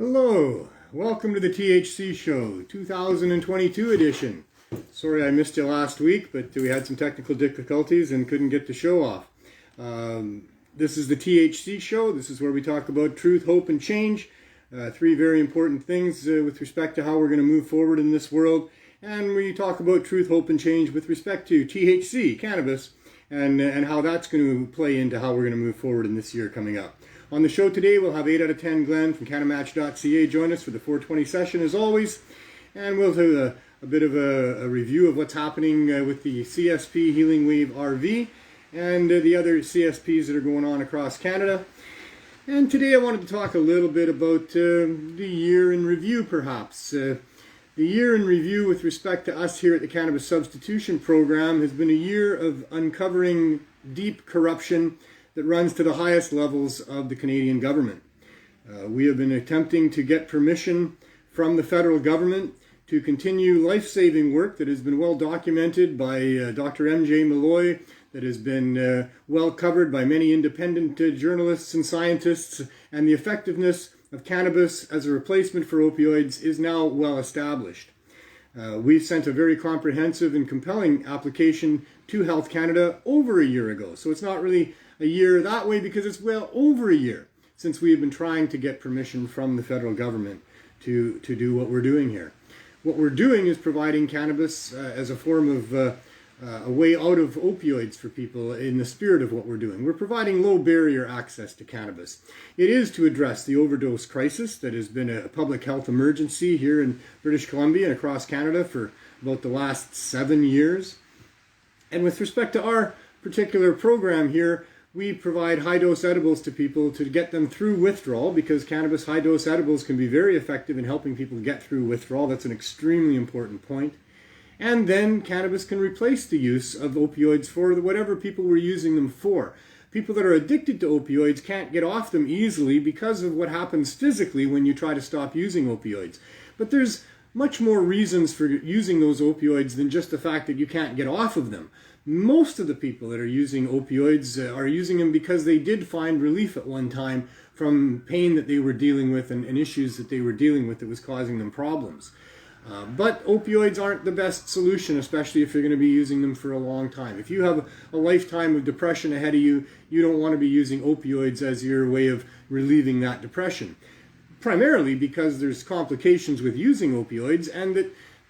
Hello, welcome to the THC Show, 2022 edition. Sorry I missed you last week, but we had some technical difficulties and couldn't get the show off. This is the THC Show. This is where we talk about truth, hope, and change. Three very important things with respect to how we're going to move forward in this world. And we talk about truth, hope, and change with respect to THC, cannabis, and how that's going to play into how we're going to move forward in this year coming up. On the show today, we'll have 8 out of 10 Glenn from CannaMatch.ca join us for the 420 session as always. And we'll do a bit of a review of what's happening with the CSP Healing Wave RV and the other CSPs that are going on across Canada. And today I wanted to talk a little bit about the year in review perhaps. The year in review with respect to us here at the Cannabis Substitution Program has been a year of uncovering deep corruption that runs to the highest levels of the Canadian government. We have been attempting to get permission from the federal government to continue life-saving work that has been well documented by Dr. M.J. Malloy, that has been well covered by many independent journalists and scientists, and the effectiveness of cannabis as a replacement for opioids is now well established. We sent a very comprehensive and compelling application to Health Canada over a year ago, so it's not really a year that way because it's well over a year since we have been trying to get permission from the federal government to do what we're doing here. What we're doing is providing cannabis as a form of a way out of opioids for people in the spirit of what we're doing. We're providing low barrier access to cannabis. It is to address the overdose crisis that has been a public health emergency here in British Columbia and across Canada for about the last 7 years. And with respect to our particular program here, we provide high-dose edibles to people to get them through withdrawal because cannabis high-dose edibles can be very effective in helping people get through withdrawal. That's an extremely important point. And then cannabis can replace the use of opioids for whatever people were using them for. People that are addicted to opioids can't get off them easily because of what happens physically when you try to stop using opioids. But there's much more reasons for using those opioids than just the fact that you can't get off of them. Most of the people that are using opioids are using them because they did find relief at one time from pain that they were dealing with and issues that they were dealing with that was causing them problems. But opioids aren't the best solution, especially if you're going to be using them for a long time. If you have a lifetime of depression ahead of you, you don't want to be using opioids as your way of relieving that depression. Primarily because there's complications with using opioids and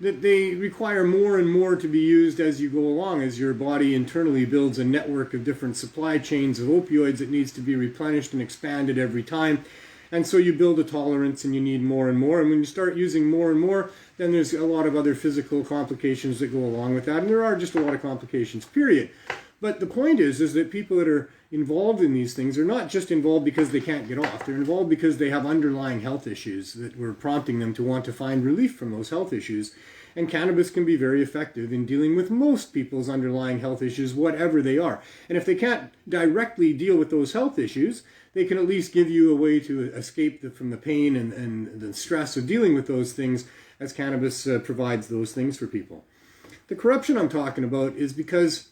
that they require more and more to be used as you go along, as your body internally builds a network of different supply chains of opioids that needs to be replenished and expanded every time. And so you build a tolerance and you need more and more. And when you start using more and more, then there's a lot of other physical complications that go along with that. And there are just a lot of complications, period. But the point is that people that are involved in these things are not just involved because they can't get off. They're involved because they have underlying health issues that were prompting them to want to find relief from those health issues. And cannabis can be very effective in dealing with most people's underlying health issues, whatever they are. And if they can't directly deal with those health issues, they can at least give you a way to escape from the pain and the stress of dealing with those things, as cannabis provides those things for people. The corruption I'm talking about is because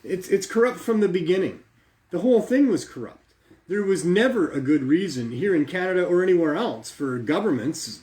it's corrupt from the beginning. The whole thing was corrupt. There was never a good reason here in Canada or anywhere else for governments,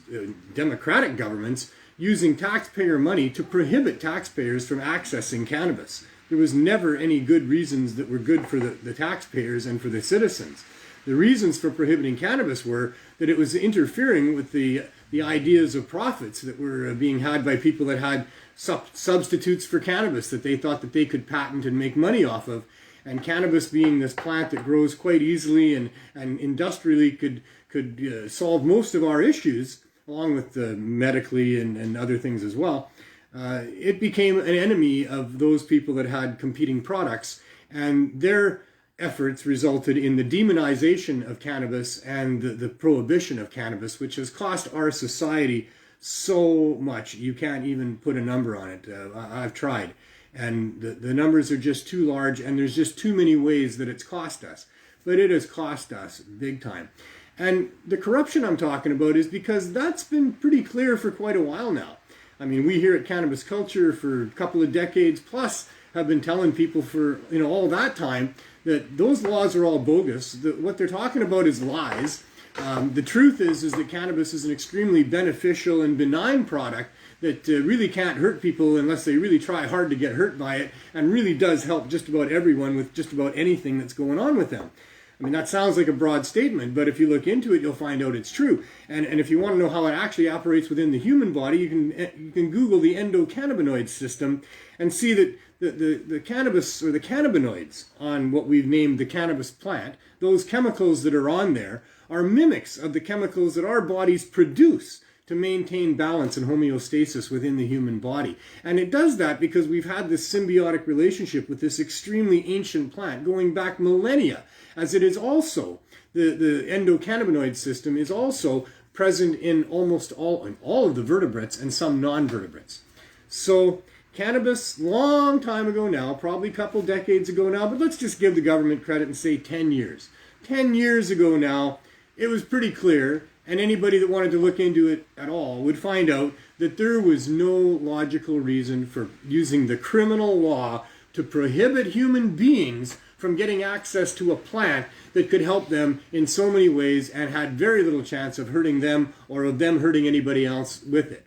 democratic governments, using taxpayer money to prohibit taxpayers from accessing cannabis. There was never any good reasons that were good for the taxpayers and for the citizens. The reasons for prohibiting cannabis were that it was interfering with the ideas of profits that were being had by people that had substitutes for cannabis that they thought that they could patent and make money off of. And cannabis being this plant that grows quite easily and industrially could solve most of our issues, along with medically and other things as well, it became an enemy of those people that had competing products, and their efforts resulted in the demonization of cannabis and the prohibition of cannabis, which has cost our society so much. You can't even put a number on it. I've tried. And the numbers are just too large, and there's just too many ways that it's cost us. But it has cost us big time. And the corruption I'm talking about is because that's been pretty clear for quite a while now. I mean, we here at Cannabis Culture for a couple of decades plus have been telling people for all that time that those laws are all bogus. What they're talking about is lies. The truth is that cannabis is an extremely beneficial and benign product that really can't hurt people unless they really try hard to get hurt by it, and really does help just about everyone with just about anything that's going on with them. I mean, that sounds like a broad statement, but if you look into it, you'll find out it's true. And if you want to know how it actually operates within the human body, you can Google the endocannabinoid system and see that the cannabis, or the cannabinoids on what we've named the cannabis plant, those chemicals that are on there are mimics of the chemicals that our bodies produce to maintain balance and homeostasis within the human body. And it does that because we've had this symbiotic relationship with this extremely ancient plant going back millennia, as it is also, the endocannabinoid system is also present in almost all of the vertebrates and some non-vertebrates. So cannabis, long time ago now, probably a couple decades ago now, but let's just give the government credit and say 10 years. 10 years ago now, it was pretty clear, and anybody that wanted to look into it at all would find out that there was no logical reason for using the criminal law to prohibit human beings from getting access to a plant that could help them in so many ways and had very little chance of hurting them or of them hurting anybody else with it.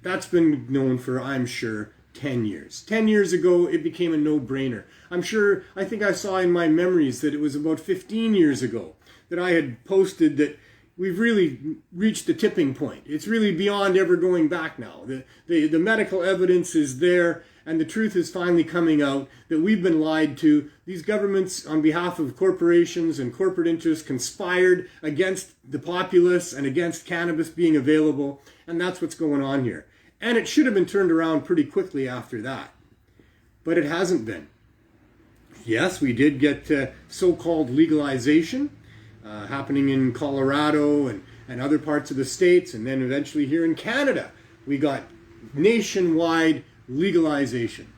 That's been known for, I'm sure, 10 years. 10 years ago, it became a no-brainer. I think I saw in my memories that it was about 15 years ago that I had posted that we've really reached the tipping point. It's really beyond ever going back now. The medical evidence is there, and the truth is finally coming out that we've been lied to. These governments, on behalf of corporations and corporate interests, conspired against the populace and against cannabis being available, and that's what's going on here. And it should have been turned around pretty quickly after that. But it hasn't been. Yes, we did get so-called legalization happening in Colorado and other parts of the States, and then eventually here in Canada, we got nationwide legalization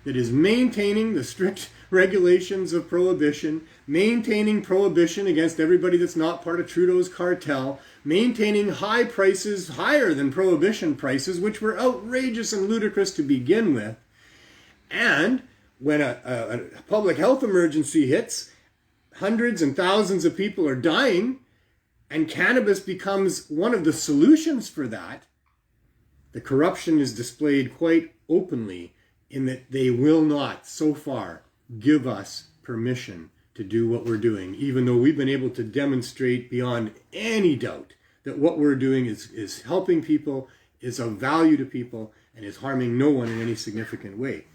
that is maintaining the strict regulations of prohibition, maintaining prohibition against everybody that's not part of Trudeau's cartel, maintaining high prices, higher than prohibition prices, which were outrageous and ludicrous to begin with. And when a public health emergency hits, hundreds and thousands of people are dying, and cannabis becomes one of the solutions for that, the corruption is displayed quite openly in that they will not, so far, give us permission to do what we're doing, even though we've been able to demonstrate beyond any doubt that what we're doing is helping people, is of value to people, and is harming no one in any significant way.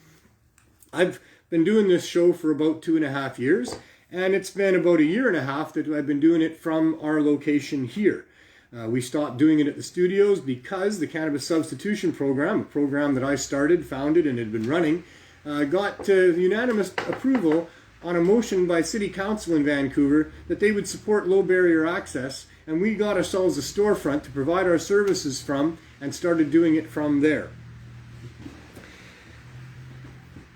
I've been doing this show for about 2.5 years, and it's been about 1.5 years that I've been doing it from our location here. We stopped doing it at the studios because the Cannabis Substitution Program, a program that I started, founded, and had been running, got unanimous approval on a motion by City Council in Vancouver that they would support low barrier access, and we got ourselves a storefront to provide our services from and started doing it from there.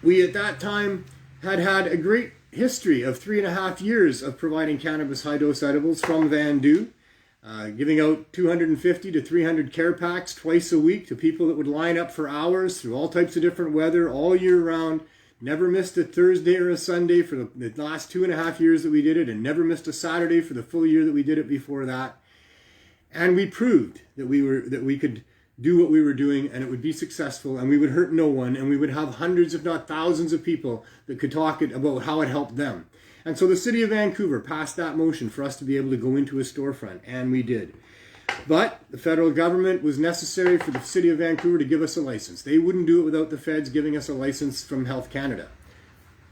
We at that time had a great history of 3.5 years of providing cannabis high-dose edibles from Vandu, giving out 250 to 300 care packs twice a week to people that would line up for hours through all types of different weather all year round. Never missed a Thursday or a Sunday for the last 2.5 years that we did it, and never missed a Saturday for the full year that we did it before that. And we proved that we could do what we were doing, and it would be successful, and we would hurt no one, and we would have hundreds, if not thousands, of people that could talk about how it helped them. And so the City of Vancouver passed that motion for us to be able to go into a storefront, and we did. But the federal government was necessary for the City of Vancouver to give us a license. They wouldn't do it without the feds giving us a license from Health Canada.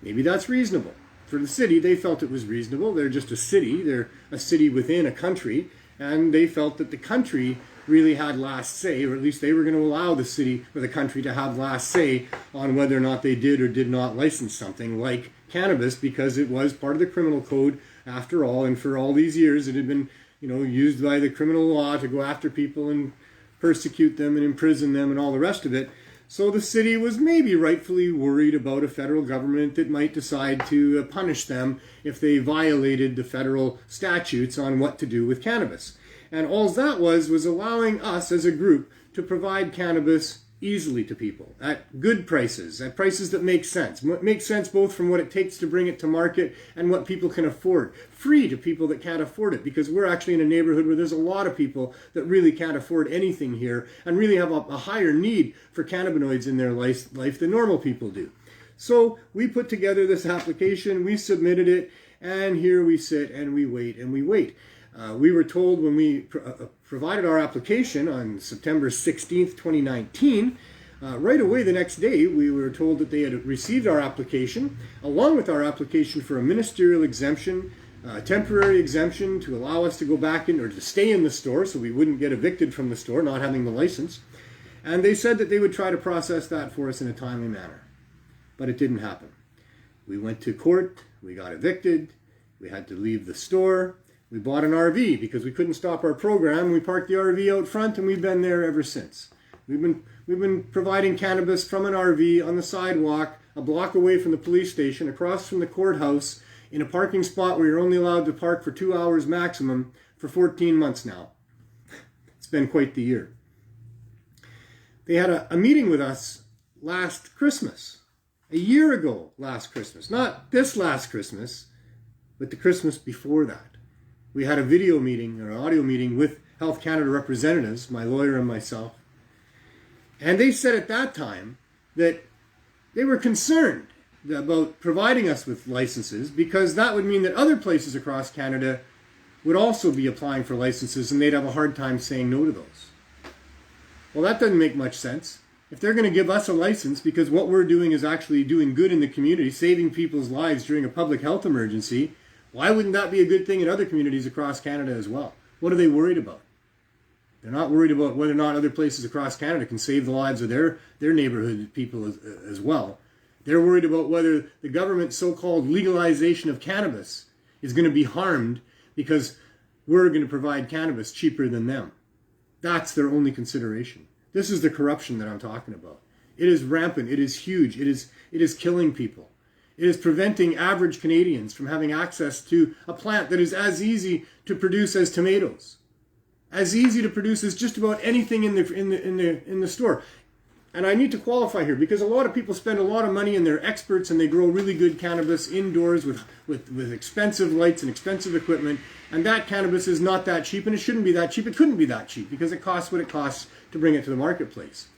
Maybe that's reasonable. For the city, they felt it was reasonable. They're just a city. They're a city within a country, and they felt that the country really had last say, or at least they were going to allow the city or the country to have last say on whether or not they did or did not license something like cannabis, because it was part of the criminal code after all, and for all these years it had been, used by the criminal law to go after people and persecute them and imprison them and all the rest of it. So the city was maybe rightfully worried about a federal government that might decide to punish them if they violated the federal statutes on what to do with cannabis. And all that was allowing us as a group to provide cannabis easily to people at good prices, at prices that make sense. Make sense both from what it takes to bring it to market and what people can afford. Free to people that can't afford it, because we're actually in a neighborhood where there's a lot of people that really can't afford anything here and really have a higher need for cannabinoids in their life than normal people do. So we put together this application, we submitted it, and here we sit and we wait and we wait. We were told when we provided our application on September 16th, 2019, right away the next day we were told that they had received our application, along with our application for a ministerial exemption, a temporary exemption to allow us to go back in or to stay in the store so we wouldn't get evicted from the store, not having the license. And they said that they would try to process that for us in a timely manner. But it didn't happen. We went to court, we got evicted, we had to leave the store. We bought an RV because we couldn't stop our program. We parked the RV out front and we've been there ever since. We've been providing cannabis from an RV on the sidewalk, a block away from the police station, across from the courthouse, in a parking spot where you're only allowed to park for 2 hours maximum for 14 months now. It's been quite the year. They had a meeting with us last Christmas, a year ago last Christmas. Not this last Christmas, but the Christmas before that. We had a video meeting or an audio meeting with Health Canada representatives, my lawyer and myself. And they said at that time that they were concerned about providing us with licenses because that would mean that other places across Canada would also be applying for licenses and they'd have a hard time saying no to those. Well, that doesn't make much sense. If they're going to give us a license because what we're doing is actually doing good in the community, saving people's lives during a public health emergency, why wouldn't that be a good thing in other communities across Canada as well? What are they worried about? They're not worried about whether or not other places across Canada can save the lives of their neighborhood people as well. They're worried about whether the government's so-called legalization of cannabis is going to be harmed because we're going to provide cannabis cheaper than them. That's their only consideration. This is the corruption that I'm talking about. It is rampant. It is huge. It is killing people. It is preventing average Canadians from having access to a plant that is as easy to produce as tomatoes, as easy to produce as just about anything in the store. And I need to qualify here because a lot of people spend a lot of money and they're experts and they grow really good cannabis indoors with expensive lights and expensive equipment. And that cannabis is not that cheap, and it shouldn't be that cheap. It couldn't be that cheap because it costs what it costs to bring it to the marketplace.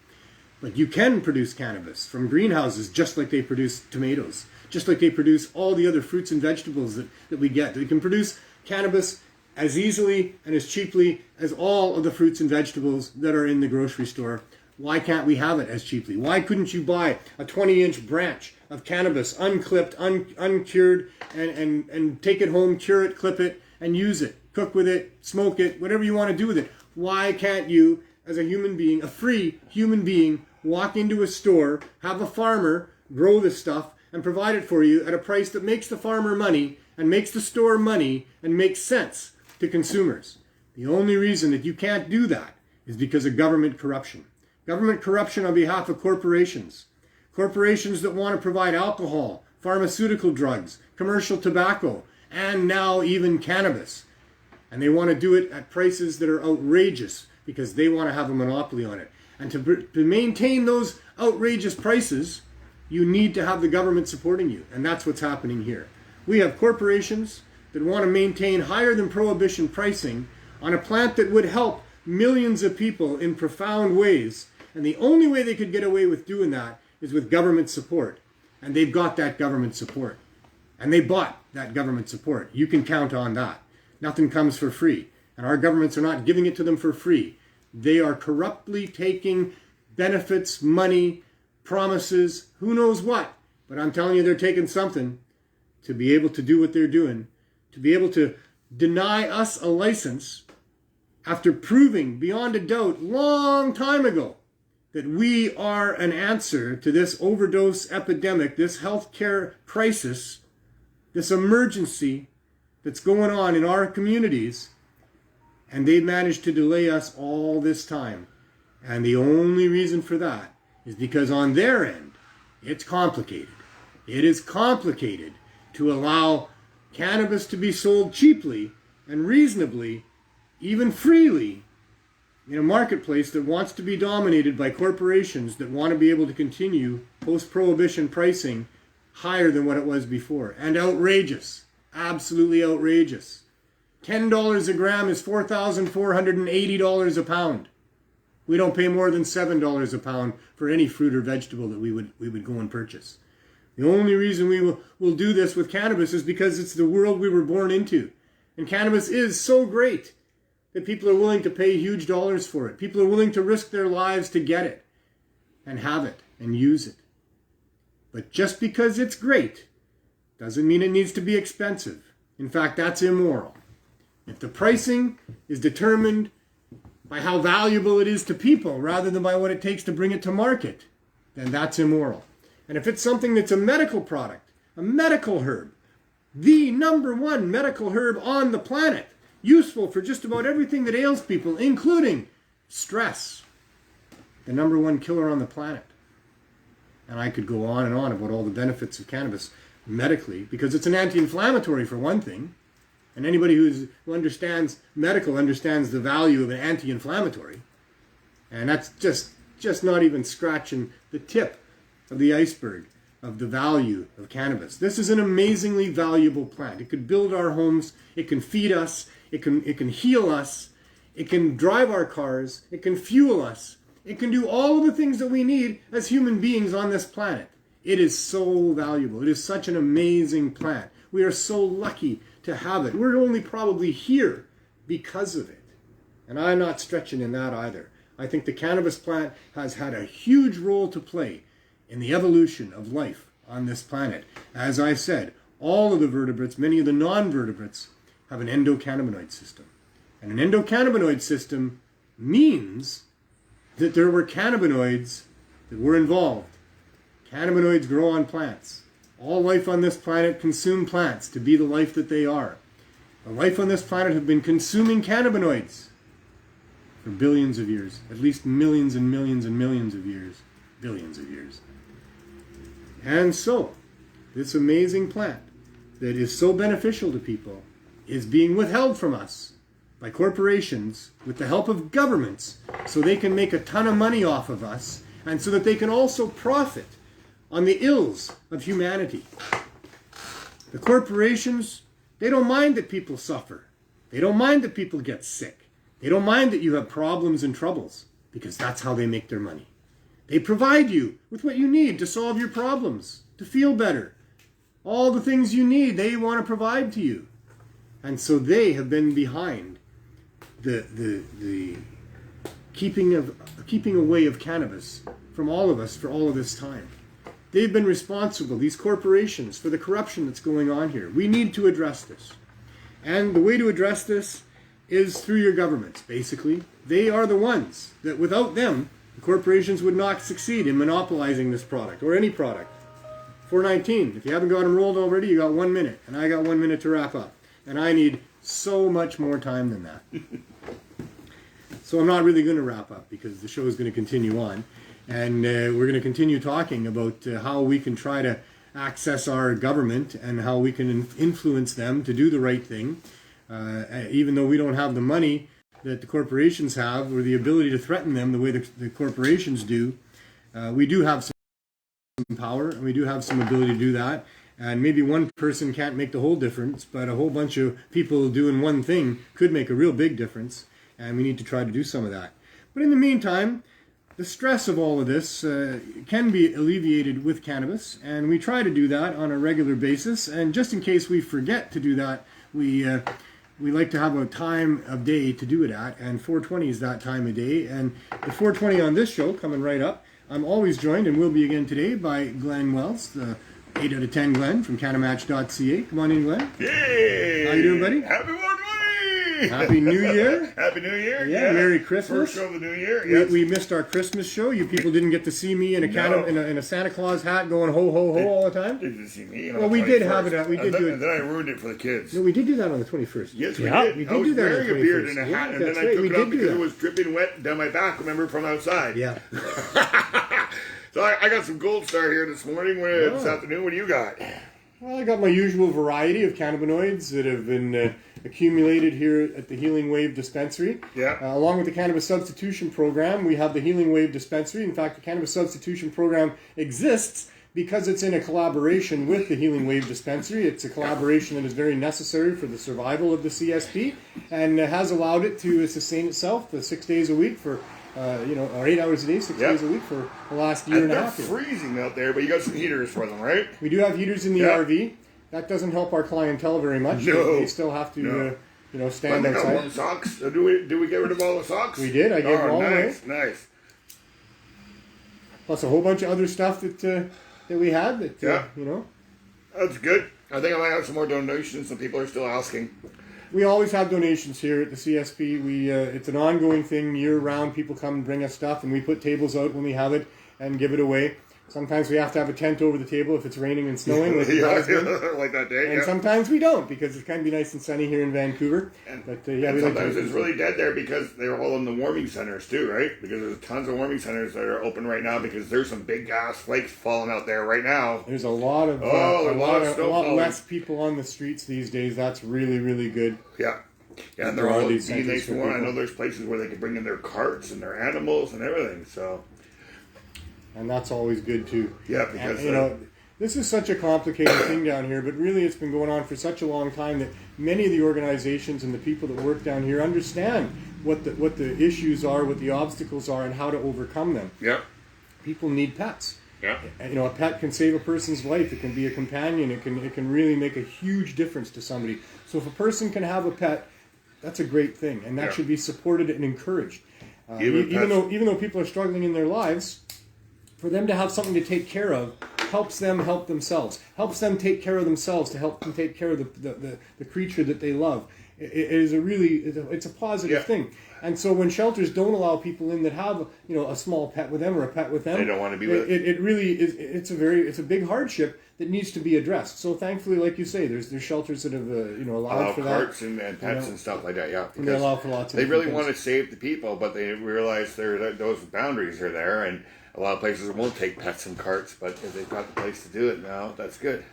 But you can produce cannabis from greenhouses just like they produce tomatoes, just like they produce all the other fruits and vegetables that we get. They can produce cannabis as easily and as cheaply as all of the fruits and vegetables that are in the grocery store. Why can't we have it as cheaply? Why couldn't you buy a 20-inch branch of cannabis, unclipped, uncured, and take it home, cure it, clip it, and use it, cook with it, smoke it, whatever you want to do with it? Why can't you, as a human being, a free human being, walk into a store, have a farmer grow this stuff, and provide it for you at a price that makes the farmer money and makes the store money and makes sense to consumers? The only reason that you can't do that is because of government corruption. Government corruption on behalf of corporations. Corporations that want to provide alcohol, pharmaceutical drugs, commercial tobacco, and now even cannabis. And they want to do it at prices that are outrageous because they want to have a monopoly on it. And to maintain those outrageous prices, you need to have the government supporting you. And that's what's happening here. We have corporations that want to maintain higher than prohibition pricing on a plant that would help millions of people in profound ways. And the only way they could get away with doing that is with government support. And they've got that government support. And they bought that government support. You can count on that. Nothing comes for free. And our governments are not giving it to them for free. They are corruptly taking benefits, money, promises, who knows what. But I'm telling you, they're taking something to be able to do what they're doing, to be able to deny us a license after proving beyond a doubt long time ago that we are an answer to this overdose epidemic, this healthcare crisis, this emergency that's going on in our communities. And they've managed to delay us all this time. And the only reason for that is because on their end, it's complicated. It is complicated to allow cannabis to be sold cheaply and reasonably, even freely, in a marketplace that wants to be dominated by corporations that want to be able to continue post-prohibition pricing higher than what it was before. And outrageous. Absolutely outrageous. $10 a gram is $4,480 a pound. We don't pay more than $7 a pound for any fruit or vegetable that we would go and purchase. The only reason we will do this with cannabis is because it's the world we were born into. And cannabis is so great that people are willing to pay huge dollars for it. People are willing to risk their lives to get it and have it and use it. But just because it's great doesn't mean it needs to be expensive. In fact, that's immoral. If the pricing is determined by how valuable it is to people rather than by what it takes to bring it to market, then that's immoral. And if it's something that's a medical product, a medical herb, the #1 medical herb on the planet, useful for just about everything that ails people, including stress, the #1 killer on the planet. And I could go on and on about all the benefits of cannabis medically, because it's an anti-inflammatory for one thing. And anybody who understands medical understands the value of an anti-inflammatory. And that's just not even scratching the tip of the iceberg of the value of cannabis. This is an amazingly valuable plant. It could build our homes. It can feed us. It can heal us. It can drive our cars. It can fuel us. It can do all of the things that we need as human beings on this planet. It is so valuable. It is such an amazing plant. We are so lucky to have it. We're only probably here because of it. And I'm not stretching in that either. I think the cannabis plant has had a huge role to play in the evolution of life on this planet. As I said, all of the vertebrates, many of the non-vertebrates, have an endocannabinoid system. And an endocannabinoid system means that there were cannabinoids that were involved. Cannabinoids grow on plants. All life on this planet consume plants to be the life that they are. The life on this planet have been consuming cannabinoids for billions of years, at least millions and millions and millions of years, billions of years. And so, this amazing plant that is so beneficial to people is being withheld from us by corporations with the help of governments so they can make a ton of money off of us and so that they can also profit on the ills of humanity. The corporations, they don't mind that people suffer. They don't mind that people get sick. They don't mind that you have problems and troubles, because that's how they make their money. They provide you with what you need to solve your problems, to feel better. All the things you need, they want to provide to you. And so they have been behind the keeping away of cannabis from all of us for all of this time. They've been responsible, these corporations, for the corruption that's going on here. We need to address this. And the way to address this is through your governments, basically. They are the ones that, without them, the corporations would not succeed in monopolizing this product, or any product. 419, if you haven't got them rolled already, you got 1 minute, and I got 1 minute to wrap up. And I need so much more time than that. So I'm not really going to wrap up, because the show is going to continue on. And we're going to continue talking about how we can try to access our government and how we can influence them to do the right thing. Even though we don't have the money that the corporations have or the ability to threaten them the way the corporations do, we do have some power and we do have some ability to do that. And maybe one person can't make the whole difference, but a whole bunch of people doing one thing could make a real big difference. And we need to try to do some of that. But in the meantime, the stress of all of this can be alleviated with cannabis, and we try to do that on a regular basis. And just in case we forget to do that, we like to have a time of day to do it at, and 420 is that time of day. And the 420 on this show, coming right up, I'm always joined, and will be again today, by Glenn Wells, the 8 out of 10 Glenn from CannaMatch.ca. Come on in, Glenn. Yay! How you doing, buddy? Happy 120! Happy New Year. Happy New Year. Yeah, yes. Merry Christmas. First show of the New Year. Yes. We missed our Christmas show. You people didn't get to see me in a Santa Claus hat going ho ho ho all the time. Did you see me? Well, we did have it. We did do it. And then I ruined it for the kids. No, we did do that on the 21st. Yes, we did. We did I was do that wearing on the a beard 21st. and a hat, and That's then I right. took We it did off do because that. it was dripping wet down my back. Remember, from outside. Yeah. So I got some Gold Star here this morning. This afternoon. What do you got? Well, I got my usual variety of cannabinoids that have been accumulated here at the Healing Wave Dispensary. Yeah. Along with the Cannabis Substitution Program, we have the Healing Wave Dispensary. In fact, the Cannabis Substitution Program exists because it's in a collaboration with the Healing Wave Dispensary. It's a collaboration that is very necessary for the survival of the CSP and has allowed it to sustain itself 6 days a week for, or 8 hours a day, 6 days a week for the last year and a half. They're freezing out there, but you got some heaters for them, right? We do have heaters in the RV. That doesn't help our clientele very much. No. They still have to, stand But they got outside. warm socks. Do we get rid of all the socks? We did. I gave them all away. Nice. Plus a whole bunch of other stuff that we had that, That's good. I think I might have some more donations. Some people are still asking. We always have donations here at the CSP. It's an ongoing thing year-round. People come and bring us stuff, and we put tables out when we have it and give it away. Sometimes we have to have a tent over the table if it's raining and snowing, like like that day. And sometimes we don't, because it can be nice and sunny here in Vancouver. But sometimes it's really dead there because they're all in the warming centers too, right? Because there's tons of warming centers that are open right now because there's some big gas flakes falling out there right now. There's a lot of a lot less people on the streets these days. That's really, really good. Yeah. Yeah, and they're all nice and warm. I know there's places where they can bring in their carts and their animals and everything, so... And that's always good too. Yeah, because this is such a complicated thing down here, but really it's been going on for such a long time that many of the organizations and the people that work down here understand what the issues are, what the obstacles are, and how to overcome them. Yeah. People need pets. Yeah. A pet can save a person's life. It can be a companion. It can really make a huge difference to somebody. So if a person can have a pet, that's a great thing, and that should be supported and encouraged. Even though people are struggling in their lives, for them to have something to take care of helps them help themselves, helps them take care of themselves to help them take care of the creature that they love. It's a positive thing. And so when shelters don't allow people in that have a small pet with them or a pet with them, they don't want to be with it. It really is. It's a big hardship that needs to be addressed. So thankfully, like you say, there's shelters that have allowed for that. Carts and pets and stuff like that. Yeah, and they allow for lots of. They really want to save the people, but they realize those boundaries are there, and a lot of places won't take pets and carts. But if they've got the place to do it now, that's good.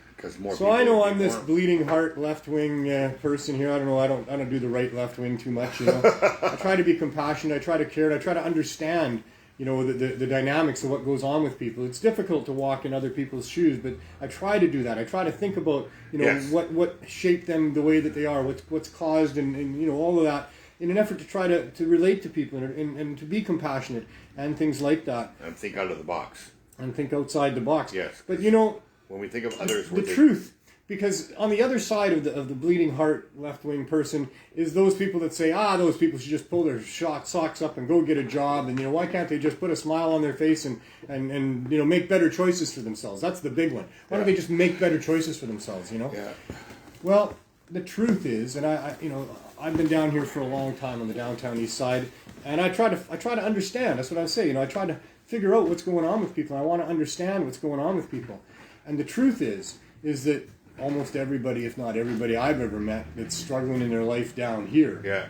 So I know I'm this bleeding heart left wing person here. I don't know. I don't do the right left wing too much. I try to be compassionate. I try to care. And I try to understand. The dynamics of what goes on with people. It's difficult to walk in other people's shoes, but I try to do that. I try to think about what shaped them the way that they are, what's caused, and all of that, in an effort to try to relate to people and to be compassionate and things like that. And think out of the box. And think outside the box. Yes. But when we think of others, the truth, because on the other side of the bleeding heart left wing person is those people that say, those people should just pull their socks up and go get a job, and why can't they just put a smile on their face and make better choices for themselves? That's the big one. Why don't they just make better choices for themselves? Yeah. Well, the truth is, and I've been down here for a long time on the downtown east side, and I try to understand. That's what I say. I try to figure out what's going on with people. I want to understand what's going on with people. And the truth is that almost everybody, if not everybody I've ever met that's struggling in their life down here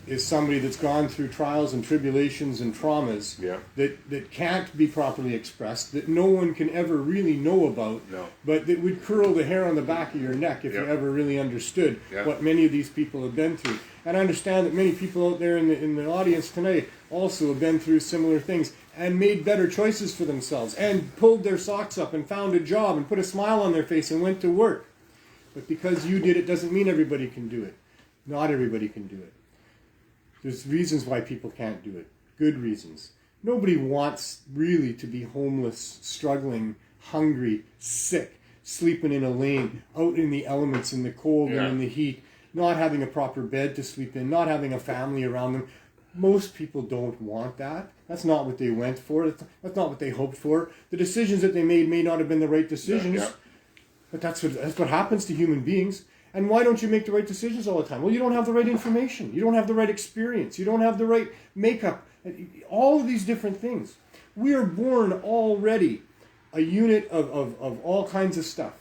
is somebody that's gone through trials and tribulations and traumas that can't be properly expressed, that no one can ever really know about, but that would curl the hair on the back of your neck if you ever really understood what many of these people have been through. And I understand that many people out there in the audience tonight also have been through similar things and made better choices for themselves and pulled their socks up and found a job and put a smile on their face and went to work. But because you did it doesn't mean everybody can do it. Not everybody can do it. There's reasons why people can't do it. Good reasons. Nobody wants really to be homeless, struggling, hungry, sick, sleeping in a lane, out in the elements, in the cold and in the heat, not having a proper bed to sleep in, not having a family around them. Most people don't want that. That's not what they went for. That's not what they hoped for. The decisions that they made may not have been the right decisions, but that's what happens to human beings. And why don't you make the right decisions all the time? Well, you don't have the right information. You don't have the right experience. You don't have the right makeup. All of these different things. We are born already a unit of all kinds of stuff.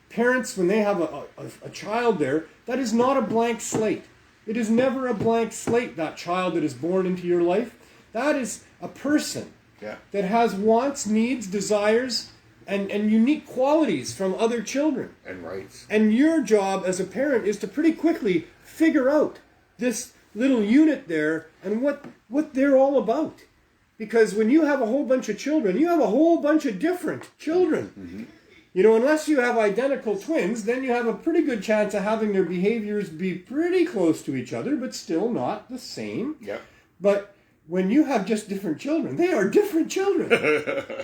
Parents, when they have a child there, that is not a blank slate. It is never a blank slate, that child that is born into your life. That is a person that has wants, needs, desires, and unique qualities from other children. And rights. And your job as a parent is to pretty quickly figure out this little unit there and what they're all about. Because when you have a whole bunch of children, you have a whole bunch of different children. Mm-hmm. You know, unless you have identical twins, then you have a pretty good chance of having their behaviors be pretty close to each other, but still not the same. Yep. But when you have just different children, they are different children.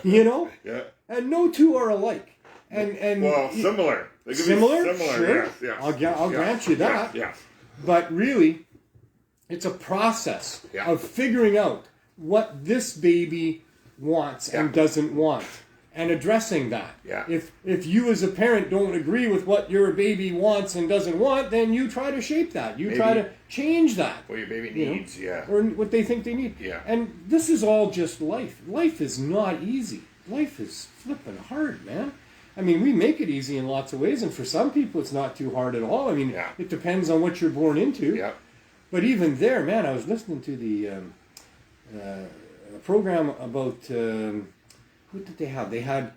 You know? Yeah. And no two are alike. And well, similar. They can similar? be similar. Sure. Yes. I'll grant you that. Yes. But really, it's a process of figuring out what this baby wants and doesn't want, and addressing that. Yeah. If you as a parent don't agree with what your baby wants and doesn't want, then you try to shape that. You try to change that. What your baby needs, or what they think they need. Yeah. And this is all just life. Life is not easy. Life is flipping hard, man. I mean, we make it easy in lots of ways, and for some people it's not too hard at all. I mean, it depends on what you're born into. Yeah. But even there, man, I was listening to the a program about, who did they have? They had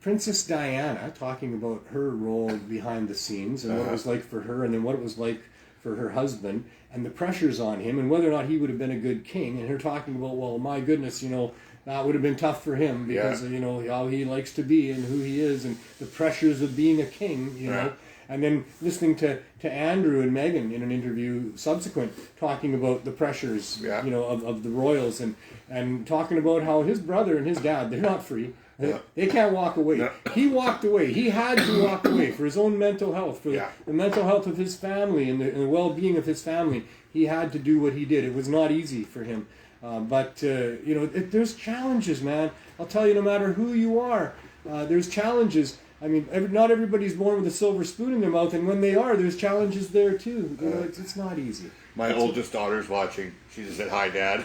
Princess Diana talking about her role behind the scenes and what it was like for her, and then what it was like for her husband, and the pressures on him, and whether or not he would have been a good king, and her talking about, well, my goodness, you know, that would have been tough for him because of, you know, how he likes to be and who he is and the pressures of being a king, you know. And then listening to Andrew and Meghan in an interview subsequent, talking about the pressures, you know, of the royals, and talking about how his brother and his dad, they're not free. They can't walk away. No. He walked away. He had to walk away for his own mental health, for the mental health of his family and the well-being of his family. He had to do what he did. It was not easy for him. But, you know, there's challenges, man. I'll tell you, no matter who you are, there's challenges. I mean, not everybody's born with a silver spoon in their mouth, and when they are, there's challenges there too. You know, it's not easy. My oldest daughter's watching. She just said, "Hi, Dad."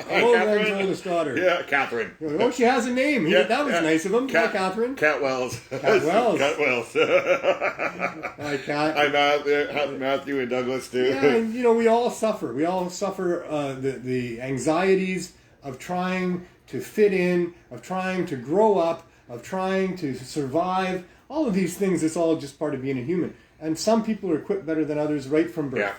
Oldest oldest daughter. Yeah, Catherine. Oh, she has a name. Yeah, that was nice of him. Hi, Catherine. Cat Wells. Cat Wells. Cat Wells. Hi, Cat. Hi, Matthew and Douglas too. Yeah, and you know, we all suffer. We all suffer the anxieties of trying to fit in, of trying to grow up, of trying to survive. All of these things, it's all just part of being a human. And some people are equipped better than others right from birth. Yeah.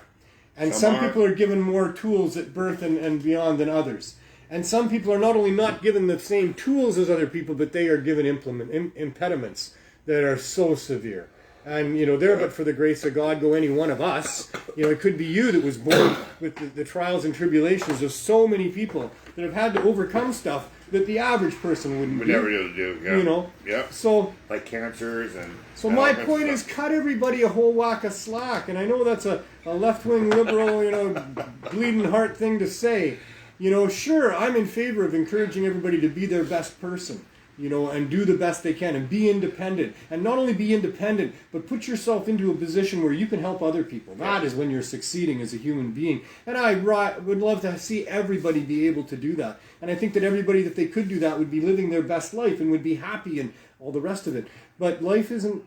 And some people are given more tools at birth and beyond than others. And some people are not only not given the same tools as other people, but they are given impediments that are so severe. And, you know, there but for the grace of God go any one of us. You know, it could be you that was born with the trials and tribulations of so many people that have had to overcome stuff that the average person wouldn't would never be able to do. Yeah. You know? Yeah. So, like cancers and... So my point is, cut everybody a whole whack of slack. And I know that's a left-wing liberal, you know, bleeding heart thing to say. You know, sure, I'm in favor of encouraging everybody to be their best person, you know, and do the best they can and be independent. And not only be independent, but put yourself into a position where you can help other people. That is when you're succeeding as a human being. And I would love to see everybody be able to do that. And I think that everybody, that they could do that, would be living their best life and would be happy and all the rest of it. But life isn't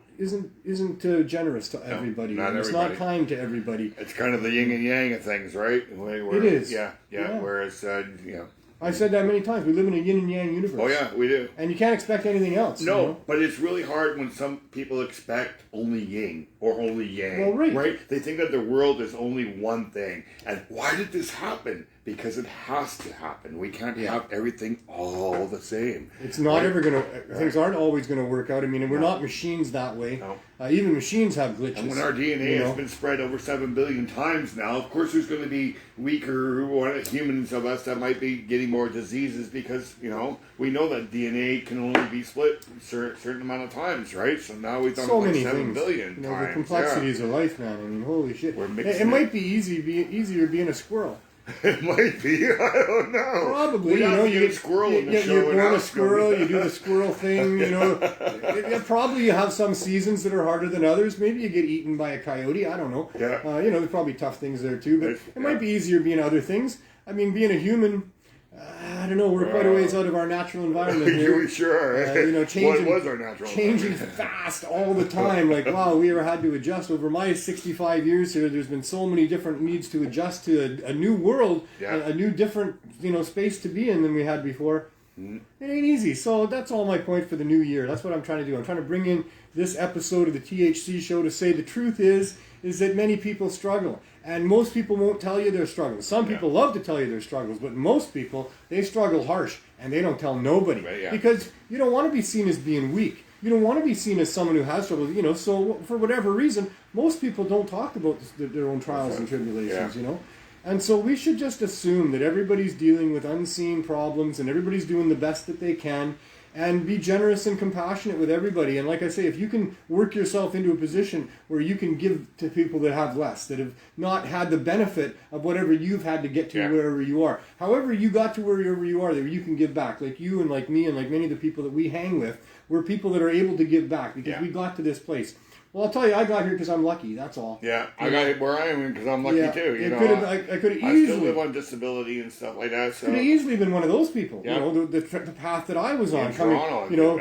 generous to everybody. Not it's everybody. Not kind to everybody. It's kind of the yin and yang of things, right? It is. Yeah. Whereas, you know. I've said that many times. We live in a yin and yang universe. Oh yeah, we do. And you can't expect anything else. No, you know? but it's really hard when some people expect only yin or only yang. Well, right? They think that the world is only one thing. And why did this happen? Because it has to happen. We can't have everything all the same. It's not ever going to... Things aren't always going to work out. I mean, we're not machines that way. No. Even machines have glitches. And when our DNA has been spread over 7 billion times now, of course there's going to be weaker humans of us that might be getting more diseases because, you know, we know that DNA can only be split a certain amount of times, right? So now we've done like 7 billion times. The complexities of life, man. I mean, holy shit. It might be easier being a squirrel. It might be. I don't know. Probably. You know, you get squirrel in the show. You're born a squirrel. You do the squirrel thing. You know, probably you have some seasons that are harder than others. Maybe you get eaten by a coyote. I don't know. Yeah. You know, there's probably tough things there too. But it might be easier being other things. I mean, being a human. I don't know. We're quite a ways out of our natural environment here. We sure are. You know, changing, what was our natural changing fast all the time. Like, wow, we ever had to adjust. Over my 65 years here, there's been so many different needs to adjust to a new world, a new different, you know, space to be in than we had before. It ain't easy. So that's all my point for the new year. That's what I'm trying to do. I'm trying to bring in this episode of the THC show to say the truth is that many people struggle. And most people won't tell you their struggles. Some people love to tell you their struggles, but most people, they struggle harsh and they don't tell nobody. Right, because you don't want to be seen as being weak. You don't want to be seen as someone who has trouble, you know. So for whatever reason, most people don't talk about their own trials and tribulations, you know. And so we should just assume that everybody's dealing with unseen problems and everybody's doing the best that they can, and be generous and compassionate with everybody. And like I say, if you can work yourself into a position where you can give to people that have less, that have not had the benefit of whatever you've had to get to wherever you are. However you got to wherever you are, that you can give back. Like you and like me and like many of the people that we hang with, we're people that are able to give back because we got to this place. Well, I'll tell you, I got here because I'm lucky. That's all. Yeah, I got it where I am because I'm lucky too. You know, I could have I easily still live on disability and stuff like that. So could have easily been one of those people. You know, the path that I was on, coming, Toronto, you know,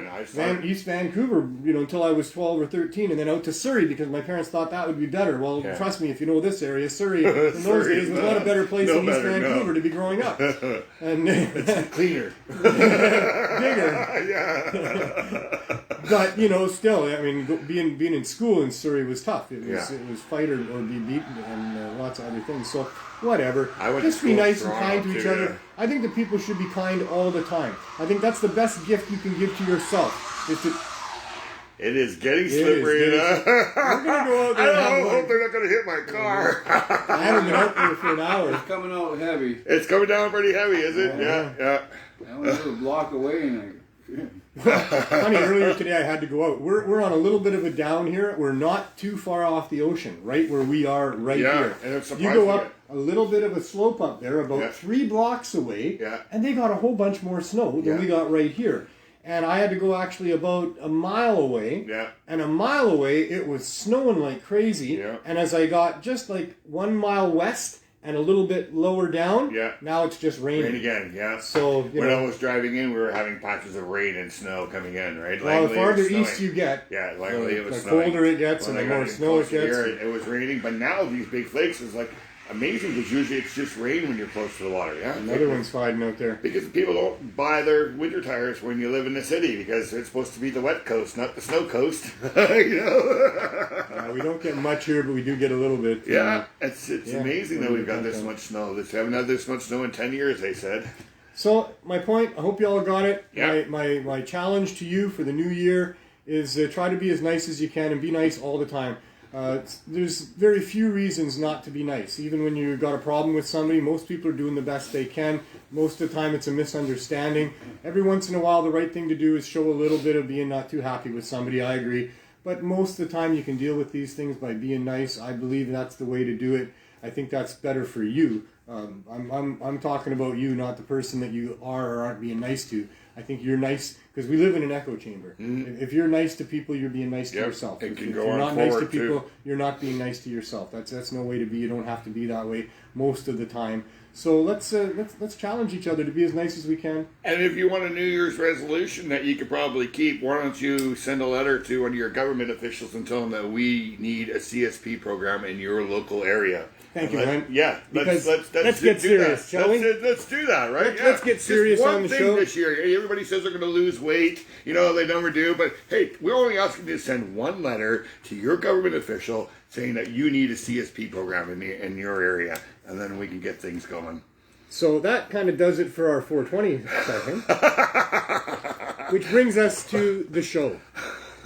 East Vancouver, you know, until I was 12 or 13, and then out to Surrey because my parents thought that would be better. Well, trust me, if you know this area, Surrey in those days was not a better place than East Vancouver to be growing up. And it's cleaner, bigger. But you know, still, I mean, being in school in Surrey was tough. It was fight or be beaten and lots of other things. So whatever, just be nice and kind to each other. I think that people should be kind all the time. I think that's the best gift you can give to yourself. It is getting slippery. We're gonna go out there. I hope they're not gonna hit my car. I haven't been out there for an hour. It's coming out heavy. It's coming down pretty heavy, is it? Yeah. I was a block away and Funny, earlier today I had to go out. We're on a little bit of a down here. We're not too far off the ocean, right where we are here. And it's you go up a little bit of a slope up there, about 3 blocks away, and they got a whole bunch more snow than we got right here. And I had to go actually about a mile away, and a mile away it was snowing like crazy. And as I got just like 1 mile west, and a little bit lower down, now it's just raining. Rain again, So, when I was driving in, we were having patches of rain and snow coming in, right? Well, the farther east you get, Langley, it was the colder it gets and the more snow it gets. It was raining, but now these big flakes is like amazing because usually it's just rain when you're close to the water. Another one's sliding out there. Because people don't buy their winter tires when you live in the city because it's supposed to be the wet coast, not the snow coast. You know? We don't get much here, but we do get a little bit. It's amazing that we've got this much snow. We haven't had this much snow in 10 years, they said. So my point, I hope you all got it. My challenge to you for the new year is try to be as nice as you can and be nice all the time. There's very few reasons not to be nice. Even when you've got a problem with somebody, most people are doing the best they can. Most of the time it's a misunderstanding. Every once in a while the right thing to do is show a little bit of being not too happy with somebody, I agree. But most of the time you can deal with these things by being nice. I believe that's the way to do it. I think that's better for you. I'm talking about you, not the person that you are or aren't being nice to. I think you're nice because we live in an echo chamber. If you're nice to people, you're being nice to yourself. If you're not nice to people, you're not being nice to yourself. That's no way to be. You don't have to be that way most of the time. So let's challenge each other to be as nice as we can. And if you want a New Year's resolution that you could probably keep, why don't you send a letter to one of your government officials and tell them that we need a CSP program in your local area. Thank you, Glenn. Let's get serious, shall we? Let's do that, right? Let's get serious on the show. Just one thing this year. Everybody says they're going to lose weight. You know, they never do. But, hey, we're only asking you to send one letter to your government official saying that you need a CSP program in your area. And then we can get things going. So that kind of does it for our 420 second. Which brings us to the show.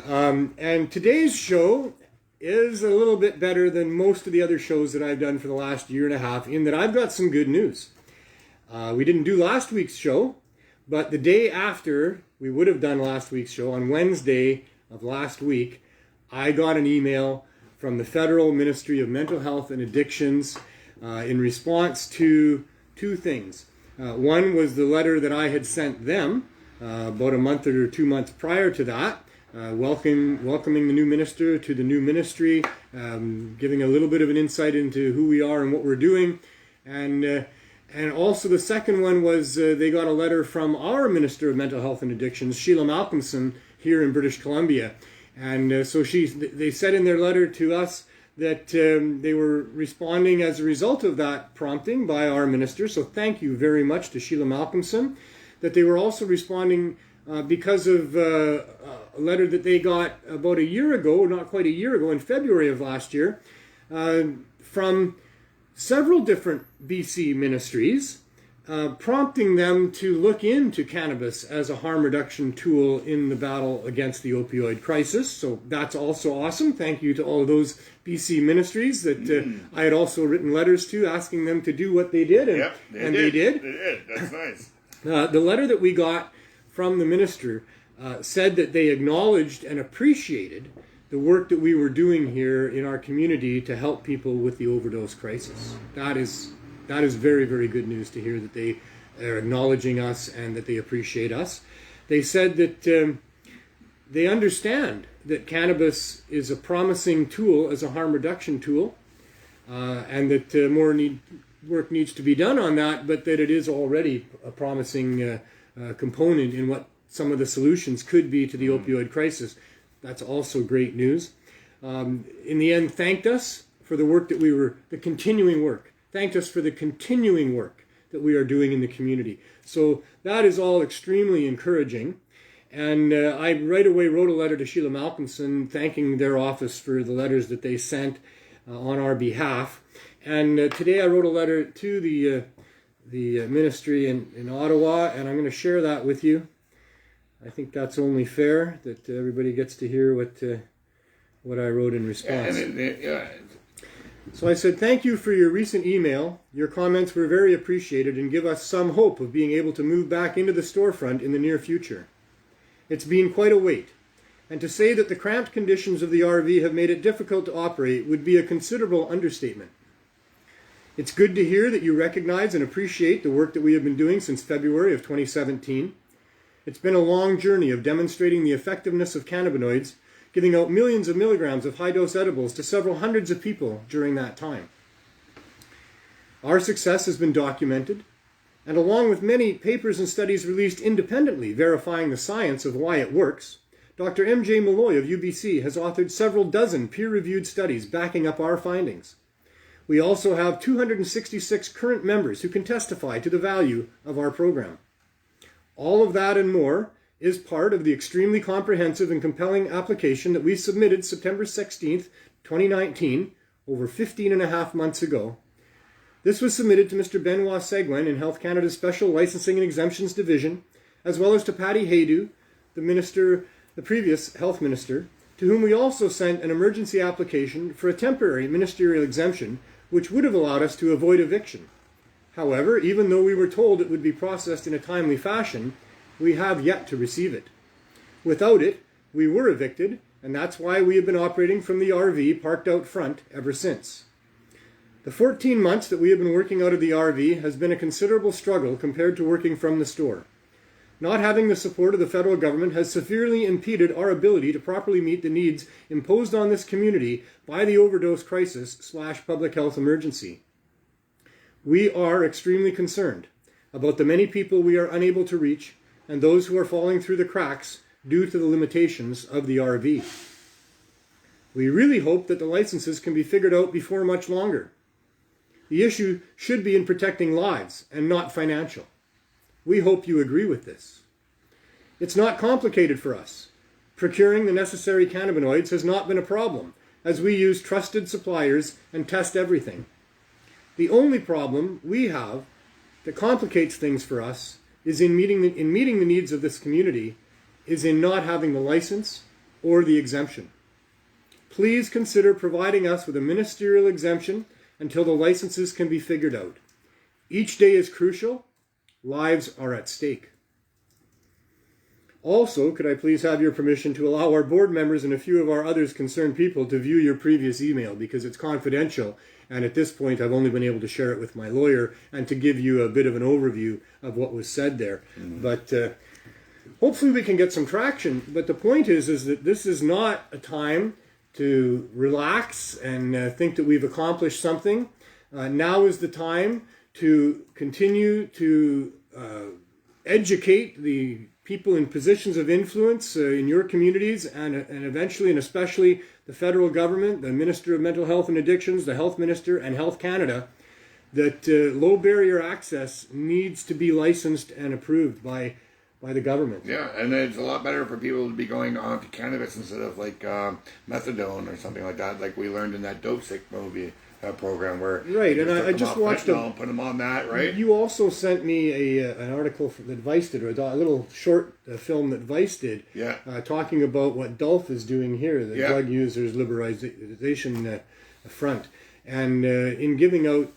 And today's show is a little bit better than most of the other shows that I've done for the last year and a half in that I've got some good news. We didn't do last week's show, but the day after we would have done last week's show, on Wednesday of last week, I got an email from the Federal Ministry of Mental Health and Addictions in response to 2 things. One was the letter that I had sent them about a month or 2 months prior to that, welcoming the new minister to the new ministry, giving a little bit of an insight into who we are and what we're doing. And also the second one was they got a letter from our Minister of Mental Health and Addictions, Sheila Malcolmson, here in British Columbia. And so they said in their letter to us that they were responding as a result of that prompting by our minister. So thank you very much to Sheila Malcolmson. that they were also responding because of a letter that they got about a year ago, not quite a year ago, in February of last year, from several different BC ministries, prompting them to look into cannabis as a harm reduction tool in the battle against the opioid crisis. So that's also awesome. Thank you to all of those BC ministries that I had also written letters to, asking them to do what they did, and, they did. They did. That's nice. The letter that we got from the minister said that they acknowledged and appreciated the work that we were doing here in our community to help people with the overdose crisis. That is very, very good news to hear, that they are acknowledging us and that they appreciate us. They said that they understand that cannabis is a promising tool as a harm reduction tool, and that more work needs to be done on that, but that it is already a promising component in what some of the solutions could be to the opioid crisis. That's also great news. In the end, thanked us for the work that the continuing work. Thanked us for the continuing work that we are doing in the community. So that is all extremely encouraging. And I right away wrote a letter to Sheila Malcolmson thanking their office for the letters that they sent on our behalf. And today I wrote a letter to the ministry in Ottawa, and I'm going to share that with you. I think that's only fair, that everybody gets to hear what I wrote in response. So I said, thank you for your recent email. Your comments were very appreciated and give us some hope of being able to move back into the storefront in the near future. It's been quite a wait, and to say that the cramped conditions of the RV have made it difficult to operate would be a considerable understatement. It's good to hear that you recognize and appreciate the work that we have been doing since February of 2017. It's been a long journey of demonstrating the effectiveness of cannabinoids, giving out millions of milligrams of high-dose edibles to several hundreds of people during that time. Our success has been documented, and along with many papers and studies released independently verifying the science of why it works, Dr. M.J. Malloy of UBC has authored several dozen peer-reviewed studies backing up our findings. We also have 266 current members who can testify to the value of our program. All of that and more is part of the extremely comprehensive and compelling application that we submitted September 16th, 2019, over 15 and a half months ago. This was submitted to Mr. Benoit Seguin in Health Canada's Special Licensing and Exemptions Division, as well as to Patty Haydu, the previous health minister, to whom we also sent an emergency application for a temporary ministerial exemption, which would have allowed us to avoid eviction. However, even though we were told it would be processed in a timely fashion, we have yet to receive it. Without it, we were evicted, and that's why we have been operating from the RV parked out front ever since. The 14 months that we have been working out of the RV has been a considerable struggle compared to working from the store. Not having the support of the federal government has severely impeded our ability to properly meet the needs imposed on this community by the overdose crisis / public health emergency. We are extremely concerned about the many people we are unable to reach and those who are falling through the cracks due to the limitations of the RV. We really hope that the licenses can be figured out before much longer. The issue should be in protecting lives and not financial. We hope you agree with this. It's not complicated for us. Procuring the necessary cannabinoids has not been a problem, as we use trusted suppliers and test everything. The only problem we have that complicates things for us is in meeting the needs of this community is in not having the license or the exemption. Please consider providing us with a ministerial exemption until the licenses can be figured out. Each day is crucial. Lives are at stake. Also, could I please have your permission to allow our board members and a few of our others concerned people to view your previous email, because it's confidential, and at this point I've only been able to share it with my lawyer and to give you a bit of an overview of what was said there. But hopefully we can get some traction. But the point is that this is not a time to relax and think that we've accomplished something. Now is the time to continue to educate the people in positions of influence in your communities and eventually and especially the federal government, the Minister of Mental Health and Addictions, the Health Minister, and Health Canada, that low barrier access needs to be licensed and approved by the government. Yeah, and it's a lot better for people to be going on to cannabis instead of like methadone or something like that, like we learned in that Dope Sick movie program where right. And I just watched put them on that, right? You also sent me an article that Vice did, or a little short film that Vice did, talking about what Dolph is doing here, the Drug Users Liberalization Front, and in giving out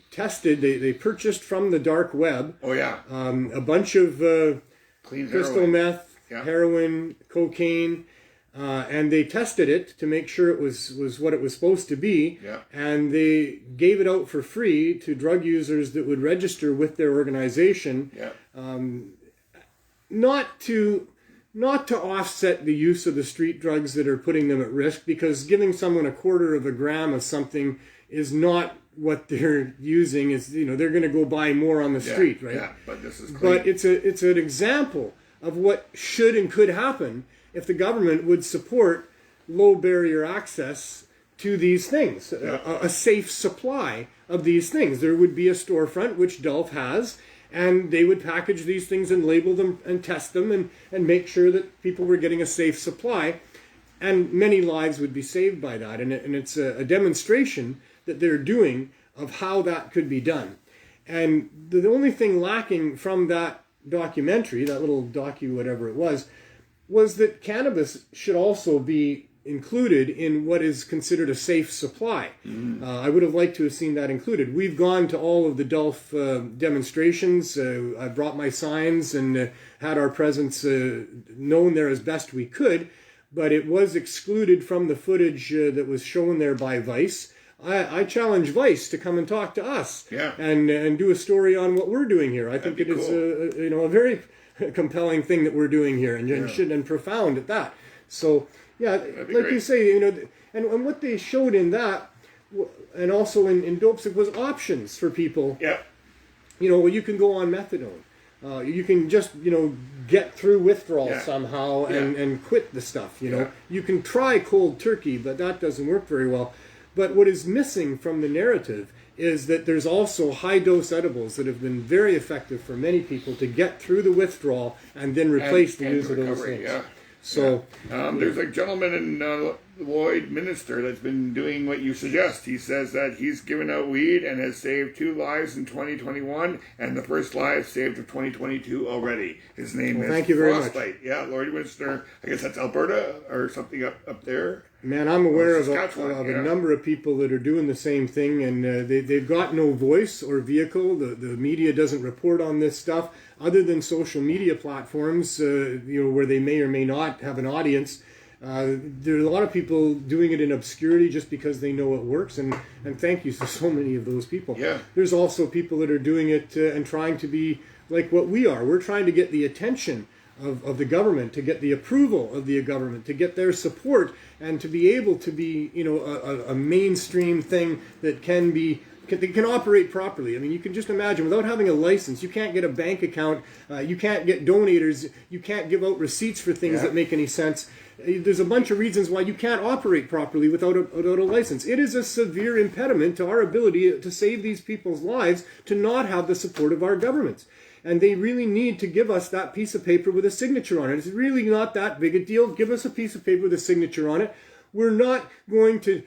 tested, they purchased from the dark web. A bunch of clean crystal meth, heroin, cocaine. And they tested it to make sure it was what it was supposed to be, and they gave it out for free to drug users that would register with their organization, not to offset the use of the street drugs that are putting them at risk, because giving someone a quarter of a gram of something is not what they're using. Is they're going to go buy more on the street, right? Yeah, but this is clean. But it's an example of what should and could happen if the government would support low barrier access to these things, a safe supply of these things. There would be a storefront, which Dolph has, and they would package these things and label them and test them and make sure that people were getting a safe supply, and many lives would be saved by that. And it's a demonstration that they're doing of how that could be done. And the only thing lacking from that documentary, that little docu whatever it was that cannabis should also be included in what is considered a safe supply. I would have liked to have seen that included. We've gone to all of the Dolph demonstrations. I brought my signs and had our presence known there as best we could, but it was excluded from the footage that was shown there by Vice. I challenge Vice to come and talk to us and do a story on what we're doing here. I think it is a very compelling thing that we're doing here, and profound at that. So like great. You say, and what they showed in that, and also in Dope Sick, was options for people. You can go on methadone. You can just get through withdrawal somehow and quit the stuff. You can try cold turkey, but that doesn't work very well. But what is missing from the narrative is that there's also high-dose edibles that have been very effective for many people to get through the withdrawal and then replace the use of those things. So there's a gentleman in Lloydminster that's been doing what you suggest. He says that he's given out weed and has saved 2 lives in 2021 and the first life saved of 2022 already. His name is thank you very Frostbite. much. Yeah, Lloydminster. I guess that's Alberta or something up there. Man, I'm aware of a number of people that are doing the same thing, and they've got no voice or vehicle. The media doesn't report on this stuff, other than social media platforms, where they may or may not have an audience. There are a lot of people doing it in obscurity just because they know it works, and thank you to so many of those people. There's also people that are doing it and trying to be like what we are. We're trying to get the attention of the government, to get the approval of the government, to get their support, and to be able to be a mainstream thing that can operate properly. I mean, you can just imagine, without having a license, you can't get a bank account, you can't get donators, you can't give out receipts for things that make any sense. There's a bunch of reasons why you can't operate properly without a license. It is a severe impediment to our ability to save these people's lives to not have the support of our governments. And they really need to give us that piece of paper with a signature on it. It's really not that big a deal. Give us a piece of paper with a signature on it. We're not going to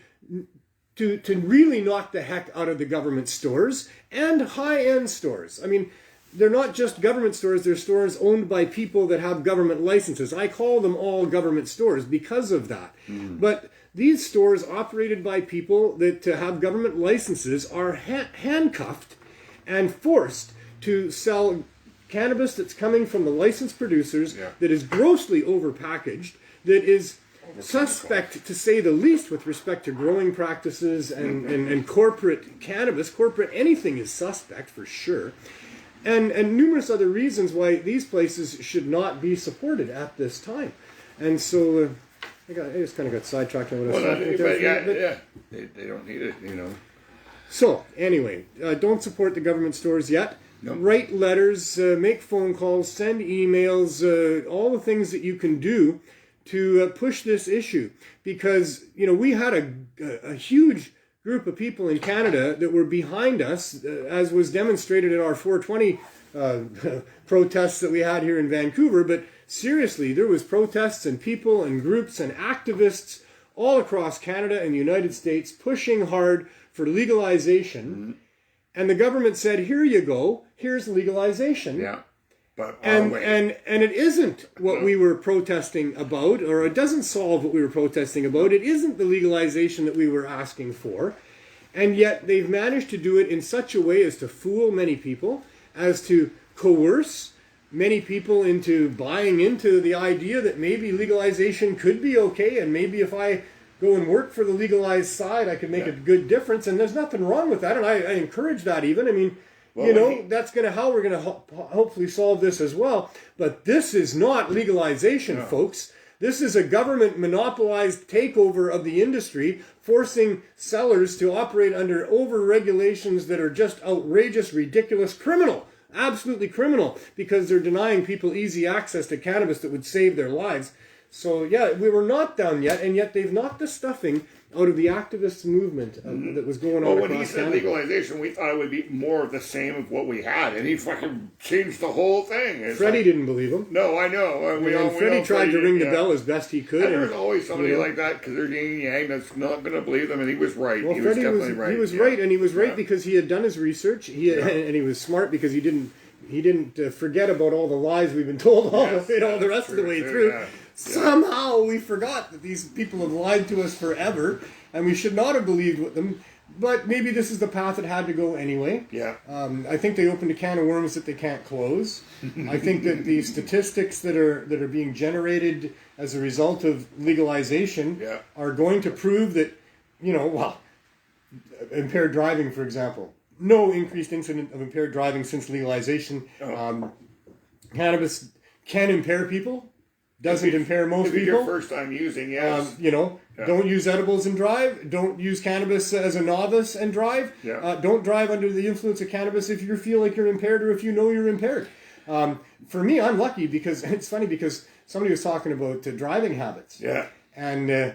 really knock the heck out of the government stores and high-end stores. I mean, they're not just government stores. They're stores owned by people that have government licenses. I call them all government stores because of that. But these stores operated by people that have government licenses are handcuffed and forced to sell cannabis that's coming from the licensed producers, that is grossly overpackaged, that is suspect, to say the least, with respect to growing practices and corporate cannabis. Corporate anything is suspect for sure. And numerous other reasons why these places should not be supported at this time. And so I just kind of got sidetracked on what I was talking about. They don't need it, So anyway, don't support the government stores yet. Write letters, make phone calls, send emails, all the things that you can do to push this issue. Because, we had a huge group of people in Canada that were behind us, as was demonstrated at our 420 protests that we had here in Vancouver. But seriously, there was protests and people and groups and activists all across Canada and the United States pushing hard for legalization. And the government said, here you go, here's legalization. Yeah. But and it isn't what we were protesting about, or it doesn't solve what we were protesting about. It isn't the legalization that we were asking for. And yet they've managed to do it in such a way as to fool many people, as to coerce many people into buying into the idea that maybe legalization could be okay, and maybe if I go and work for the legalized side, I could make a good difference. And there's nothing wrong with that, and I encourage that even. I mean, that's how we're going to hopefully solve this as well. But this is not legalization, folks. This is a government monopolized takeover of the industry, forcing sellers to operate under over-regulations that are just outrageous, ridiculous, criminal. Absolutely criminal, because they're denying people easy access to cannabis that would save their lives. So, yeah, we were not done yet, and yet they've knocked the stuffing out of the activist movement that was going on across Canada. When he said legalization, we thought it would be more of the same of what we had, and he fucking changed the whole thing. Freddie didn't believe him. No, I know. Freddie tried to ring the bell as best he could. And there's always somebody like that, because there's Yin and Yang that's not going to believe them, and he was right. Well, he Freddie was definitely right. He was right, and he was right because he had done his research, and he was smart because he didn't forget about all the lies we've been told all the rest of the way through. Yeah. Somehow we forgot that these people have lied to us forever, and we should not have believed with them. But maybe this is the path it had to go anyway. Yeah. I think they opened a can of worms that they can't close. I think that the statistics that are being generated as a result of legalization are going to prove that, impaired driving, for example. No increased incident of impaired driving since legalization. Cannabis can impair people. Doesn't impair most people. Your first time using, yes. Don't use edibles and drive. Don't use cannabis as a novice and drive. Yeah. Don't drive under the influence of cannabis if you feel like you're impaired or if you know you're impaired. For me, I'm lucky because it's funny because somebody was talking about driving habits. Yeah. And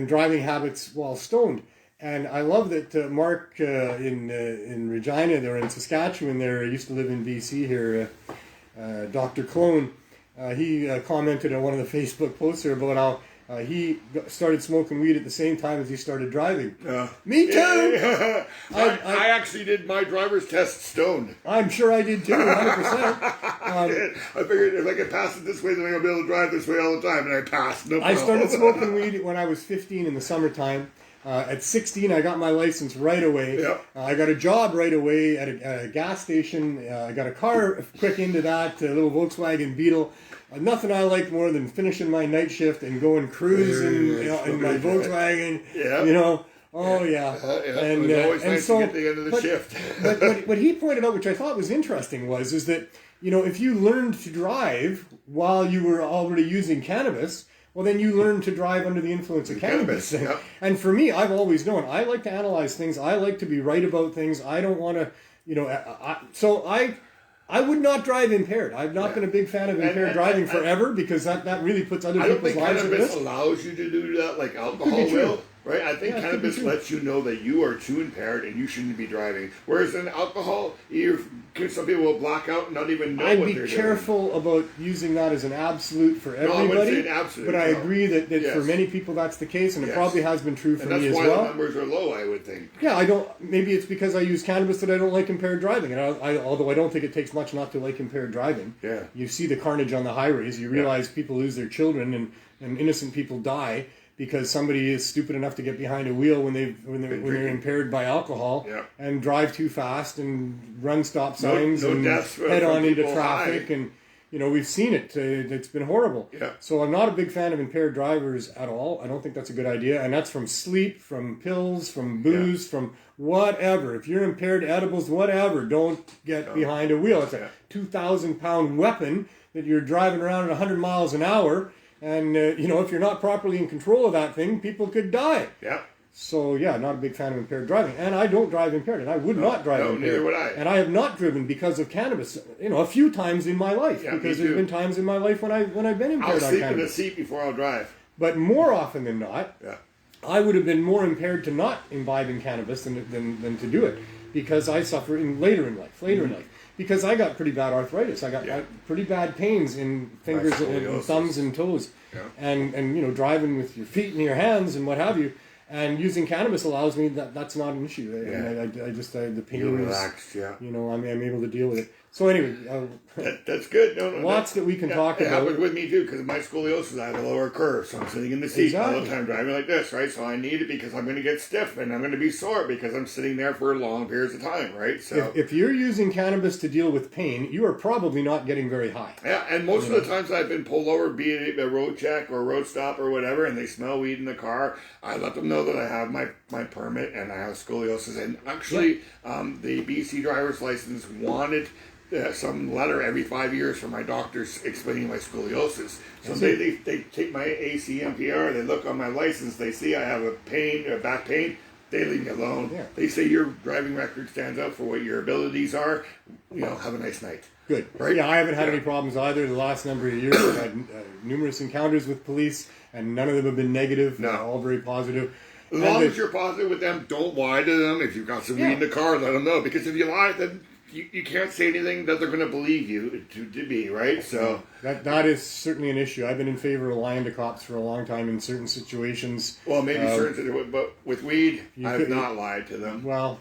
driving habits while stoned. And I love that Mark in Regina, they're in Saskatchewan, there used to live in BC here, Dr. Clone. He commented on one of the Facebook posts there about how he started smoking weed at the same time as he started driving. Me too! I actually did my driver's test stoned. I'm sure I did too, 100%. I figured if I could pass it this way, then I'm going to be able to drive this way all the time, and I passed. No problem. I started smoking weed when I was 15 in the summertime. At 16, I got my license right away. Yep. I got a job right away at a gas station. I got a car quick into that, a little Volkswagen Beetle. Nothing I liked more than finishing my night shift and going cruising in my Volkswagen. Yeah. And it was always nice to get to the end of the shift. but what he pointed out, which I thought was interesting, is that if you learned to drive while you were already using cannabis, well, then you learn to drive under the influence of cannabis. Yep. And for me, I've always known, I like to analyze things. I like to be right about things. I don't want to, so I would not drive impaired. I've not been a big fan of impaired driving forever because that really puts other people's lives at risk. I don't think cannabis allows you to do that like alcohol will. Right? I think cannabis lets you know that you are too impaired and you shouldn't be driving. Whereas in alcohol, some people will black out and not even know what they're doing. I'd be careful about using that as an absolute for everybody. No, I wouldn't say an absolute. But I agree that for many people that's the case, and it probably has been true for me as well. And that's why the numbers are low, I would think. Yeah, maybe it's because I use cannabis that I don't like impaired driving. And although I don't think it takes much not to like impaired driving. Yeah. You see the carnage on the highways. You realize people lose their children and innocent people die because somebody is stupid enough to get behind a wheel when they're impaired by alcohol and drive too fast and run stop signs and head on into traffic and we've seen it. It's been horrible. Yeah. So I'm not a big fan of impaired drivers at all. I don't think that's a good idea, and that's from sleep, from pills, from booze, from whatever. If you're impaired, edibles, whatever, don't get behind a wheel. It's a 2,000-pound weapon that you're driving around at 100 miles an hour. And, if you're not properly in control of that thing, people could die. Yeah. So, not a big fan of impaired driving. And I don't drive impaired, and I would not drive impaired. Neither would I. And I have not driven because of cannabis, a few times in my life. Because there's been times in my life when I've been impaired on cannabis. I'll sleep in a seat before I'll drive. But more often than not, I would have been more impaired to not imbibe in cannabis than to do it, because I suffer later in life. Because I got pretty bad arthritis. I got pretty bad pains in fingers and thumbs and toes. Yeah. And you know, driving with your feet and your hands and what have you. And using cannabis allows me that's not an issue. The pain You're is relaxed, you know, I'm able to deal with it. So anyway, that's good. Lots that we can talk about. It happened with me too, because my scoliosis, I have a lower curve, so I'm sitting in the seat all the time driving like this, right? So I need it because I'm going to get stiff and I'm going to be sore because I'm sitting there for long periods of time, right? So if you're using cannabis to deal with pain, you are probably not getting very high. Yeah, and most of the times I've been pulled over, be it a road check or a road stop or whatever, and they smell weed in the car, I let them know that I have my permit and I have scoliosis. And actually, the BC driver's license wanted some letter every 5 years from my doctors explaining my scoliosis. So they take my ACMPR, they look on my license, they see I have a back pain, they leave me alone. Yeah. They say your driving record stands up for what your abilities are. You know, have a nice night. Good. Right? Yeah, I haven't had any problems either. The last number of years, I've had numerous encounters with police, and none of them have been negative. No. They're all very positive. As long as you're positive with them, don't lie to them. If you've got some weed in the car, let them know. Because if you lie, then you can't say anything that they're going to believe you to be, right? So that is certainly an issue. I've been in favor of lying to cops for a long time in certain situations. Well, maybe certain, but with weed, I've not lied to them. Well,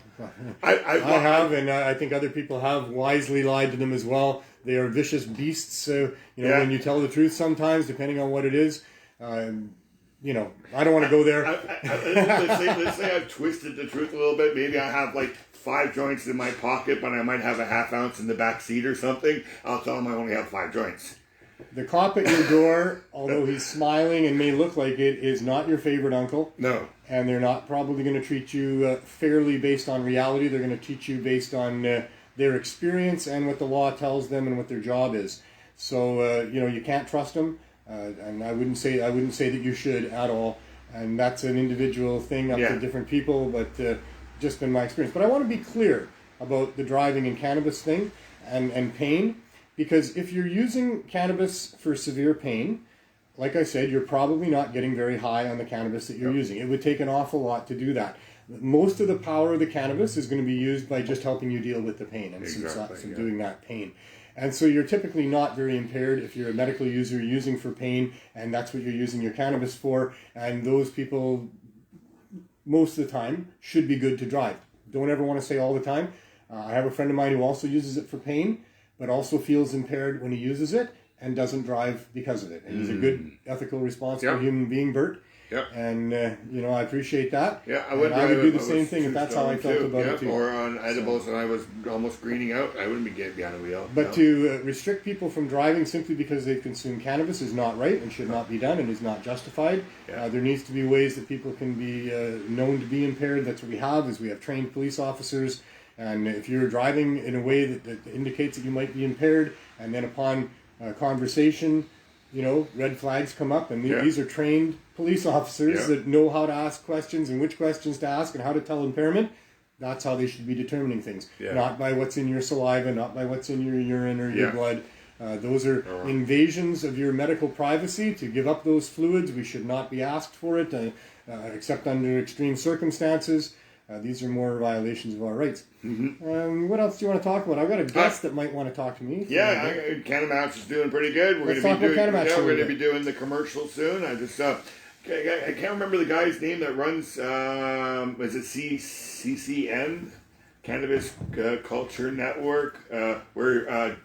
I have, and I think other people have wisely lied to them as well. They are vicious beasts. When you tell the truth sometimes, depending on what it is. I don't want to go there. Let's say I've twisted the truth a little bit. Maybe I have like 5 joints in my pocket, but I might have a half ounce in the back seat or something. I'll tell them I only have 5 joints. The cop at your door, although he's smiling and may look like it, is not your favorite uncle. No. And they're not probably going to treat you fairly based on reality. They're going to treat you based on their experience and what the law tells them and what their job is. So, you can't trust them. And I wouldn't say that you should at all. And that's an individual thing up to different people, but just been my experience. But I want to be clear about the driving and cannabis thing and pain, because if you're using cannabis for severe pain, like I said, you're probably not getting very high on the cannabis that you're using. It would take an awful lot to do that. Most of the power of the cannabis is going to be used by just helping you deal with the pain and doing that pain. And so you're typically not very impaired if you're a medical user using for pain, and that's what you're using your cannabis for. And those people, most of the time, should be good to drive. Don't ever want to say all the time. I have a friend of mine who also uses it for pain, but also feels impaired when he uses it and doesn't drive because of it. And he's a good, ethical, responsible human being, Bert. Yeah. And, I appreciate that. Yeah, I would do the same thing if that's how I felt about it too. Or on edibles and I was almost greening out, I wouldn't be getting behind the wheel. But to restrict people from driving simply because they've consumed cannabis is not right and should not be done and is not justified. Yeah. There needs to be ways that people can be known to be impaired. That's what we have, we have trained police officers. And if you're driving in a way that indicates that you might be impaired, and then upon conversation, red flags come up, and these are trained police officers that know how to ask questions and which questions to ask and how to tell impairment. That's how they should be determining things. Yeah. Not by what's in your saliva, not by what's in your urine or your blood. Those are invasions of your medical privacy. To give up those fluids, we should not be asked for it, except under extreme circumstances. These are more violations of our rights. Mm-hmm. What else do you want to talk about? I've got a guest that might want to talk to me. Yeah, CannaMatch is doing pretty good. We're going to be doing the commercial soon. I can't remember the guy's name that runs. Is it CCN, Cannabis Culture Network, where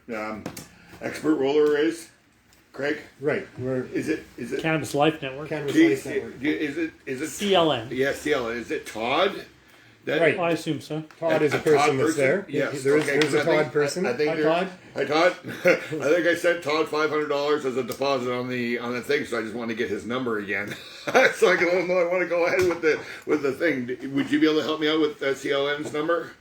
Expert Roller is. Craig? Right. Is it Cannabis Life Network? Cannabis Life Network. Is it CLN? Yeah, CLN. Is it Todd? Right. I assume so. Todd is a person that's there. Yes. There's a Todd person. Hi, Todd. Hi, Todd. I think I sent Todd $500 as a deposit on the thing, so I just want to get his number again, so I can let him know I want to go ahead with the thing. Would you be able to help me out with CLN's number?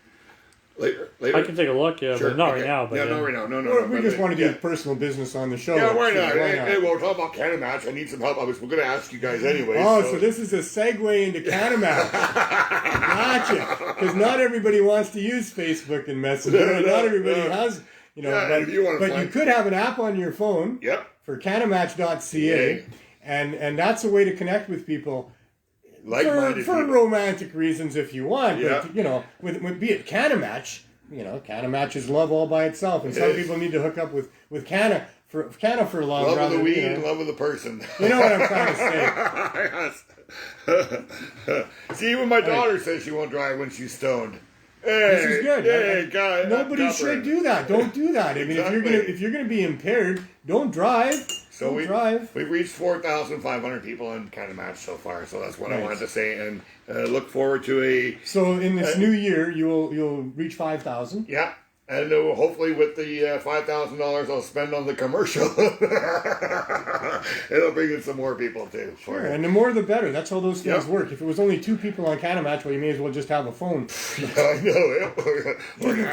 Later. I can take a look, sure. but not right now. But not right now. No. We just want to do personal business on the show. Yeah, why not? Hey, we'll talk about CannaMatch. I need some help. We're going to ask you guys anyway. So this is a segue into CannaMatch. Gotcha. Because not everybody wants to use Facebook and Messenger. Not everybody has, but you could have an app on your phone for CannaMatch.ca, and that's a way to connect with people. like-minded for people. romantic reasons if you want. Yeah. But, you know, with be it CannaMatch, you know, CannaMatch is love all by itself. And some people need to hook up with Canna for love. Love of rather, the weed you know. and love of the person. You know what I'm trying to say. Yes. See, even my daughter says she won't drive when she's stoned. Hey, This is good. Hey, God, Nobody should do that. Don't do that. I mean, Exactly. if you're gonna be impaired, don't drive. So don't drive. we've reached 4,500 people in CannaMatch so far. So that's what I Nice. wanted to say, and look forward to a So in this new year, you'll reach 5,000. yeah. And hopefully with the $5,000 I'll spend on the commercial, it'll bring in some more people too. Sure, and the more the better. That's how those things work. If it was only 2 people on CannaMatch, well, you may as well just have a phone. I know.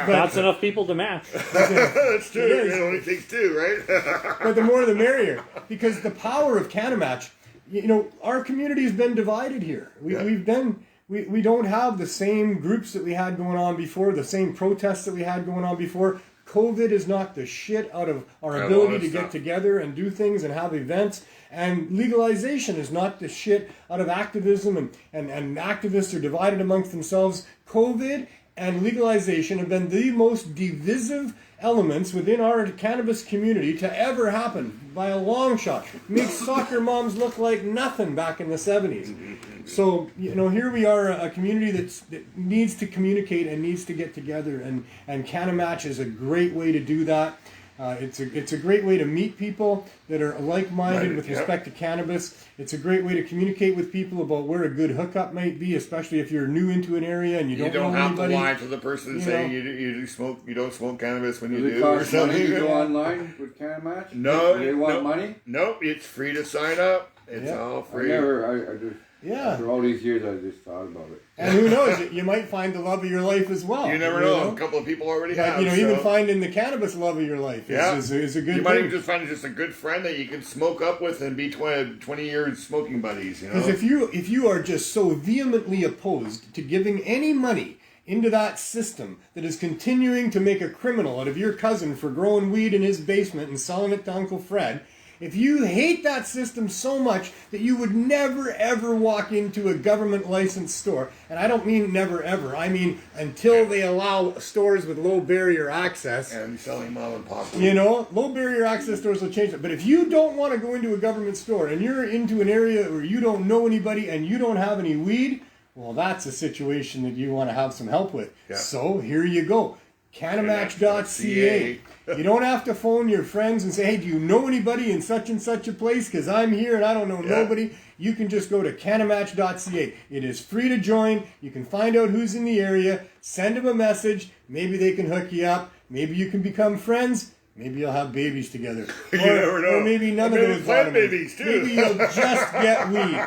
That's enough people to match. That's true. It is. It only takes 2, right? But the more the merrier, because the power of CannaMatch, you know, our community's been divided here. We don't have the same groups that we had going on before, the same protests that we had going on before. COVID has knocked the shit out of our ability to get together and do things and have events. And legalization has knocked the shit out of activism, and activists are divided amongst themselves. COVID and legalization have been the most divisive elements within our cannabis community to ever happen by a long shot. Makes soccer moms look like nothing back in the 70s. So, you know, here we are, a community that needs to communicate and needs to get together, and CannaMatch is a great way to do that. It's a great way to meet people that are like-minded with respect to cannabis. It's a great way to communicate with people about where a good hookup might be, especially if you're new into an area and you don't know have anybody. to lie to the person saying you don't smoke cannabis when you do. Does it cost or money something. to go online with CannaMatch? No, Do they want no, money? Nope, it's free to sign up. It's all free. I just, Yeah. after all these years, I just thought about it. And who knows, you might find the love of your life as well. You never know. A couple of people already But, have. you know, so. even finding the cannabis love of your life is a good You might thing. even just find just a good friend that you can smoke up with and be 20 years smoking buddies, you know? Because if you are just so vehemently opposed to giving any money into that system that is continuing to make a criminal out of your cousin for growing weed in his basement and selling it to Uncle Fred, if you hate that system so much that you would never ever walk into a government licensed store, and I don't mean never ever, I mean until they allow stores with low barrier access. And selling mom and pop. You know, low barrier access stores will change it. But if you don't want to go into a government store and you're into an area where you don't know anybody and you don't have any weed, well, that's a situation that you want to have some help with. Yeah. So here you go. CannaMatch.ca. You don't have to phone your friends and say, hey, do you know anybody in such and such a place? Because I'm here and I don't know nobody. You can just go to CannaMatch.ca. It is free to join. You can find out who's in the area. Send them a message. Maybe they can hook you up. Maybe you can become friends. Maybe you'll have babies together. You never know. Or maybe none of those plant bottom babies, too. Maybe you'll just get weed.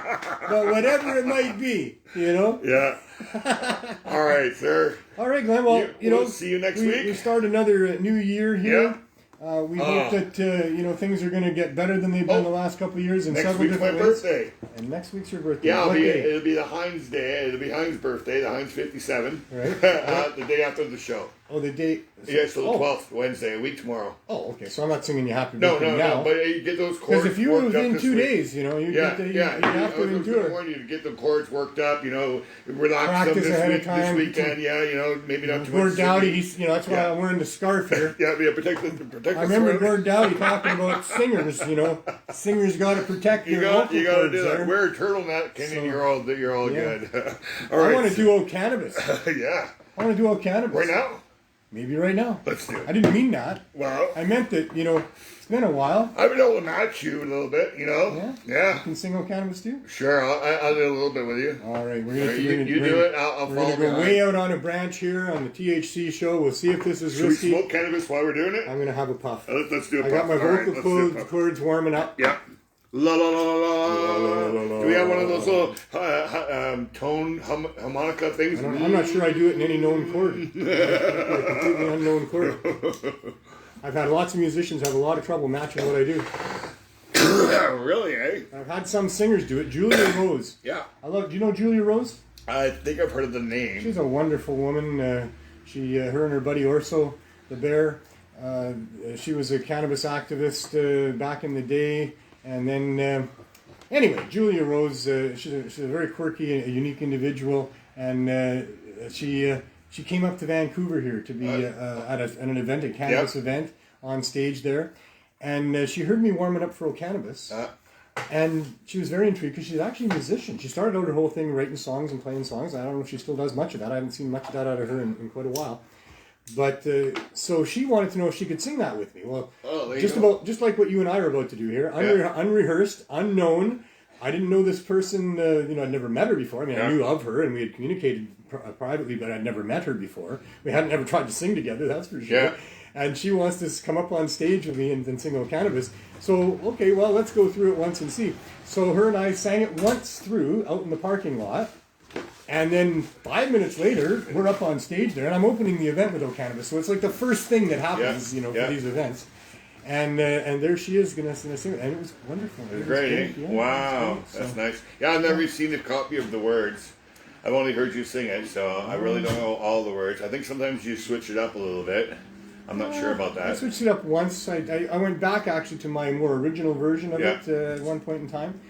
But whatever it might be, you know? Yeah. All right, sir. All right, Glenn. Well, We'll see you next week. We start another new year here. Yeah. We hope that things are going to get better than they've been the last couple of years in Next several week's my different ways. birthday. And next week's your birthday. Yeah, What day? it'll be the Heinz Day. It'll be Heinz' birthday, the Heinz 57. Right. The day after the show. Oh, the date. Yeah, so the 12th, Wednesday, a week tomorrow. Oh, okay. So I'm not singing you happy No, birthday now. but you get those chords. Because if you were worked up within this 2 week. days, you have I to was going to endure. warn you to get the chords worked up, relax Practice them ahead of this time. weekend, maybe not too Gord much. Dowdy, that's why I'm wearing the scarf here. Protect the I remember throat. Gord Dowdy talking about singers, Singers got to protect You their got vocal to cords do that. there. Wear a turtleneck, and So, you're all good. All I right. want to duo cannabis. Yeah. I want to duo cannabis. Right now? Maybe right now. Let's do it. I didn't mean that. Well, I meant that, it's been a while. I've been able to match you a little bit, Yeah? Yeah. You can sing on cannabis too? Sure, I'll do a little bit with you. All right, we're All going right, to you do it, I'll We're follow going to go behind. way out on a branch here on the THC show. We'll see if this is Should we risky. smoke cannabis while we're doing it? I'm going to have a puff. Let's do a I puff. got my All right, vocal let's do a puff. cords warming up. Yeah. La la la la la. Do we have one of those little tone harmonica things? I'm not sure I do it in any known chord. A completely unknown chord. I've had lots of musicians have a lot of trouble matching what I do. Really, eh? I've had some singers do it. Julia Rose. Yeah. Do you know Julia Rose? I think I've heard of the name. She's a wonderful woman. Her and her buddy Orso, the bear, she was a cannabis activist back in the day, and then Anyway, Julia Rose, she's a very quirky, a unique individual, and she came up to Vancouver here to be at an event, a cannabis event, on stage there, and she heard me warming up for Cannabis, and she was very intrigued because she's actually a musician. She started out her whole thing writing songs and playing songs. I don't know if she still does much of that. I haven't seen much of that out of her in quite a while. But so she wanted to know if she could sing that with me. Well, just like what you and I are about to do here, unrehearsed, unknown. I didn't know this person. I'd never met her before. I mean, I knew of her, and we had communicated privately, but I'd never met her before. We hadn't ever tried to sing together. That's for sure. Yeah. And she wants to come up on stage with me and sing Cannabis. So okay, well, let's go through it once and see. So her and I sang it once through out in the parking lot. And then 5 minutes later, we're up on stage there, and I'm opening the event with Cannabis. So it's like the first thing that happens, for these events. And there she is going to sing it, and it was wonderful. It was great. Yeah, wow, that's nice. Yeah, I've never seen a copy of the words. I've only heard you sing it, so I really don't know all the words. I think sometimes you switch it up a little bit. I'm not sure about that. I switched it up once. I went back actually to my more original version of it at one point in time.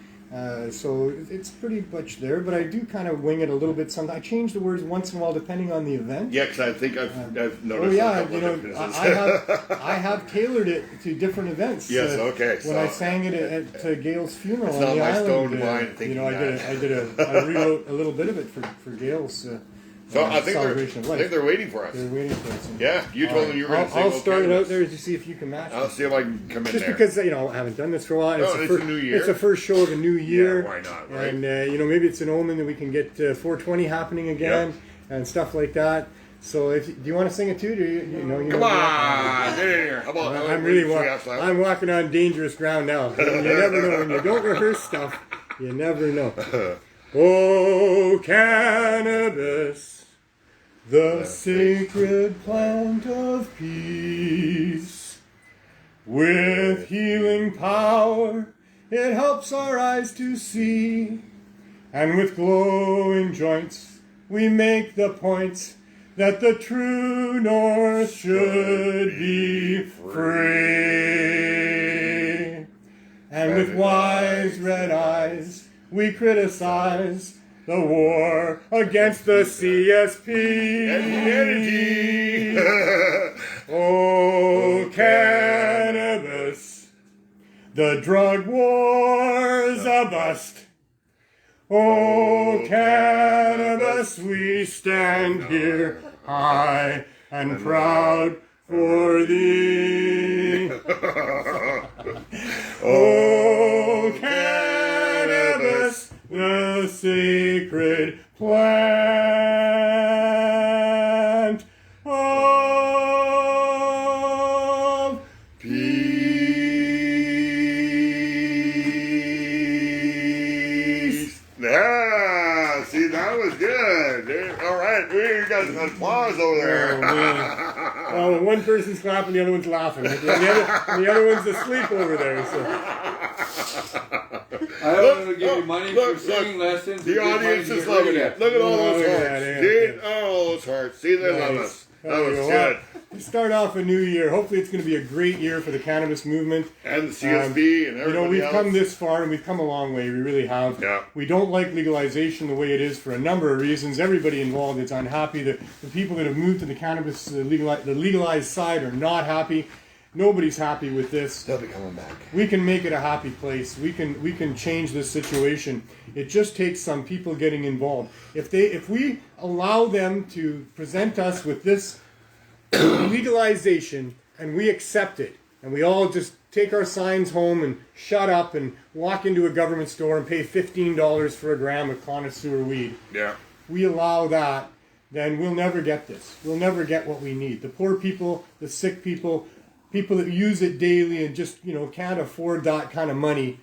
So it's pretty much there, but I do kind of wing it a little bit sometimes. I change the words once in a while depending on the event. Yeah, because I think I've noticed a couple of differences. I have tailored it to different events. Yes, okay. When I sang it at Gail's funeral it's on not the my island, stoned mind thinking I rewrote a little bit of it for Gail's. So I think they're waiting for us. They're waiting for us. Yeah, you told them you were going to sing. I'll start it out there to see if you can match. I'll see if I can come in just there. because I haven't done this for a while. It's a new year. It's the first show of a new year. Yeah, why not? Right? And maybe it's an omen that we can get 420 happening again and stuff like that. So do you want to sing it too? Come on, get in here. How about I'm walking on dangerous ground now. You never know when you don't rehearse stuff. You never know. Oh, cannabis, the sacred plant of peace. With healing power, it helps our eyes to see. And with glowing joints, we make the point that the true north should be free. And with wise red eyes, we criticize the war against the CSP. And the energy. Oh, cannabis, the drug war's a bust. Oh, cannabis, we stand here high and proud for thee. Oh, cannabis, the sacred plant of peace. Yeah, see, that was good. All right, we got some applause over there. Oh, man. Well, one person's clapping, the other one's laughing. The other one's asleep over there. So. I don't want to give you money for singing lessons. The audience is loving it. Look at all those hearts. See? All those hearts. See, they love us. That was good. We start off a new year. Hopefully it's going to be a great year for the cannabis movement. And the CSB and everybody we've else. come this far and we've come a long way. We really have. Yeah. We don't like legalization the way it is for a number of reasons. Everybody involved is unhappy. The people that have moved to the cannabis, the legalized side are not happy. Nobody's happy with this. They'll be coming back. We can make it a happy place. We can change this situation. It just takes some people getting involved. If we allow them to present us with this legalization and we accept it, and we all just take our signs home and shut up and walk into a government store and pay $15 for a gram of connoisseur weed. Yeah. We allow that, then we'll never get this. We'll never get what we need. The poor people, the sick people, people that use it daily and just, can't afford that kind of money,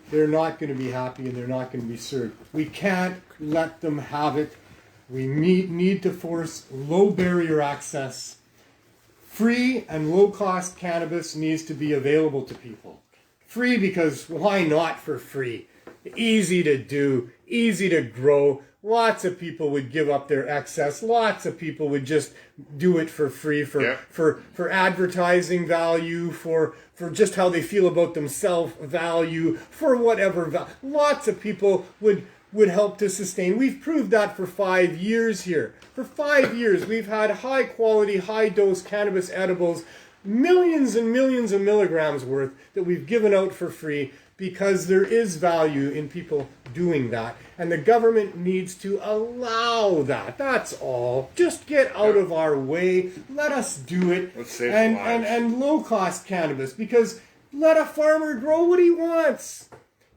they're not going to be happy and they're not going to be served. We can't let them have it. We need to force low barrier access. Free and low cost cannabis needs to be available to people. Free because why not for free? Easy to do, easy to grow. lots of people would give up their excess. Lots of people would just do it for free, for advertising value, for just how they feel about themselves value, for whatever. Lots of people would help to sustain. We've proved that for 5 years here. For 5 years, we've had high quality, high dose cannabis edibles, millions and millions of milligrams worth that we've given out for free, because there is value in people doing that. And the government needs to allow that. That's all. Just get out of our way. Let us do it. Let's save and, and low-cost cannabis, because let a farmer grow what he wants.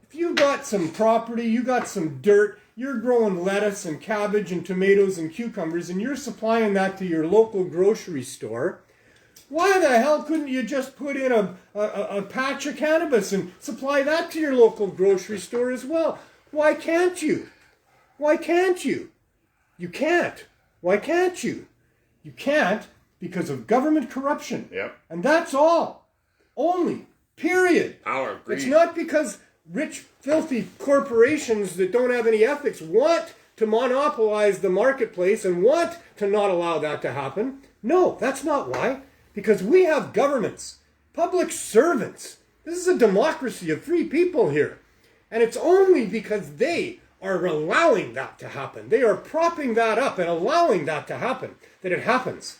If you got some property, you got some dirt, you're growing lettuce and cabbage and tomatoes and cucumbers, and you're supplying that to your local grocery store, why the hell couldn't you just put in a patch of cannabis and supply that to your local grocery store as well? Why can't you? Why can't you? You can't. Why can't you? You can't because of government corruption. Yep. And that's all. Only. Period. Power. Greed. It's not because rich, filthy corporations that don't have any ethics want to monopolize the marketplace and want to not allow that to happen. No, that's not why. Because we have governments, public servants. This is a democracy of free people here. And it's only because they are allowing that to happen. They are propping that up and allowing that to happen that it happens.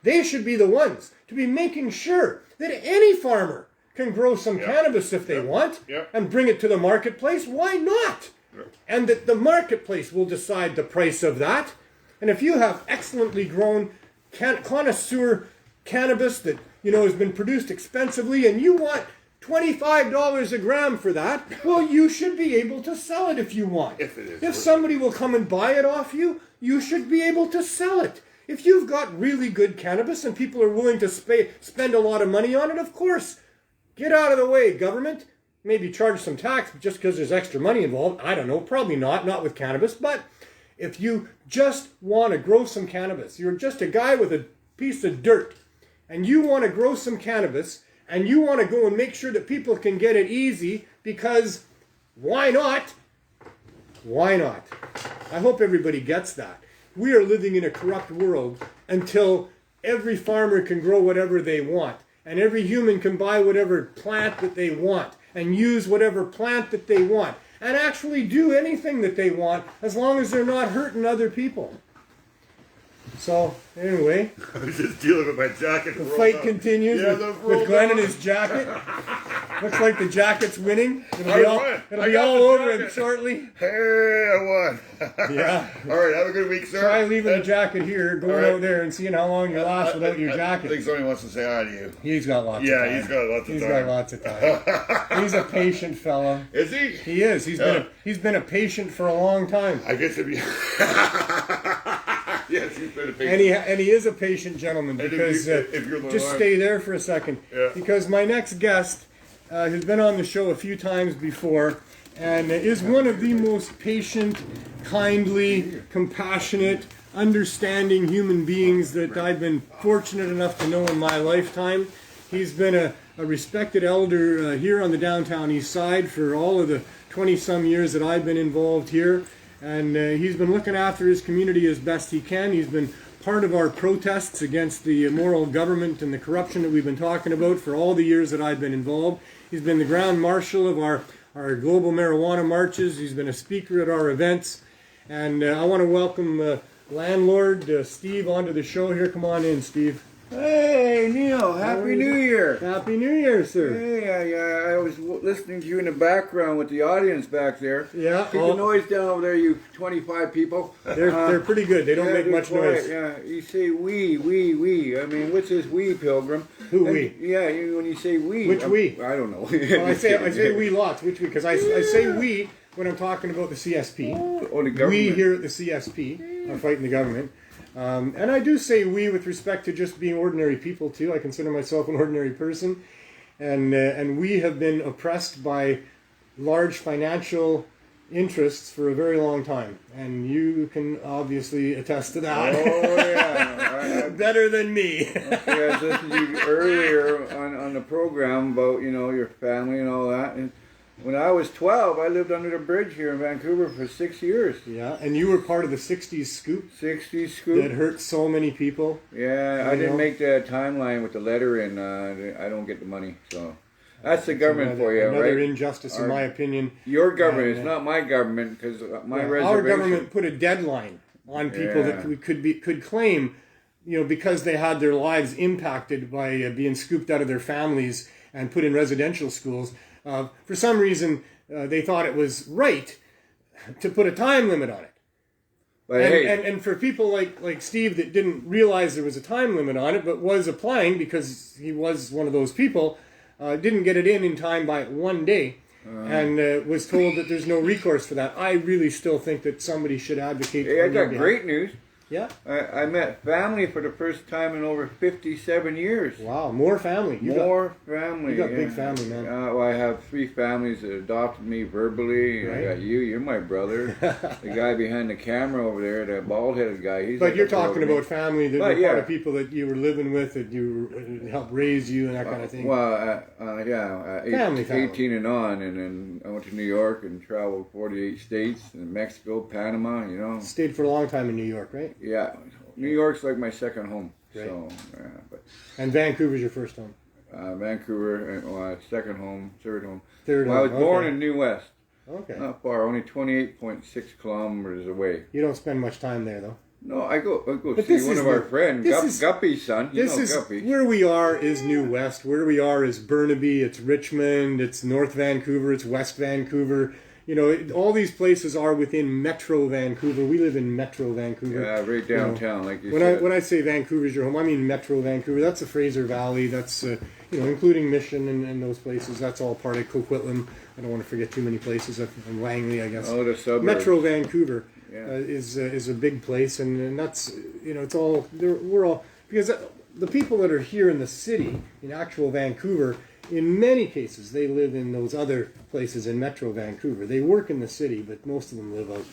They should be the ones to be making sure that any farmer can grow some cannabis if they want and bring it to the marketplace. Why not? And that the marketplace will decide the price of that. And if you have excellently grown connoisseur cannabis that has been produced expensively, and you want $25 a gram for that, well, you should be able to sell it if you want. If somebody will come and buy it off you, you should be able to sell it. If you've got really good cannabis and people are willing to spend a lot of money on it, of course, get out of the way, government. Maybe charge some tax just because there's extra money involved. I don't know, probably not with cannabis. But if you just want to grow some cannabis, you're just a guy with a piece of dirt, and you want to grow some cannabis, and you want to go and make sure that people can get it easy, because why not? Why not? I hope everybody gets that. We are living in a corrupt world until every farmer can grow whatever they want, and every human can buy whatever plant that they want, and use whatever plant that they want, and actually do anything that they want, as long as they're not hurting other people. So, anyway, I was just dealing with my jacket. The fight continues with Glenn and his jacket. Looks like the jacket's winning. It'll be all over him shortly. Hey, I won. Yeah. All right, have a good week, sir. Try leaving the jacket here, going out there and seeing how long you last without your jacket. I think somebody wants to say hi to you. He's got lots of time. Yeah, he's got lots of time. He's got lots of time. He's a patient fellow. Is he? He is. He's been a patient for a long time. I guess if you... Yes, he's been a patient. And he is a patient gentleman, because if you're just stay there for a second. Yeah. Because my next guest, who's been on the show a few times before, and is one of the most patient, kindly, compassionate, understanding human beings that I've been fortunate enough to know in my lifetime. He's been a respected elder here on the downtown east side for all of the 20-some years that I've been involved here. And he's been looking after his community as best he can. He's been part of our protests against the immoral government and the corruption that we've been talking about for all the years that I've been involved. He's been the ground marshal of our global marijuana marches. He's been a speaker at our events. And I want to welcome Landlord Steve onto the show here. Come on in, Steve. Hey, Neil, Happy New Year. Happy New Year, sir. Hey, I was listening to you in the background with the audience back there. Yeah. Keep the noise down over there, you 25 people. They're pretty good. They don't make much noise. Yeah, you say we. I mean, what's this we, Pilgrim? Who we? Yeah, when you say we. Which we? I don't know. Well, I say we lots. Which we? Because I say we when I'm talking about the CSP. Oh, the government. We here at the CSP are fighting the government. And I do say we with respect to just being ordinary people too. I consider myself an ordinary person, and we have been oppressed by large financial interests for a very long time, and you can obviously attest to that. Oh yeah, better than me. Yeah, I was listening to you earlier on the program about your family and all that, and When I was 12, I lived under the bridge here in Vancouver for 6 years. Yeah, and you were part of the 60s scoop 60 scoop. that hurt so many people. Yeah, I didn't make the timeline with the letter in. I don't get the money, so that's the government for you, Another right? injustice, in my opinion. Your government, it's not my government, because my reservation. Our government put a deadline on people that could claim, because they had their lives impacted by being scooped out of their families and put in residential schools. For some reason, they thought it was right to put a time limit on it. But And for people like Steve that didn't realize there was a time limit on it, but was applying because he was one of those people, didn't get it in time by 1 day, and was told that there's no recourse for that. I really still think that somebody should advocate. Hey, I got great news. Yeah. I met family for the first time in over 57 years. Wow, more family. More family. You got big family, man. Well, I have 3 families that adopted me verbally. Right. I got you. You're my brother. The guy behind the camera over there, the bald-headed guy. He's But like you're a brother talking to me. about family that were part of people that you were living with, that you helped raise you and that kind of thing. Well, Family. 18 and on, and then I went to New York and traveled 48 states, and Mexico, Panama, Stayed for a long time in New York, right? Yeah, New York's like my second home. Right. So, And Vancouver's your first home. Vancouver, second home, third home. Third Well, I home. was born in New West. Okay. Not far, only 28.6 kilometers away. You don't spend much time there, though. No, I go But see this one is of our the- friends, this is- Guppy's son. Guppy. Where we are is New West. Where we are is Burnaby. It's Richmond. It's North Vancouver. It's West Vancouver. All these places are within Metro Vancouver. We live in Metro Vancouver. Yeah, right downtown, like you When said. I say Vancouver's your home, I mean Metro Vancouver. That's the Fraser Valley. That's including Mission and those places. That's all part of Coquitlam. I don't want to forget too many places. And Langley, I guess. Oh, the suburbs. Metro Vancouver Yeah. is a big place, and that's it's all we're all, because the people that are here in the city in actual Vancouver, in many cases they live in those other places in Metro Vancouver. They work in the city, but most of them live out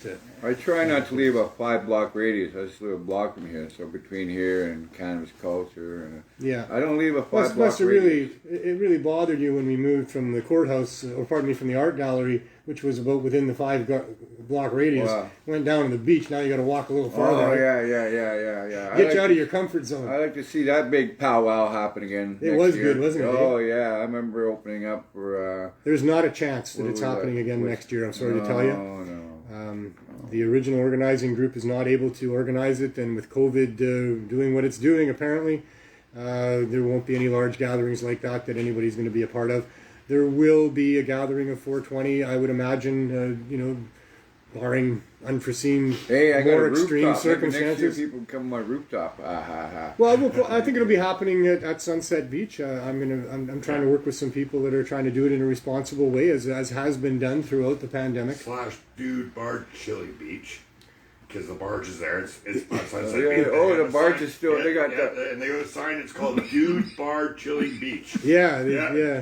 I try not to leave a 5-block radius. I just live a block from here, so between here and Cannabis Culture, and yeah. I don't leave a 5-block Plus, radius. it really bothered you when we moved from the courthouse, or pardon me, from the art gallery, which was about within the 5-block radius. Wow. Went down to the beach. Now you got to walk a little farther. Oh yeah. Get you out of your comfort zone. I like to see that big powwow happen again. It next was year. good, wasn't it? Oh yeah, I remember opening up for. There's not a chance that What it's was happening that? again next year. I'm sorry to tell you. No. The original organizing group is not able to organize it, and with COVID doing what it's doing, apparently, there won't be any large gatherings like that anybody's going to be a part of. There will be a gathering of 420, I would imagine, barring unforeseen, Hey, I got more a extreme rooftop. Maybe next year circumstances. people come to my rooftop. Well, I think it'll be happening at Sunset Beach. I'm trying to work with some people that are trying to do it in a responsible way, as has been done throughout the pandemic. / Dude Bar Chili Beach. Because the barge is there. It's on Sunset Yeah, Beach. oh, They the have a barge sign. is still- they got that. And they got a sign. It's called Dude Bar Chili Beach. Yeah. Yeah.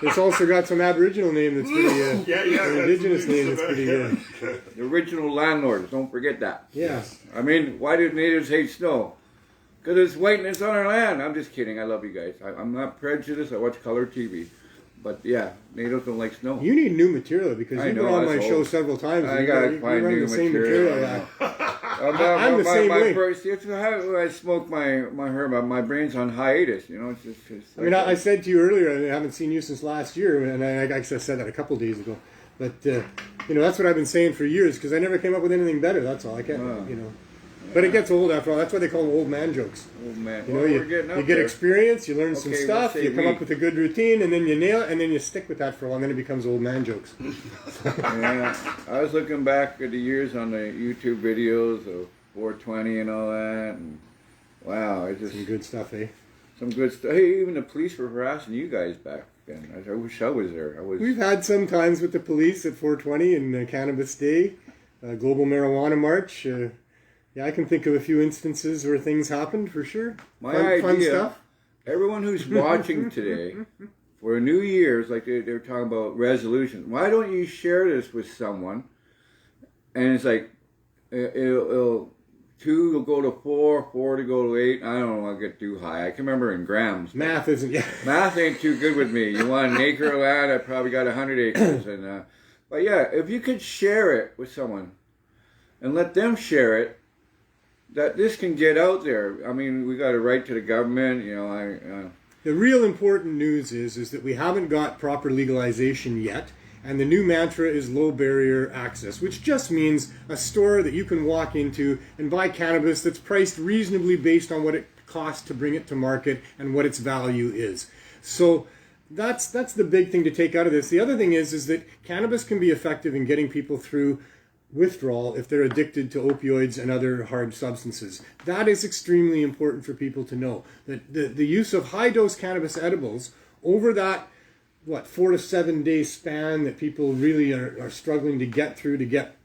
It's also got some Aboriginal name that's pretty. An indigenous name that's pretty good. The original landlords, don't forget that. Yeah. I mean, why do natives hate snow? Because it's whiteness on our land. I'm just kidding. I love you guys. I'm not prejudiced. I watch color TV. But yeah, natives don't like snow. You need new material because I you've been know, on my that's show old. several times. I You gotta you find run new the same material. material. I'm the same way. It's how I smoke my herb. My brain's on hiatus. It's just I mean, I said to you earlier, I haven't seen you since last year, and I guess I said that a couple of days ago. But that's what I've been saying for years because I never came up with anything better. That's all. I can't, But it gets old after all. That's why they call them old man jokes. Oh man, You get experience, you learn some Okay, stuff, let's you say come we. up with a good routine, and then you nail it, and then you stick with that for a while, and then it becomes old man jokes. Yeah, I was looking back at the years on the YouTube videos of 420 and all that, and wow, it's just Some good stuff, eh? some good stuff. Hey, even the police were harassing you guys back then. I wish I was there. We've had some times with the police at 420 and Cannabis Day, Global Marijuana March. Yeah, I can think of a few instances where things happened for sure. My Fun idea, stuff. everyone who's watching today, for New Year's, like they're talking about resolutions, why don't you share this with someone? And it's like, it'll 2 will go to 4, 4 to go to 8. I don't want to get too high. I can remember in grams. Math isn't. Yeah. Math ain't too good with me. You want an acre of land? I probably got 100 acres. And but yeah, if you could share it with someone and let them share it, that this can get out there. I mean, we got to write to the government. You know, The real important news is that we haven't got proper legalization yet. And the new mantra is low barrier access, which just means a store that you can walk into and buy cannabis that's priced reasonably based on what it costs to bring it to market and what its value is. So that's the big thing to take out of this. The other thing is that cannabis can be effective in getting people through withdrawal if they're addicted to opioids and other hard substances. That is extremely important for people to know. That the use of high-dose cannabis edibles over that 4 to 7 day span that people really are struggling to get through to get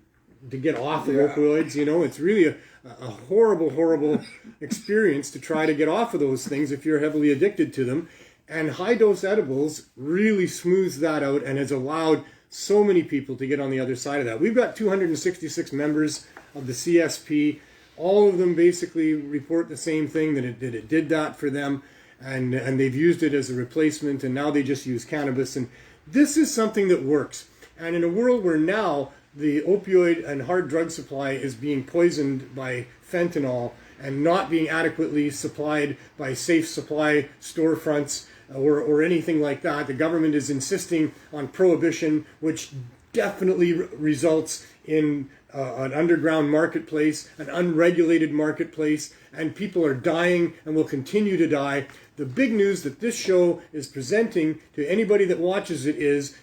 off of opioids. You know, it's really a horrible experience to try to get off of those things if you're heavily addicted to them. And high dose edibles really smooths that out and has allowed so many people to get on the other side of that. We've got 266 members of the CSP. All of them basically report the same thing, that it did that for them. And they've used it as a replacement, and now they just use cannabis. And this is something that works. And in a world where now the opioid and hard drug supply is being poisoned by fentanyl and not being adequately supplied by safe supply storefronts or anything like that, the government is insisting on prohibition, which definitely results in an underground marketplace, an unregulated marketplace, and people are dying and will continue to die. The big news that this show is presenting to anybody that watches it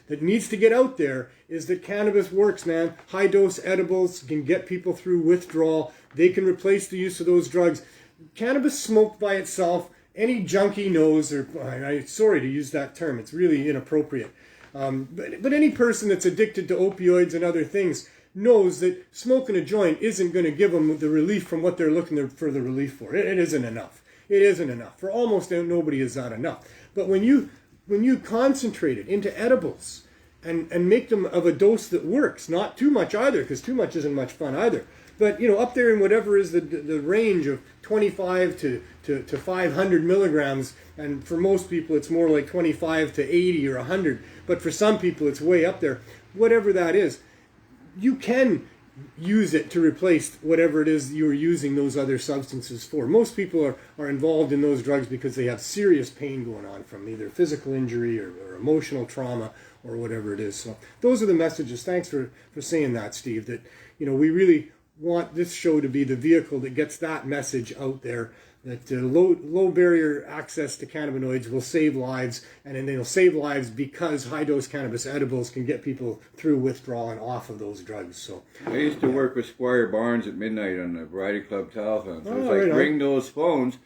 that needs to get out there is that cannabis works, man. High dose edibles can get people through withdrawal. They can replace the use of those drugs. Cannabis smoked by itself, any junkie knows, or I'm sorry to use that term, it's really inappropriate. But any person that's addicted to opioids and other things knows that smoking a joint isn't going to give them the relief from what they're looking for the relief for. It isn't enough. It isn't enough. For almost nobody is that enough. But when you concentrate it into edibles and make them of a dose that works, not too much either, because too much isn't much fun either. But up there in whatever is the range of 25 to 500 milligrams, and for most people it's more like 25 to 80 or 100. But for some people it's way up there. Whatever that is, you can use it to replace whatever it is you're using those other substances for. Most people are involved in those drugs because they have serious pain going on from either physical injury or emotional trauma or whatever it is. So those are the messages. Thanks for saying that, Steve, that we really want this show to be the vehicle that gets that message out there, that low barrier access to cannabinoids will save lives, and then they'll save lives because high dose cannabis edibles can get people through withdrawal and off of those drugs. So I used to work with Squire Barnes at midnight on the Variety Club telephone. So it's right like on. ring those phones,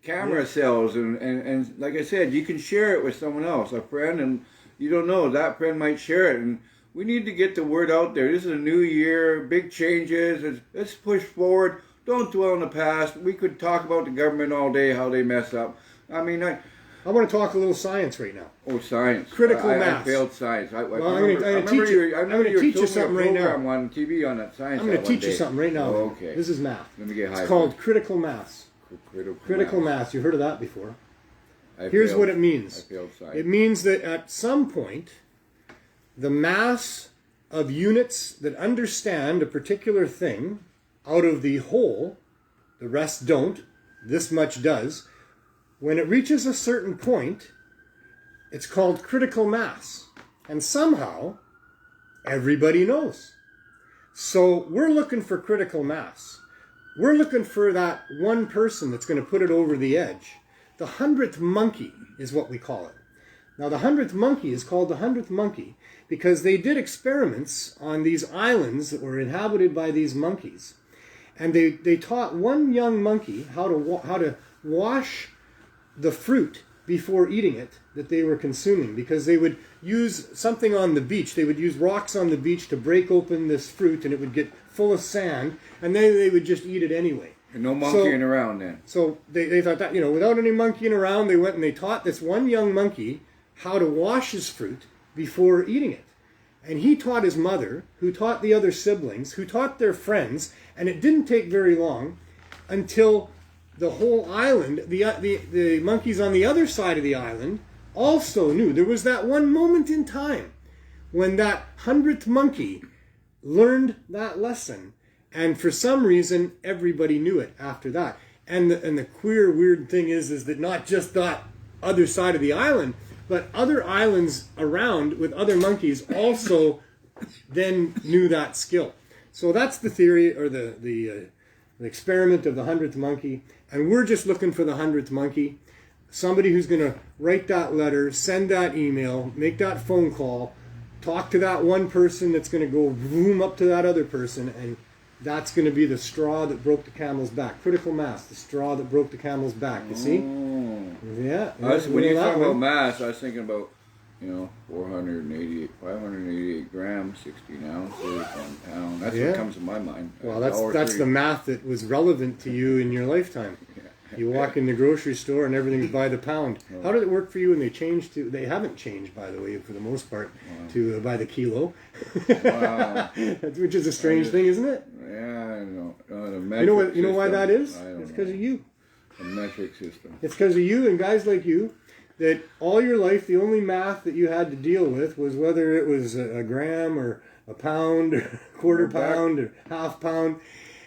camera cells, and like I said, you can share it with someone else, a friend, and you don't know, that friend might share it. And we need to get the word out there. This is a new year, big changes. Let's push forward. Don't dwell on the past. We could talk about the government all day, how they mess up. I mean, I want to talk a little science right now. Oh, science. Critical mass. I failed science. I'm going to teach you something right now. I'm on TV on that science. I'm going to teach you something right now. Oh, okay. This is math. Let me get high. It's called critical mass. Critical mass. You heard of that before? Here's what it means. I failed science. It means that at some point, the mass of units that understand a particular thing out of the whole, the rest don't, this much does, when it reaches a certain point, it's called critical mass. And somehow, everybody knows. So we're looking for critical mass. We're looking for that one person that's going to put it over the edge. The 100th monkey is what we call it. Now the 100th monkey is called the 100th monkey because they did experiments on these islands that were inhabited by these monkeys. And they taught one young monkey how to wash the fruit before eating it that they were consuming, because they would use something on the beach. They would use rocks on the beach to break open this fruit, and it would get full of sand, and then they would just eat it anyway. And no monkeying around then. So they thought that, without any monkeying around, they went and they taught this one young monkey how to wash his fruit before eating it. And he taught his mother, who taught the other siblings, who taught their friends, and it didn't take very long until the whole island, the monkeys on the other side of the island, also knew. There was that one moment in time when that 100th monkey learned that lesson, and for some reason everybody knew it after that. And the queer, weird thing is that not just that other side of the island, but other islands around with other monkeys also then knew that skill. So that's the theory, or the experiment of the 100th monkey. And we're just looking for the 100th monkey. Somebody who's going to write that letter, send that email, make that phone call, talk to that one person that's going to go boom up to that other person, and that's going to be the straw that broke the camel's back. Critical mass, the straw that broke the camel's back. You see? Yeah. When you talk about mass, I was thinking about, 588 grams, 16 ounces, 1 pound. That's what comes to my mind. Well, that's the math that was relevant to you in your lifetime. You walk in the grocery store and everything's by the pound. How did it work for you when they changed to? They haven't changed, by the way, for the most part, to by the kilo. Wow. Which is a strange thing, isn't it? Yeah, I know. You know why that is? It's because of you. The metric system. It's because of you and guys like you, that all your life the only math that you had to deal with was whether it was a gram or a pound or quarter pound or half pound,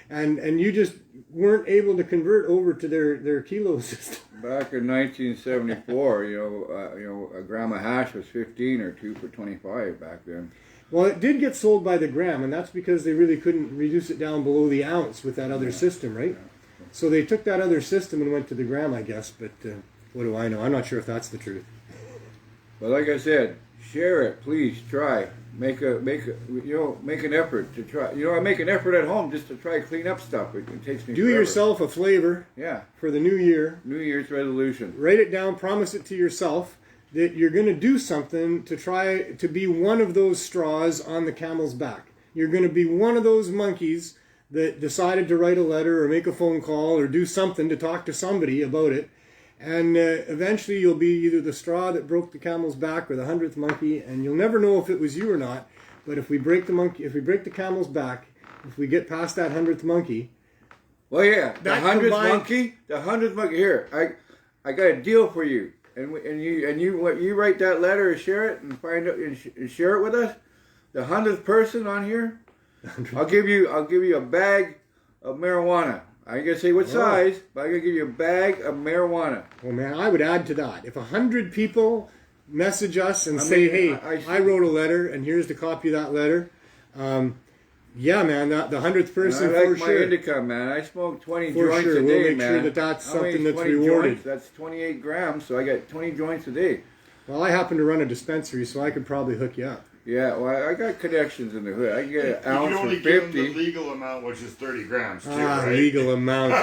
and you just weren't able to convert over to their kilo system. Back in 1974, a gram of hash was 15 or 2 for 25 back then. Well, it did get sold by the gram, and that's because they really couldn't reduce it down below the ounce with that other system, right? Yeah. So they took that other system and went to the gram, I guess, but what do I know? I'm not sure if that's the truth. But like I said, share it, please. Try. Make an effort to try. I make an effort at home just to try to clean up stuff. It takes me Do forever. yourself a flavor for the new year. New Year's resolution. Write it down, promise it to yourself that you're going to do something to try to be one of those straws on the camel's back. You're going to be one of those monkeys that decided to write a letter or make a phone call or do something to talk to somebody about it. And eventually you'll be either the straw that broke the camel's back or the 100th monkey, and you'll never know if it was you or not. But if we break the camel's back, if we get past that 100th monkey, well, yeah, the 100th monkey. Here, I got a deal for you, and you write that letter and share it and find out and share it with us. The 100th person on here, I'll give you a bag of marijuana. I ain't gonna say what size, but I'm gonna give you a bag of marijuana. Well, man, I would add to that. If 100 people message us and say, "Hey, I wrote a letter, and here's the copy of that letter," yeah, man, the 100th person I like for my sure. indica, man. I smoke 20 For joints sure. a day, We'll make man. sure that that's something that's 20 rewarded. Joints, that's 28 grams, so I got 20 joints a day. Well, I happen to run a dispensary, so I could probably hook you up. Yeah, well, I got connections in the hood. I can get an You ounce can for only give them 50. the legal amount, which is 30 grams, too, right? Legal amount.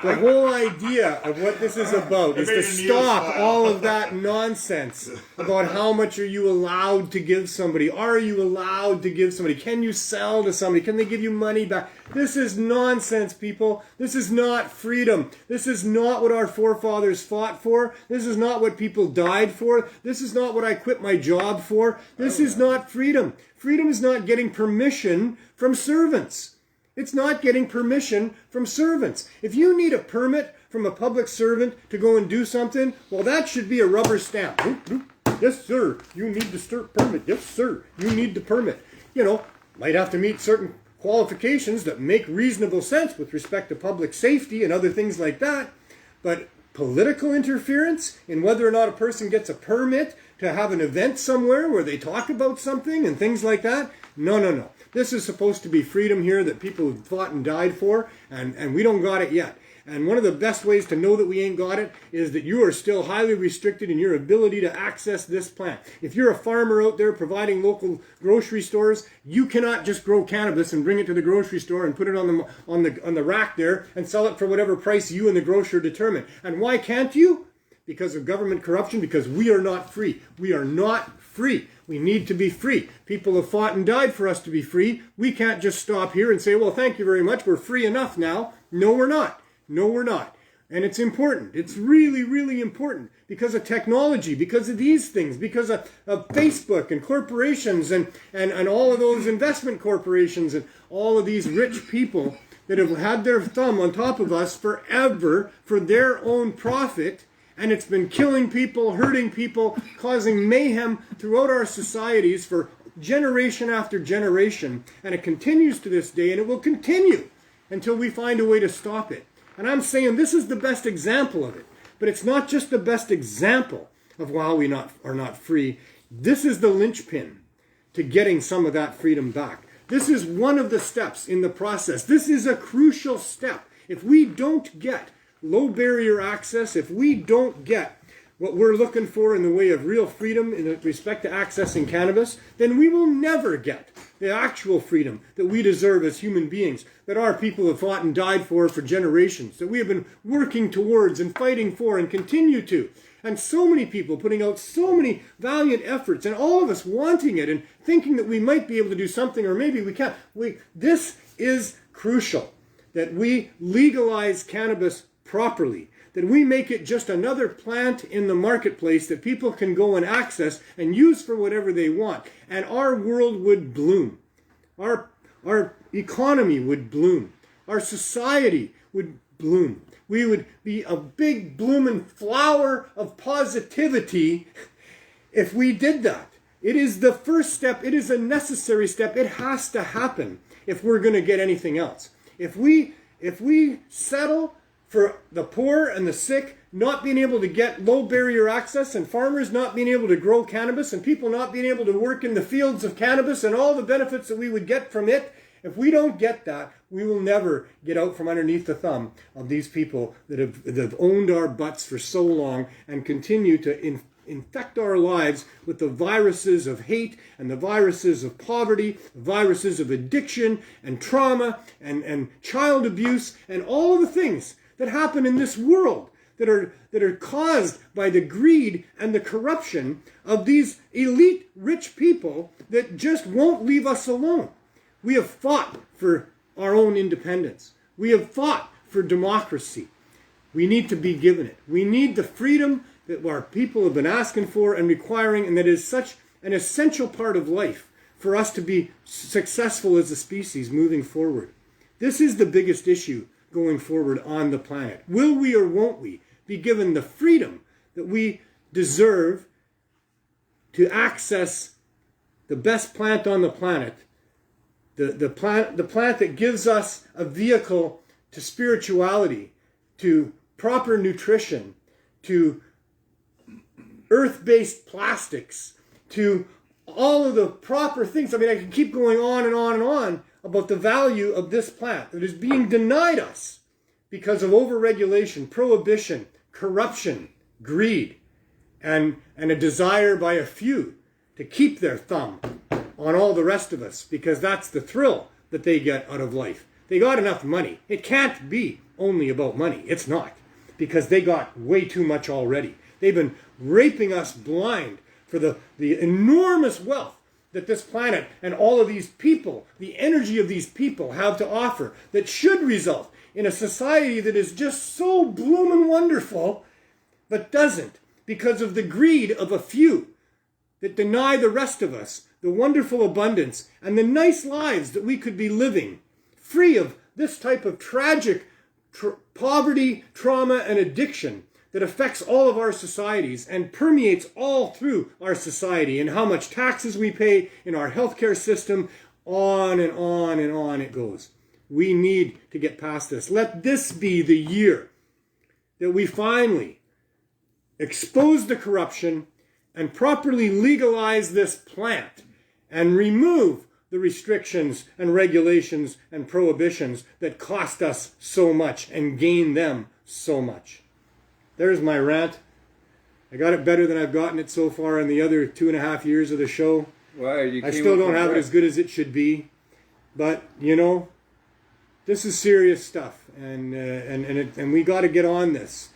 The whole idea of what this is about is to stop all of that nonsense about how much are you allowed to give somebody. Are you allowed to give somebody? Can you sell to somebody? Can they give you money back? This is nonsense, people. This is not freedom. This is not what our forefathers fought for. This is not what people died for. This is not what I quit my job for. This is not freedom. Freedom is not getting permission from servants. It's not getting permission from servants. If you need a permit from a public servant to go and do something, well, that should be a rubber stamp. Yes, sir. You need the permit. Yes, sir. You need the permit. Might have to meet certain qualifications that make reasonable sense with respect to public safety and other things like that. But political interference in whether or not a person gets a permit to have an event somewhere where they talk about something and things like that, no. This is supposed to be freedom here that people have fought and died for, and we don't got it yet. And one of the best ways to know that we ain't got it is that you are still highly restricted in your ability to access this plant. If you're a farmer out there providing local grocery stores, you cannot just grow cannabis and bring it to the grocery store and put it on the rack there and sell it for whatever price you and the grocer determine. And why can't you? Because of government corruption, because we are not free. We are not free. We need to be free. People have fought and died for us to be free. We can't just stop here and say, well, thank you very much. We're free enough now. No, we're not. No, we're not. And it's important. It's really, really important because of technology, because of these things, because of Facebook and corporations and all of those investment corporations and all of these rich people that have had their thumb on top of us forever for their own profit. And it's been killing people, hurting people, causing mayhem throughout our societies for generation after generation. And it continues to this day, and it will continue until we find a way to stop it. And I'm saying this is the best example of it. But it's not just the best example of why we are not free. This is the linchpin to getting some of that freedom back. This is one of the steps in the process. This is a crucial step. If we don't get low barrier access, if we don't get what we're looking for in the way of real freedom in respect to accessing cannabis, then we will never get the actual freedom that we deserve as human beings, that our people have fought and died for generations, that we have been working towards and fighting for and continue to. And so many people putting out so many valiant efforts, and all of us wanting it and thinking that we might be able to do something, or maybe we can't. This is crucial, that we legalize cannabis properly, that we make it just another plant in the marketplace that people can go and access and use for whatever they want. And our world would bloom. Our economy would bloom. Our society would bloom. We would be a big blooming flower of positivity if we did that. It is the first step. It is a necessary step. It has to happen if we're going to get anything else. If we settle for the poor and the sick not being able to get low barrier access, and farmers not being able to grow cannabis, and people not being able to work in the fields of cannabis and all the benefits that we would get from it, if we don't get that, we will never get out from underneath the thumb of these people that have owned our butts for so long and continue to infect our lives with the viruses of hate and the viruses of poverty, the viruses of addiction and trauma and child abuse and all the things that happen in this world that are caused by the greed and the corruption of these elite rich people that just won't leave us alone. We have fought for our own independence. We have fought for democracy. We need to be given it. We need the freedom that our people have been asking for and requiring, and that is such an essential part of life for us to be successful as a species moving forward. This is the biggest issue going forward on the planet. Will we or won't we be given the freedom that we deserve to access the best plant on the planet, the plant that gives us a vehicle to spirituality, to proper nutrition, to earth-based plastics, to all of the proper things. I mean, I can keep going on and on and on about the value of this plant that is being denied us because of overregulation, prohibition, corruption, greed, and a desire by a few to keep their thumb on all the rest of us, because that's the thrill that they get out of life. They got enough money. It can't be only about money. It's not, because they got way too much already. They've been raping us blind for the enormous wealth that this planet and all of these people, the energy of these people have to offer, that should result in a society that is just so bloomin' wonderful, but doesn't, because of the greed of a few that deny the rest of us the wonderful abundance and the nice lives that we could be living, free of this type of tragic poverty, trauma, and addiction that affects all of our societies and permeates all through our society, and how much taxes we pay in our healthcare system, on and on and on it goes. We need to get past this. Let this be the year that we finally expose the corruption and properly legalize this plant and remove the restrictions and regulations and prohibitions that cost us so much and gain them so much. There's my rant. I got it better than I've gotten it so far in the other 2.5 years of the show. Well, I still don't have it as good as it should be. But, you know, this is serious stuff. And we got to get on this.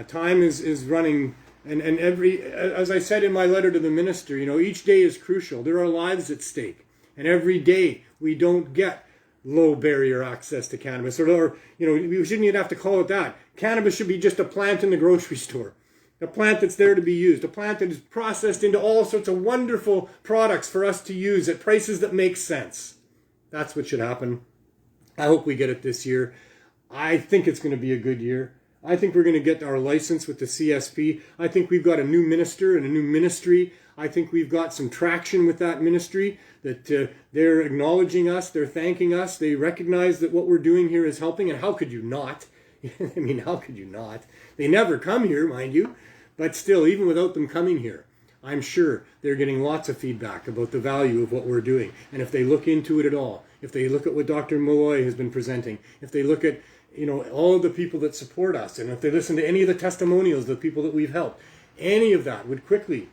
Time is running. And as I said in my letter to the minister, you know, each day is crucial. There are lives at stake. And every day we don't get low barrier access to cannabis, or we shouldn't even have to call it that. Cannabis should be just a plant in the grocery store, a plant that's there to be used, a plant that is processed into all sorts of wonderful products for us to use at prices that make sense. That's what should happen. I hope we get it this year. I think it's going to be a good year. I think we're going to get our license with the CSP. I think we've got a new minister and a new ministry. I think we've got some traction with that ministry, that they're acknowledging us, they're thanking us, they recognize that what we're doing here is helping, and how could you not? I mean, how could you not? They never come here, mind you, but still, even without them coming here, I'm sure they're getting lots of feedback about the value of what we're doing. And if they look into it at all, if they look at what Dr. Malloy has been presenting, if they look at all of the people that support us, and if they listen to any of the testimonials of the people that we've helped, any of that would quickly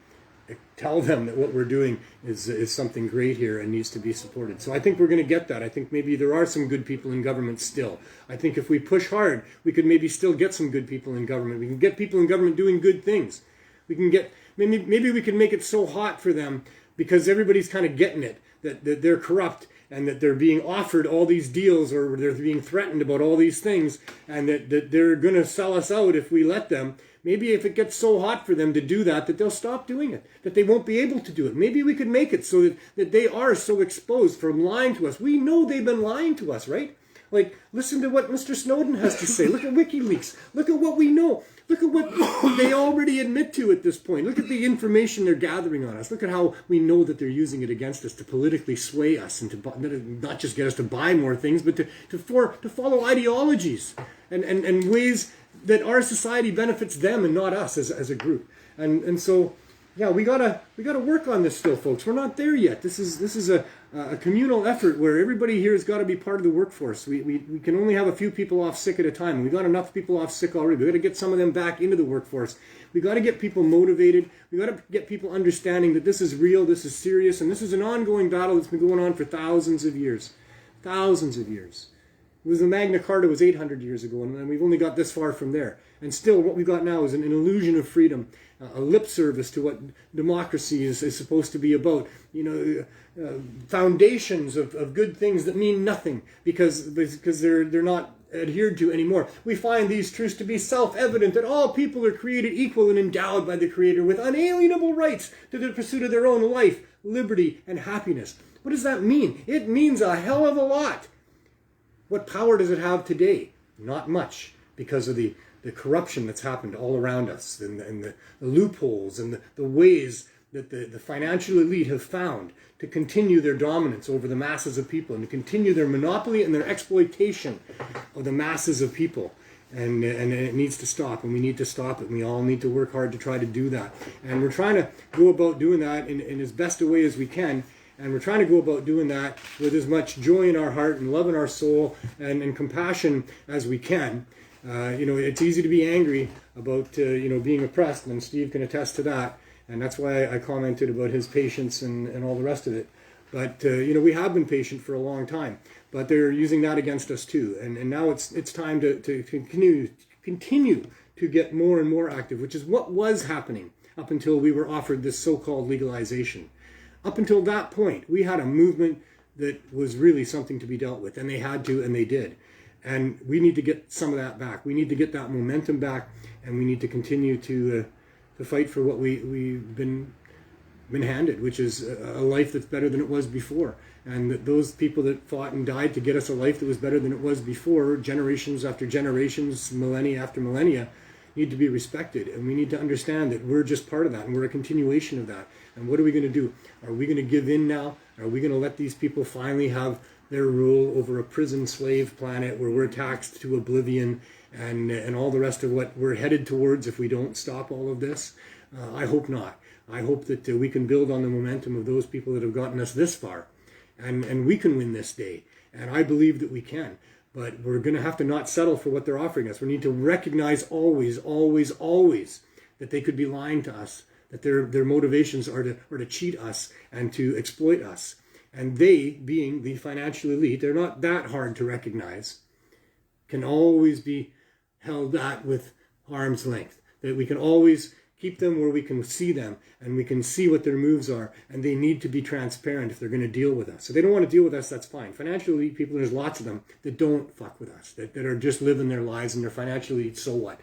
tell them that what we're doing is something great here and needs to be supported. So I think we're going to get that. I think maybe there are some good people in government still. I think if we push hard, we could maybe still get some good people in government. We can get people in government doing good things. We can get, maybe we can make it so hot for them, because everybody's kind of getting it, that they're corrupt, and that they're being offered all these deals, or they're being threatened about all these things, and that they're going to sell us out if we let them. Maybe if it gets so hot for them to do that, that they'll stop doing it, that they won't be able to do it. Maybe we could make it so that they are so exposed from lying to us. We know they've been lying to us, right? Like, listen to what Mr. Snowden has to say. Look at WikiLeaks. Look at what we know. Look at what they already admit to at this point. Look at the information they're gathering on us. Look at how we know that they're using it against us to politically sway us and to not just get us to buy more things, but to follow ideologies and ways that our society benefits them and not us as a group. And so, yeah, we gotta work on this still, folks. We're not there yet. This is a communal effort where everybody here has got to be part of the workforce. We can only have a few people off sick at a time. We've got enough people off sick already. We've got to get some of them back into the workforce. We've got to get people motivated. We've got to get people understanding that this is real, this is serious, and this is an ongoing battle that's been going on for thousands of years. Thousands of years. It was the Magna Carta was 800 years ago, and we've only got this far from there. And still, what we've got now is an illusion of freedom, a lip service to what democracy is supposed to be about. Foundations of good things that mean nothing because they're not adhered to anymore. We find these truths to be self-evident, that all people are created equal and endowed by the Creator with unalienable rights to the pursuit of their own life, liberty, and happiness. What does that mean? It means a hell of a lot. What power does it have today? Not much, because of the corruption that's happened all around us, and the loopholes and the ways that the financial elite have found to continue their dominance over the masses of people and to continue their monopoly and their exploitation of the masses of people. And it needs to stop, and we need to stop it, and we all need to work hard to try to do that. And we're trying to go about doing that in as best a way as we can. And we're trying to go about doing that with as much joy in our heart and love in our soul and compassion as we can. It's easy to be angry about, being oppressed, and Steve can attest to that. And that's why I commented about his patience and all the rest of it. But, we have been patient for a long time, but they're using that against us too. And now it's time to continue to get more and more active, which is what was happening up until we were offered this so-called legalization. Up until that point, we had a movement that was really something to be dealt with, and they had to, and they did. And we need to get some of that back. We need to get that momentum back, and we need to continue to fight for what we've been handed, which is a life that's better than it was before. And that those people that fought and died to get us a life that was better than it was before, generations after generations, millennia after millennia, need to be respected. And we need to understand that we're just part of that, and we're a continuation of that. And what are we going to do? Are we going to give in now? Are we going to let these people finally have their rule over a prison slave planet where we're taxed to oblivion and all the rest of what we're headed towards if we don't stop all of this? I hope not. I hope that we can build on the momentum of those people that have gotten us this far. And we can win this day. And I believe that we can. But we're going to have to not settle for what they're offering us. We need to recognize always, always, always that they could be lying to us, that their motivations are to cheat us and to exploit us. And they, being the financial elite, they're not that hard to recognize, can always be held at with arm's length. That we can always keep them where we can see them and we can see what their moves are, and they need to be transparent if they're going to deal with us. So they don't want to deal with us, that's fine. Financially elite people, there's lots of them that don't fuck with us, that are just living their lives and they're financially elite, so what?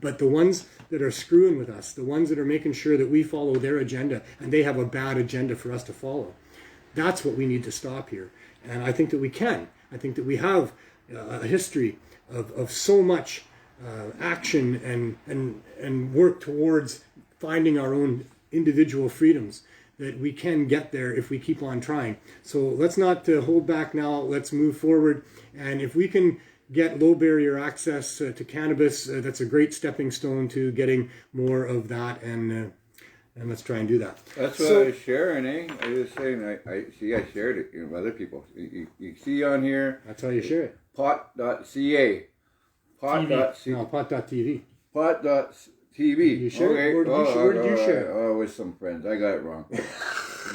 But the ones that are screwing with us, the ones that are making sure that we follow their agenda and they have a bad agenda for us to follow, that's what we need to stop here. And I think that we can. I think that we have a history of so much action and work towards finding our own individual freedoms that we can get there if we keep on trying. So let's not hold back now. Let's move forward. And if we can get low barrier access to cannabis, that's a great stepping stone to getting more of that. And let's try and do that. That's what I was sharing, eh? I was saying, I shared it with other people. You see on here. That's how you share it. Pot.ca. Pot.ca. No, pot.tv. Pot.tv. You share okay. it? Where did you share it? Oh, with some friends. I got it wrong.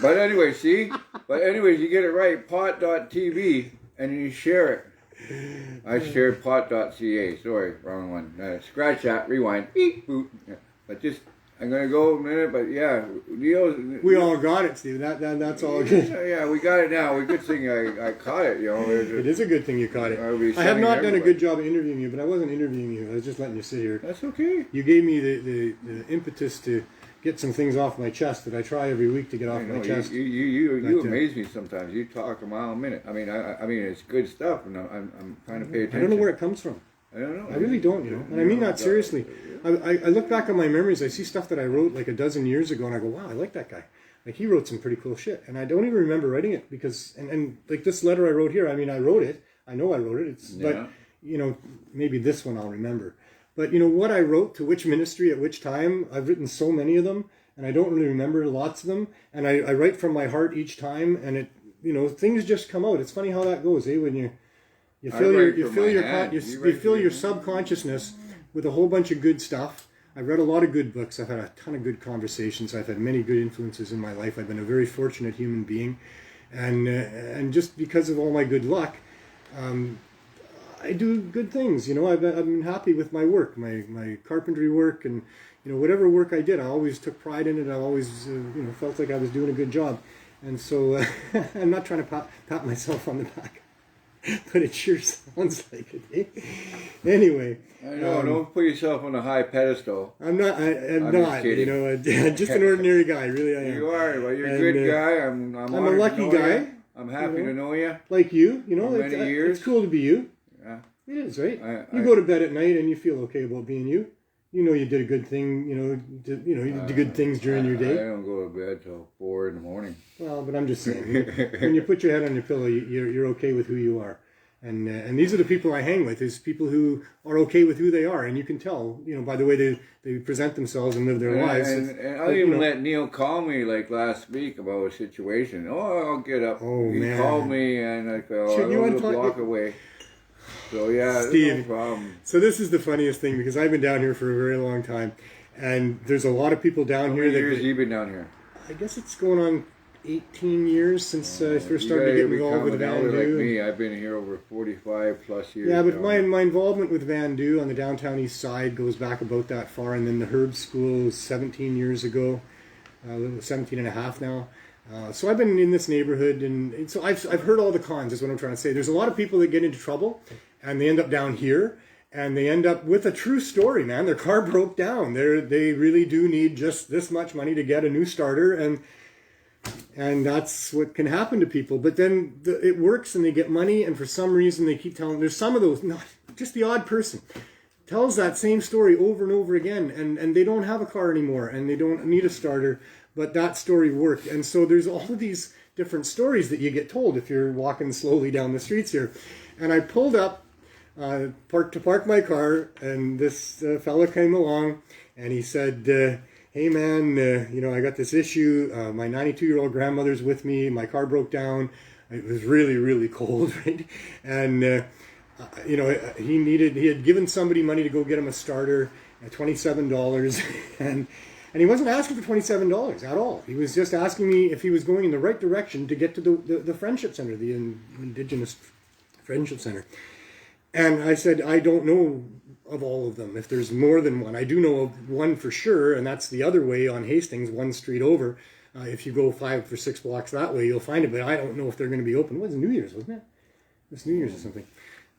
But anyway, see? But anyways, you get it right. Pot.tv, and you share it. I shared pot.ca. Sorry, wrong one. Scratch that, rewind. Beep, boop. Yeah. But just, I'm going to go a minute, but yeah. We all got it, Steve. That's all good. Yeah, we got it now. A good thing I caught it, you know. It is a good thing you caught it. I have not done a good job of interviewing you, but I wasn't interviewing you. I was just letting you sit here. That's okay. You gave me the impetus to get some things off my chest that I try every week to get off my chest. You amaze me sometimes. You talk a mile a minute. I mean, it's good stuff, and I'm trying to pay attention. I don't know where it comes from. I don't know. I really don't, you know. And I mean that seriously. I look back on my memories, I see stuff that I wrote like a dozen years ago, and I go, wow, I like that guy. Like, he wrote some pretty cool shit. And I don't even remember writing it because, and like this letter I wrote here, I mean, I wrote it. I know I wrote it. But, you know, maybe this one I'll remember. But, you know, what I wrote to which ministry at which time, I've written so many of them, and I don't really remember lots of them. And I write from my heart each time, and it, you know, things just come out. It's funny how that goes, eh? When you fill your subconsciousness with a whole bunch of good stuff. I've read a lot of good books. I've had a ton of good conversations. I've had many good influences in my life. I've been a very fortunate human being, and just because of all my good luck, I do good things. You know, I've been happy with my work, my carpentry work, and you know, whatever work I did, I always took pride in it. I always you know, felt like I was doing a good job, and so I'm not trying to pat myself on the back. But it sure sounds like it. Eh? Anyway, I know. Don't put yourself on a high pedestal. I'm not. I'm not. You know, just an ordinary guy. Really, I am. You are. Well, you're a good guy. I'm a lucky guy. I'm happy to know you. Like you. You know, many years. It's cool to be you. Yeah. It is, right? You go to bed at night and you feel okay about being you. You know, you did a good thing. You know, you did good things during your day. I don't go to bed till 4 in the morning. Well, but I'm just saying, when you put your head on your pillow, you're okay with who you are, and these are the people I hang with. Is people who are okay with who they are, and you can tell, you know, by the way they present themselves and live their lives. And I'll even let Neil call me like last week about a situation. Oh, I'll get up. Oh, he man. called me and I go, I was a block away. So yeah, Steve, no problem. So this is the funniest thing because I've been down here for a very long time, and there's a lot of people down here. How many years have you been down here? I guess it's going on 18 years since I first started to get involved with Van like Doo. me. I've been here over 45 plus years. Yeah, but my involvement with Van Doo on the downtown east side goes back about that far, and then the Herb School was 17 years ago, 17 and a half now. So I've been in this neighborhood, and so I've heard all the cons, is what I'm trying to say. There's a lot of people that get into trouble, and they end up down here, and they end up with a true story, man. Their car broke down. They really do need just this much money to get a new starter, and that's what can happen to people. But then it works, and they get money, and for some reason they keep telling. There's some of those, not just the odd person, tells that same story over and over again, and they don't have a car anymore, and they don't need a starter. But that story worked. And so there's all of these different stories that you get told if you're walking slowly down the streets here. And I pulled up to park my car, and this fella came along, and he said, hey man, you know, I got this issue. My 92-year-old grandmother's with me. My car broke down. It was really, really cold, right? And, you know, he had given somebody money to go get him a starter at $27, and he wasn't asking for $27 at all. He was just asking me if he was going in the right direction to get to the Friendship Center, the Indigenous Friendship Center. And I said, I don't know of all of them. If there's more than one, I do know of one for sure, and that's the other way on Hastings, one street over. If you go 5 or 6 blocks that way, you'll find it. But I don't know if they're going to be open. It was New Year's, wasn't it? It's New Year's or something.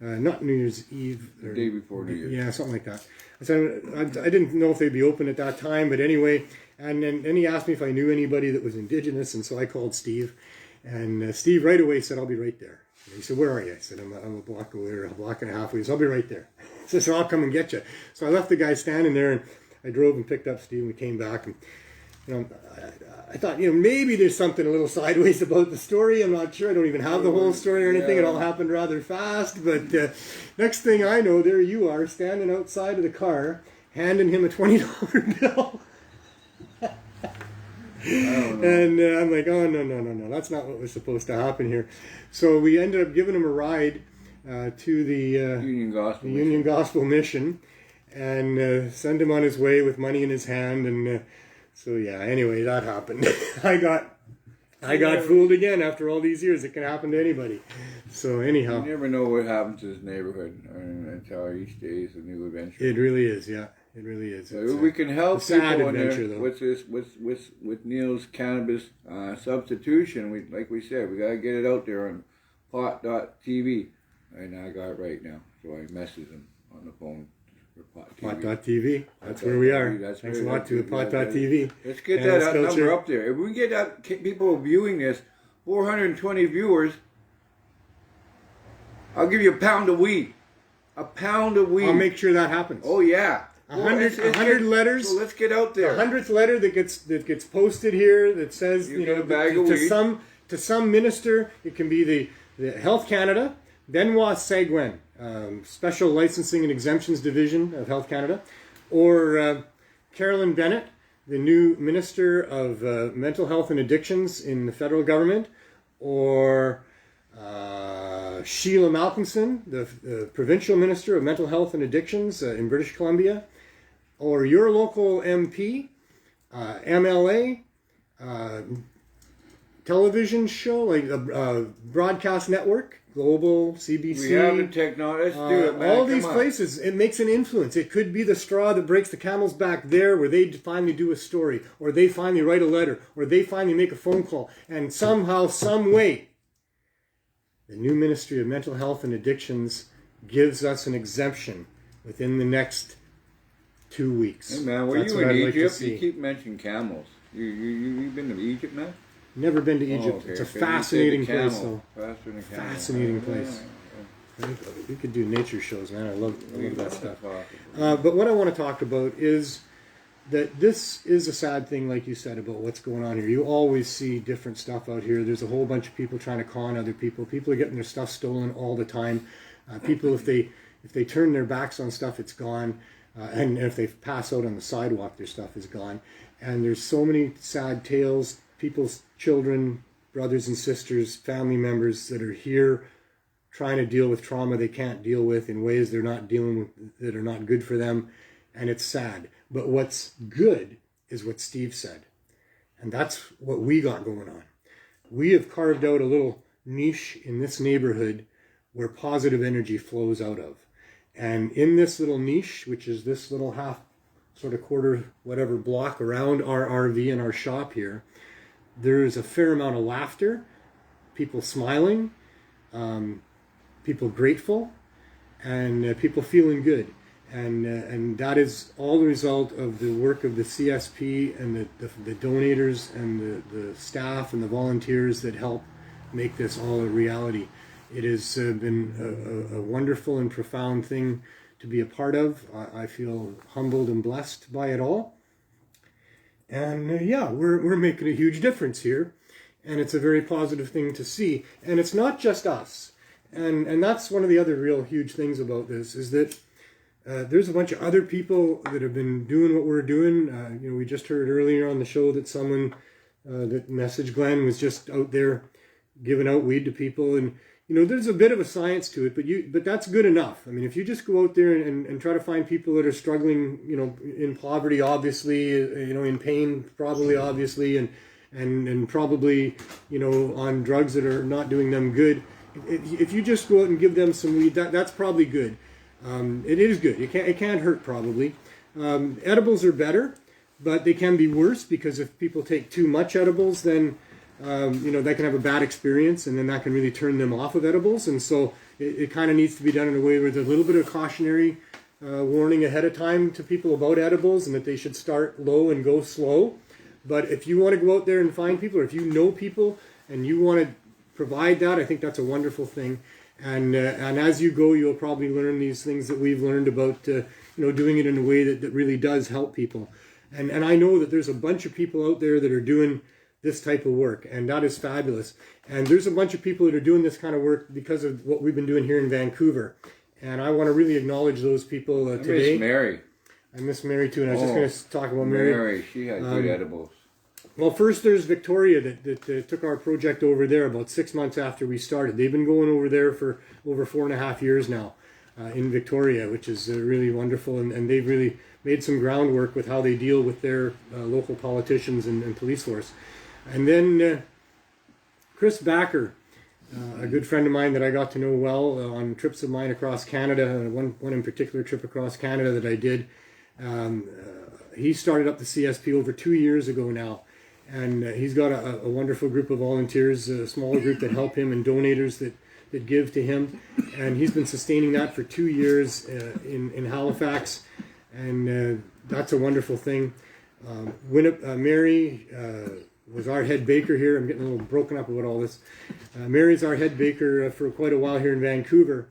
Not New Year's Eve. Or, The day before New Year's. Yeah, something like that. I said I didn't know if they'd be open at that time, but anyway. And then he asked me if I knew anybody that was Indigenous, and so I called Steve. And Steve right away said, I'll be right there. And he said, where are you? I said, I'm a block away or a block and a half away. So I'll be right there. He said, so I'll come and get you. So I left the guy standing there, and I drove and picked up Steve, and we came back. And I thought, maybe there's something a little sideways about the story. I'm not sure. I don't even have the whole story or anything. It all happened rather fast. But next thing I know, there you are, standing outside of the car, handing him a $20 bill. And I'm like, oh, no. That's not what was supposed to happen here. So we ended up giving him a ride to the Union Gospel Mission and send him on his way with money in his hand. And so, yeah, anyway, that happened. I got fooled again after all these years. It can happen to anybody. So anyhow. You never know what happens to this neighborhood until each day is a new adventure. It really is, yeah. It really is. So we can help people in there though. with Neil's cannabis substitution. Like we said, we gotta get it out there on pot.tv. And I got it right now, so I messaged him on the phone for pot.tv. That's where we are. Thanks a lot to pot.tv. Let's get that number up there. If we can get that people viewing this, 420 viewers, I'll give you a pound of weed. A pound of weed. I'll make sure that happens. Oh yeah. 100 letters. So let's get out there. The 100th letter that gets posted here that says to some minister. It can be the Health Canada, Benoit Seguin, Special Licensing and Exemptions Division of Health Canada, or Carolyn Bennett, the new Minister of Mental Health and Addictions in the federal government, or Sheila Malcolmson, the Provincial Minister of Mental Health and Addictions in British Columbia, or your local MP, MLA, television show, like a broadcast network, Global, CBC. We have the technology. Let's do it, man. All these places, it makes an influence. It could be the straw that breaks the camel's back there, where they finally do a story, or they finally write a letter, or they finally make a phone call, and somehow, some way, the new Ministry of Mental Health and Addictions gives us an exemption within the next 2 weeks. Hey man, were you in Egypt? You keep mentioning camels. You've been to Egypt, man? Never been to Egypt. Okay. It's a fascinating place, though. Fascinating camel. Fascinating place. We could do nature shows, man. I love that stuff. But what I want to talk about is that this is a sad thing, like you said, about what's going on here. You always see different stuff out here. There's a whole bunch of people trying to con other people. People are getting their stuff stolen all the time. People, if they turn their backs on stuff, it's gone. And if they pass out on the sidewalk, their stuff is gone. And there's so many sad tales. People's children, brothers and sisters, family members that are here trying to deal with trauma they can't deal with in ways they're not dealing with that are not good for them. And it's sad. But what's good is what Steve said. And that's what we got going on. We have carved out a little niche in this neighborhood where positive energy flows out of. And in this little niche, which is this little quarter, whatever block around our RV and our shop here, there is a fair amount of laughter, people smiling, people grateful, and people feeling good. And that is all the result of the work of the CSP and the donators and the staff and the volunteers that help make this all a reality. It has been a wonderful and profound thing to be a part of. I feel humbled and blessed by it all. And we're making a huge difference here. And it's a very positive thing to see. And it's not just us. And that's one of the other real huge things about this, is that there's a bunch of other people that have been doing what we're doing. We just heard earlier on the show that someone that messaged Glenn was just out there giving out weed to people. And there's a bit of a science to it, but that's good enough. I mean, if you just go out there and try to find people that are struggling, in poverty, obviously, in pain, probably, obviously, and probably, on drugs that are not doing them good, if you just go out and give them some weed, that's probably good. It is good. It can't hurt probably. Edibles are better, but they can be worse because if people take too much edibles, then they can have a bad experience, and then that can really turn them off of edibles. And so it kind of needs to be done in a way where there's a little bit of cautionary warning ahead of time to people about edibles, and that they should start low and go slow. But if you want to go out there and find people, or if you know people and you want to provide that, I think that's a wonderful thing. And as you go, you'll probably learn these things that we've learned about doing it in a way that really does help people. And I know that there's a bunch of people out there that are doing this type of work, and that is fabulous. And there's a bunch of people that are doing this kind of work because of what we've been doing here in Vancouver. And I want to really acknowledge those people today. I miss Mary. I miss Mary too, and I was just going to talk about Mary. Mary, she had good edibles. Well, first there's Victoria that took our project over there about 6 months after we started. They've been going over there for over 4.5 years now in Victoria, which is really wonderful. And they've really made some groundwork with how they deal with their local politicians and police force. And then Chris Backer, a good friend of mine that I got to know well on trips of mine across Canada, one in particular trip across Canada that I did. He started up the CSP over 2 years ago now. And he's got a wonderful group of volunteers, a smaller group that help him, and donators that give to him. And he's been sustaining that for 2 years in Halifax. And that's a wonderful thing. Mary was our head baker here. I'm getting a little broken up about all this. Mary's our head baker for quite a while here in Vancouver.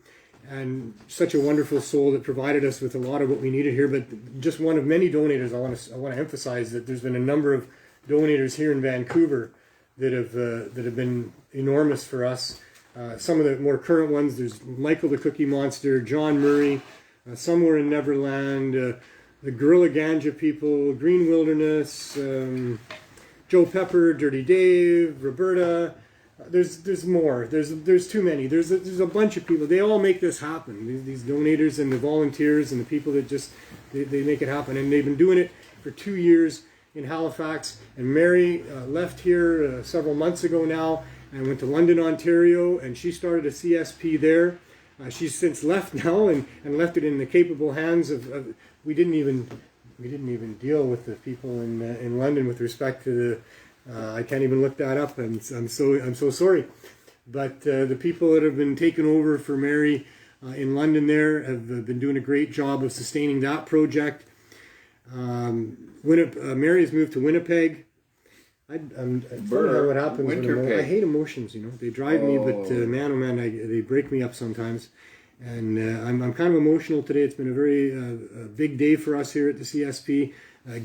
And such a wonderful soul that provided us with a lot of what we needed here. But just one of many donators. I want to emphasize that there's been a number of donators here in Vancouver that have been enormous for us. Some of the more current ones, there's Michael the Cookie Monster, John Murray, Somewhere in Neverland, the Gorilla Ganja people, Green Wilderness, Joe Pepper, Dirty Dave, Roberta. There's more. There's too many. There's a bunch of people. They all make this happen. These donators and the volunteers and the people that just they make it happen. And they've been doing it for 2 years in Halifax. And Mary left here several months ago now and went to London, Ontario, and she started a CSP there. She's since left now and left it in the capable hands of we didn't even deal with the people in London with respect to the I can't even look that up, and I'm so sorry. But the people that have been taken over for Mary in London there have been doing a great job of sustaining that project. Mary has moved to Winnipeg. I'm what happens when I hate emotions. They drive me, but man, oh man, they break me up sometimes. And I'm kind of emotional today. It's been a very big day for us here at the CSP.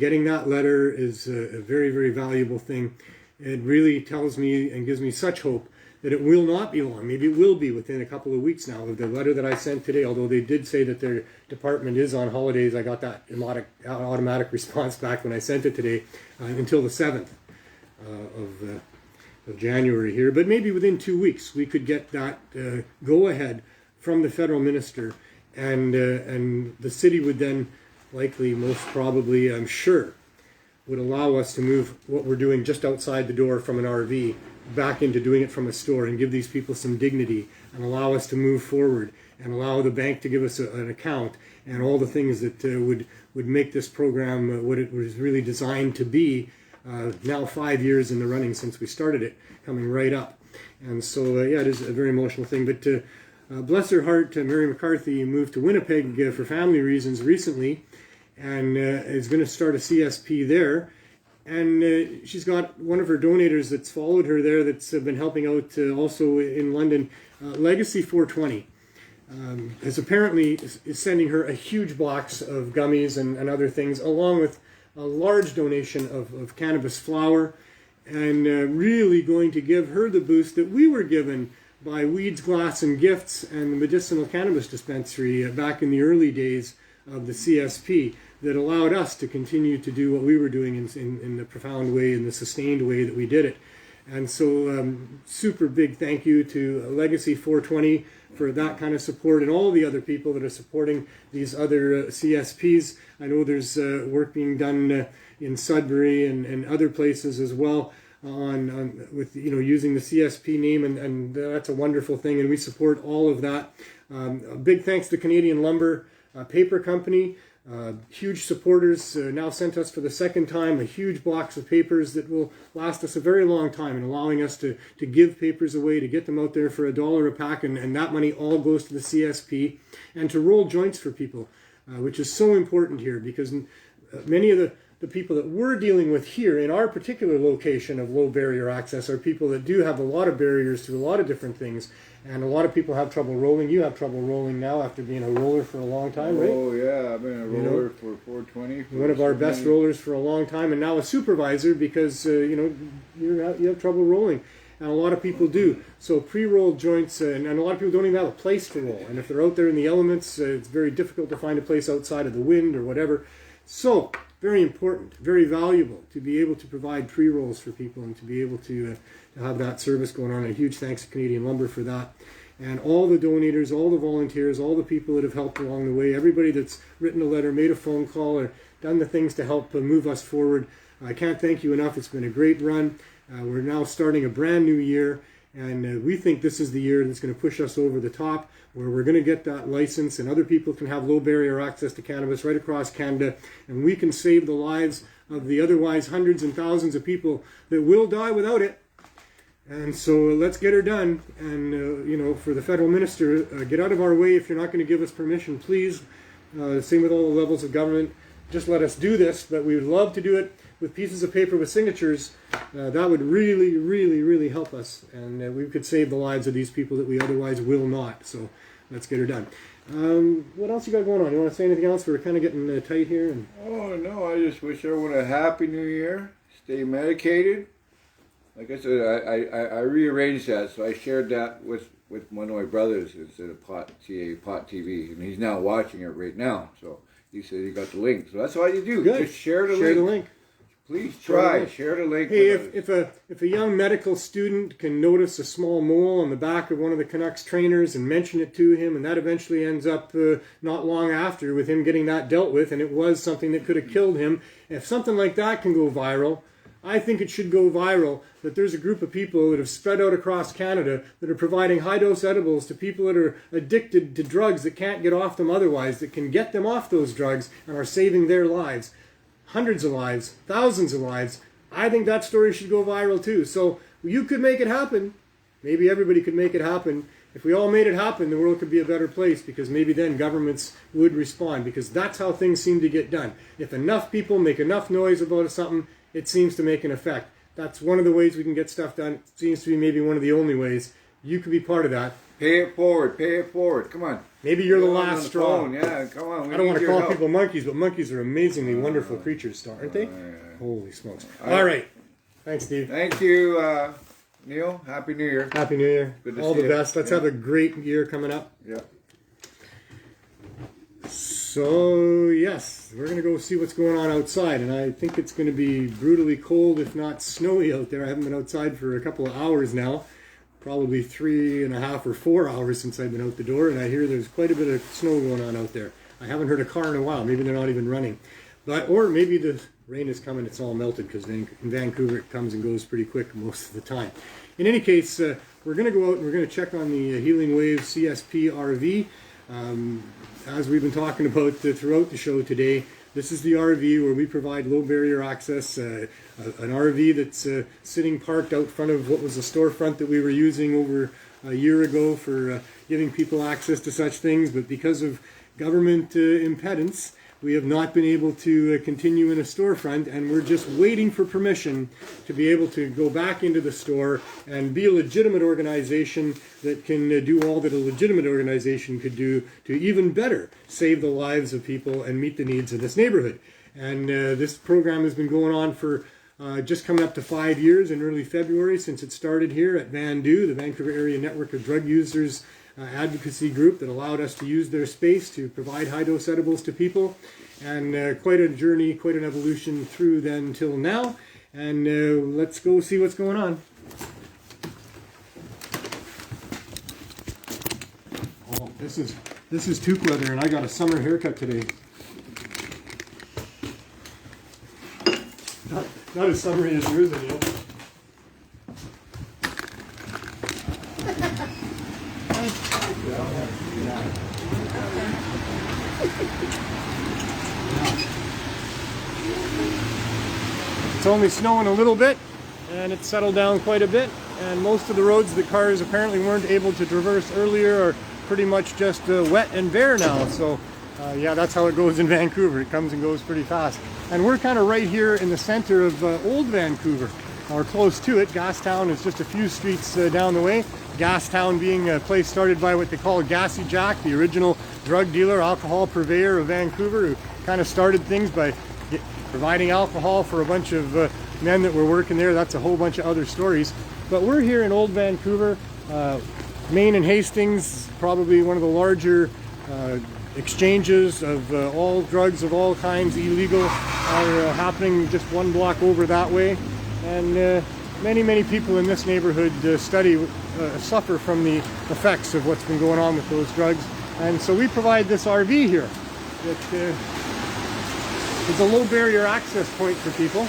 Getting that letter is a very, very valuable thing. It really tells me and gives me such hope that it will not be long. Maybe it will be within a couple of weeks now. The letter that I sent today, although they did say that their department is on holidays, I got that automatic response back when I sent it today until the 7th of January here. But maybe within 2 weeks we could get that go-ahead from the federal minister, and the city would then likely, most probably, I'm sure, would allow us to move what we're doing just outside the door from an RV back into doing it from a store and give these people some dignity and allow us to move forward and allow the bank to give us an account and all the things that would make this program what it was really designed to be. Now 5 years in the running since we started it, coming right up. And so, it is a very emotional thing. But bless her heart, Mary McCarthy moved to Winnipeg for family reasons recently, and is going to start a CSP there. And she's got one of her donators that's followed her there that's been helping out also in London, Legacy 420. Is apparently sending her a huge box of gummies and other things, along with a large donation of cannabis flower, and really going to give her the boost that we were given by Weeds, Glass and Gifts and the Medicinal Cannabis Dispensary back in the early days of the CSP, that allowed us to continue to do what we were doing in the profound way, in the sustained way that we did it. And so super big thank you to Legacy 420 for that kind of support, and all the other people that are supporting these other CSPs. I know there's work being done in Sudbury and other places as well. on with using the CSP name, and that's a wonderful thing, and we support all of that. A big thanks to Canadian Lumber Paper Company. Huge supporters, now sent us for the second time a huge box of papers that will last us a very long time, and allowing us to give papers away, to get them out there for $1 a pack, and that money all goes to the CSP, and to roll joints for people, which is so important here, because many of the people that we're dealing with here in our particular location of low barrier access are people that do have a lot of barriers to a lot of different things. And a lot of people have trouble rolling. You have trouble rolling now after being a roller for a long time, right? Oh, yeah. I've been a roller for 420. One of our best rollers for a long time, and now a supervisor because, you have trouble rolling. And a lot of people do. So pre-rolled joints, and a lot of people don't even have a place to roll. And if they're out there in the elements, it's very difficult to find a place outside of the wind or whatever. So, very important, very valuable to be able to provide pre-rolls for people and to be able to have that service going on. And a huge thanks to Canadian Lumber for that. And all the donators, all the volunteers, all the people that have helped along the way, everybody that's written a letter, made a phone call, or done the things to help move us forward. I can't thank you enough. It's been a great run. We're now starting a brand new year, and we think this is the year that's going to push us over the top, where we're going to get that license and other people can have low barrier access to cannabis right across Canada, and we can save the lives of the otherwise hundreds and thousands of people that will die without it. And so let's get her done. And, for the federal minister, get out of our way if you're not going to give us permission, please. Same with all the levels of government. Just let us do this, but we would love to do it with pieces of paper with signatures. That would really, really, really help us. And we could save the lives of these people that we otherwise will not. So let's get her done. What else you got going on? You want to say anything else? We're kind of getting tight here. Oh, no, I just wish everyone a happy new year. Stay medicated. Like I said, I rearranged that, so I shared that with one of my brothers instead of Pot TV, and he's now watching it right now. So he said he got the link. So that's all you do. Good. Just share the link. Please share the link. Hey, if a young medical student can notice a small mole on the back of one of the Canucks trainers and mention it to him, and that eventually ends up not long after with him getting that dealt with, and it was something that could have killed him, if something like that can go viral, I think it should go viral that there's a group of people that have spread out across Canada that are providing high-dose edibles to people that are addicted to drugs that can't get off them otherwise, that can get them off those drugs and are saving their lives. Hundreds of lives, thousands of lives. I think that story should go viral too. So you could make it happen. Maybe everybody could make it happen. If we all made it happen, the world could be a better place, because maybe then governments would respond, because that's how things seem to get done. If enough people make enough noise about something, it seems to make an effect. That's one of the ways we can get stuff done. It seems to be maybe one of the only ways. You could be part of that. Pay it forward. Come on. Maybe you're the last straw. Yeah, come on. I don't want to call people monkeys, but monkeys are amazingly wonderful creatures, aren't they? Holy smokes. All right. Thanks, Steve. Thank you, Neil. Happy New Year. Happy New Year. Good to all see the you. best. Let's have a great year coming up. Yeah. So, yes, we're going to go see what's going on outside, and I think it's going to be brutally cold, if not snowy out there. I haven't been outside for a couple of hours now, probably 3.5 or 4 hours since I've been out the door, and I hear there's quite a bit of snow going on out there. I haven't heard a car in a while. Maybe they're not even running. Or maybe the rain is coming, it's all melted, because in Vancouver it comes and goes pretty quick most of the time. In any case, we're going to go out and we're going to check on the Healing Wave CSP RV. As we've been talking about throughout the show today, this is the RV where we provide low barrier access, an RV that's sitting parked out front of what was a storefront that we were using over a year ago for giving people access to such things, but because of government impedance, we have not been able to continue in a storefront, and we're just waiting for permission to be able to go back into the store and be a legitimate organization that can do all that a legitimate organization could do to even better save the lives of people and meet the needs of this neighborhood. And this program has been going on for just coming up to 5 years in early February since it started here at VANDU, the Vancouver Area Network of Drug Users advocacy group that allowed us to use their space to provide high-dose edibles to people. And quite a journey, quite an evolution through then till now. And let's go see what's going on. Oh, this is toque leather, and I got a summer haircut today. Not as summery as yours, Neil. It's only snowing a little bit, and it's settled down quite a bit, and most of the roads that cars apparently weren't able to traverse earlier are pretty much just wet and bare now. So yeah, that's how it goes in Vancouver. It comes and goes pretty fast. And we're kind of right here in the center of Old Vancouver, or close to it. Gastown is just a few streets down the way. Gastown being a place started by what they call Gassy Jack, the original drug dealer, alcohol purveyor of Vancouver, who kind of started things by providing alcohol for a bunch of men that were working there. That's a whole bunch of other stories. But we're here in Old Vancouver. Main and Hastings, probably one of the larger exchanges of all drugs of all kinds, illegal, are happening just one block over that way. And many people in this neighborhood suffer from the effects of what's been going on with those drugs. And so we provide this RV here that is a low barrier access point for people.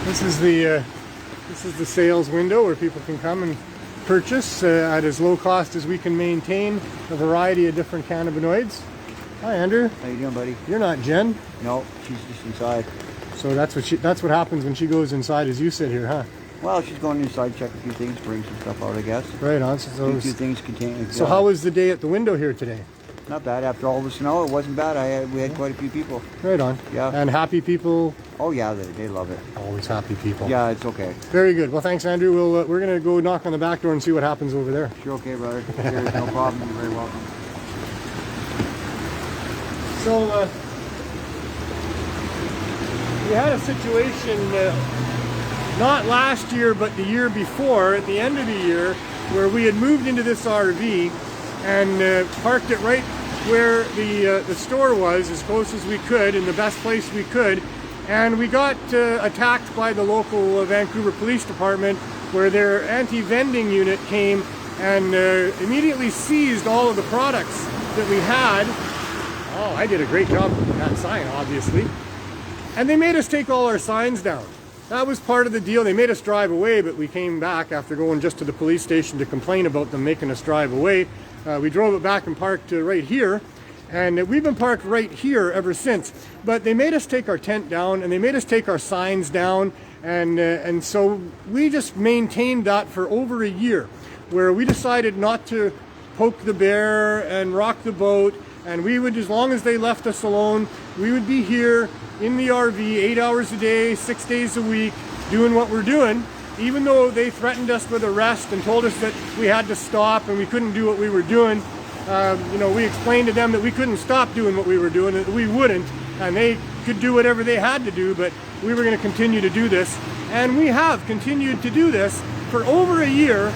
This is the sales window where people can come and purchase at as low cost as we can maintain a variety of different cannabinoids. Hi, Andrew. How you doing, buddy? You're not Jen. No, she's just inside. So that's what happens when she goes inside as you sit here, huh? Well, she's going inside, check a few things, bring some stuff out, I guess. Right on. A few things contain. So how was the day at the window here today? Not bad. After all the snow, it wasn't bad. We had quite a few people. Right on. Yeah. And happy people? Oh yeah, they love it. Always happy people. Yeah, it's okay. Very good. Well, thanks, Andrew. We're going to go knock on the back door and see what happens over there. Sure, okay, brother. There's no problem. You're very welcome. So we had a situation not last year but the year before, at the end of the year, where we had moved into this RV and parked it right where the store was, as close as we could, in the best place we could, and we got attacked by the local Vancouver Police Department, where their anti-vending unit came and immediately seized all of the products that we had. Oh, I did a great job with that sign, obviously. And they made us take all our signs down. That was part of the deal. They made us drive away, but we came back after going just to the police station to complain about them making us drive away. We drove it back and parked right here, and we've been parked right here ever since. But they made us take our tent down, and they made us take our signs down, and so we just maintained that for over a year, where we decided not to poke the bear and rock the boat, and we would, as long as they left us alone, we would be here in the RV 8 hours a day, 6 days a week, doing what we're doing, even though they threatened us with arrest and told us that we had to stop and we couldn't do what we were doing. You know, we explained to them that we couldn't stop doing what we were doing, that we wouldn't, and they could do whatever they had to do, but we were going to continue to do this. And we have continued to do this for over a year,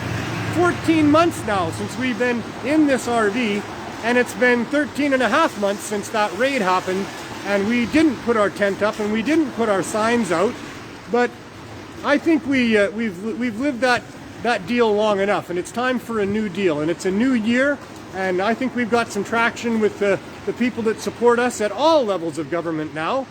14 months now since we've been in this RV, and it's been 13 and a half months since that raid happened, and we didn't put our tent up and we didn't put our signs out. But I think we've lived that deal long enough, and it's time for a new deal, and it's a new year, and I think we've got some traction with the people that support us at all levels of government now.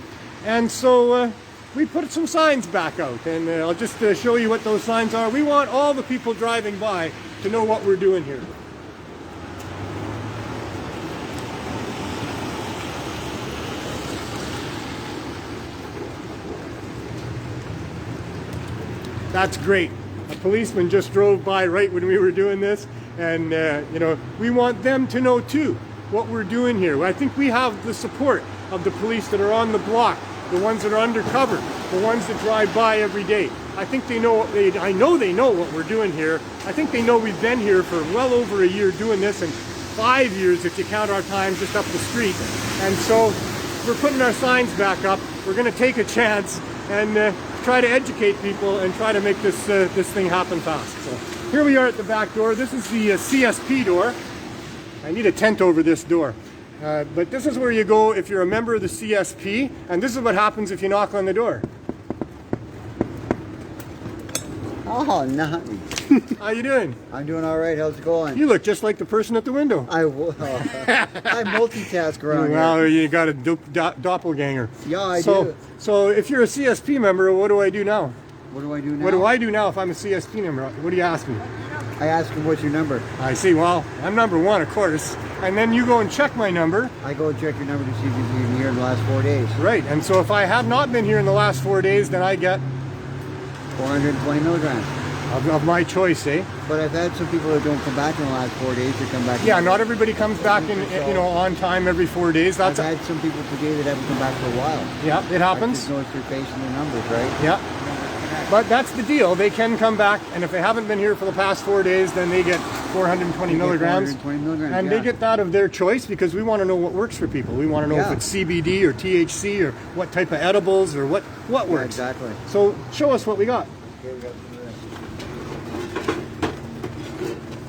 And so we put some signs back out, and I'll just show you what those signs are. We want all the people driving by to know what we're doing here. That's great. A policeman just drove by right when we were doing this, and you know, we want them to know too what we're doing here. I think we have the support of the police that are on the block, the ones that are undercover, the ones that drive by every day. I think they know. I know they know what we're doing here. I think they know we've been here for well over a year doing this, and 5 years if you count our time just up the street. And so we're putting our signs back up. We're going to take a chance and try to educate people and try to make this thing happen fast. So here we are at the back door. This is the CSP door. I need a tent over this door. But this is where you go if you're a member of the CSP, and this is what happens if you knock on the door. Oh, nice. How you doing? I'm doing all right. How's it going? You look just like the person at the window. I multitask around here. Well, you got a doppelganger. Yeah, I do. So if you're a CSP member, what do I do now? What do I do now? What do I do now if I'm a CSP number? What do you ask me? I ask him, what's your number? I see. Well, I'm number 1, of course. And then you go and check my number. I go and check your number to see if you've been here in the last 4 days. Right. And so if I have not been here in the last 4 days, then I get 420 milligrams. of my choice, eh? But I've had some people that don't come back in the last 4 days. They come back. Yeah, not everybody comes back in, on time every 4 days. I've had some people today that haven't come back for a while. Yeah, it I happens. just noticed their face and their numbers, right? Yeah. But that's the deal. They can come back, and if they haven't been here for the past 4 days, then they get 420 milligrams. 420 milligrams, And yeah. they get that of their choice because we want to know what works for people. We want to know if Yeah. it's CBD or THC or what type of edibles or what Yeah, works. exactly. So show us what we got.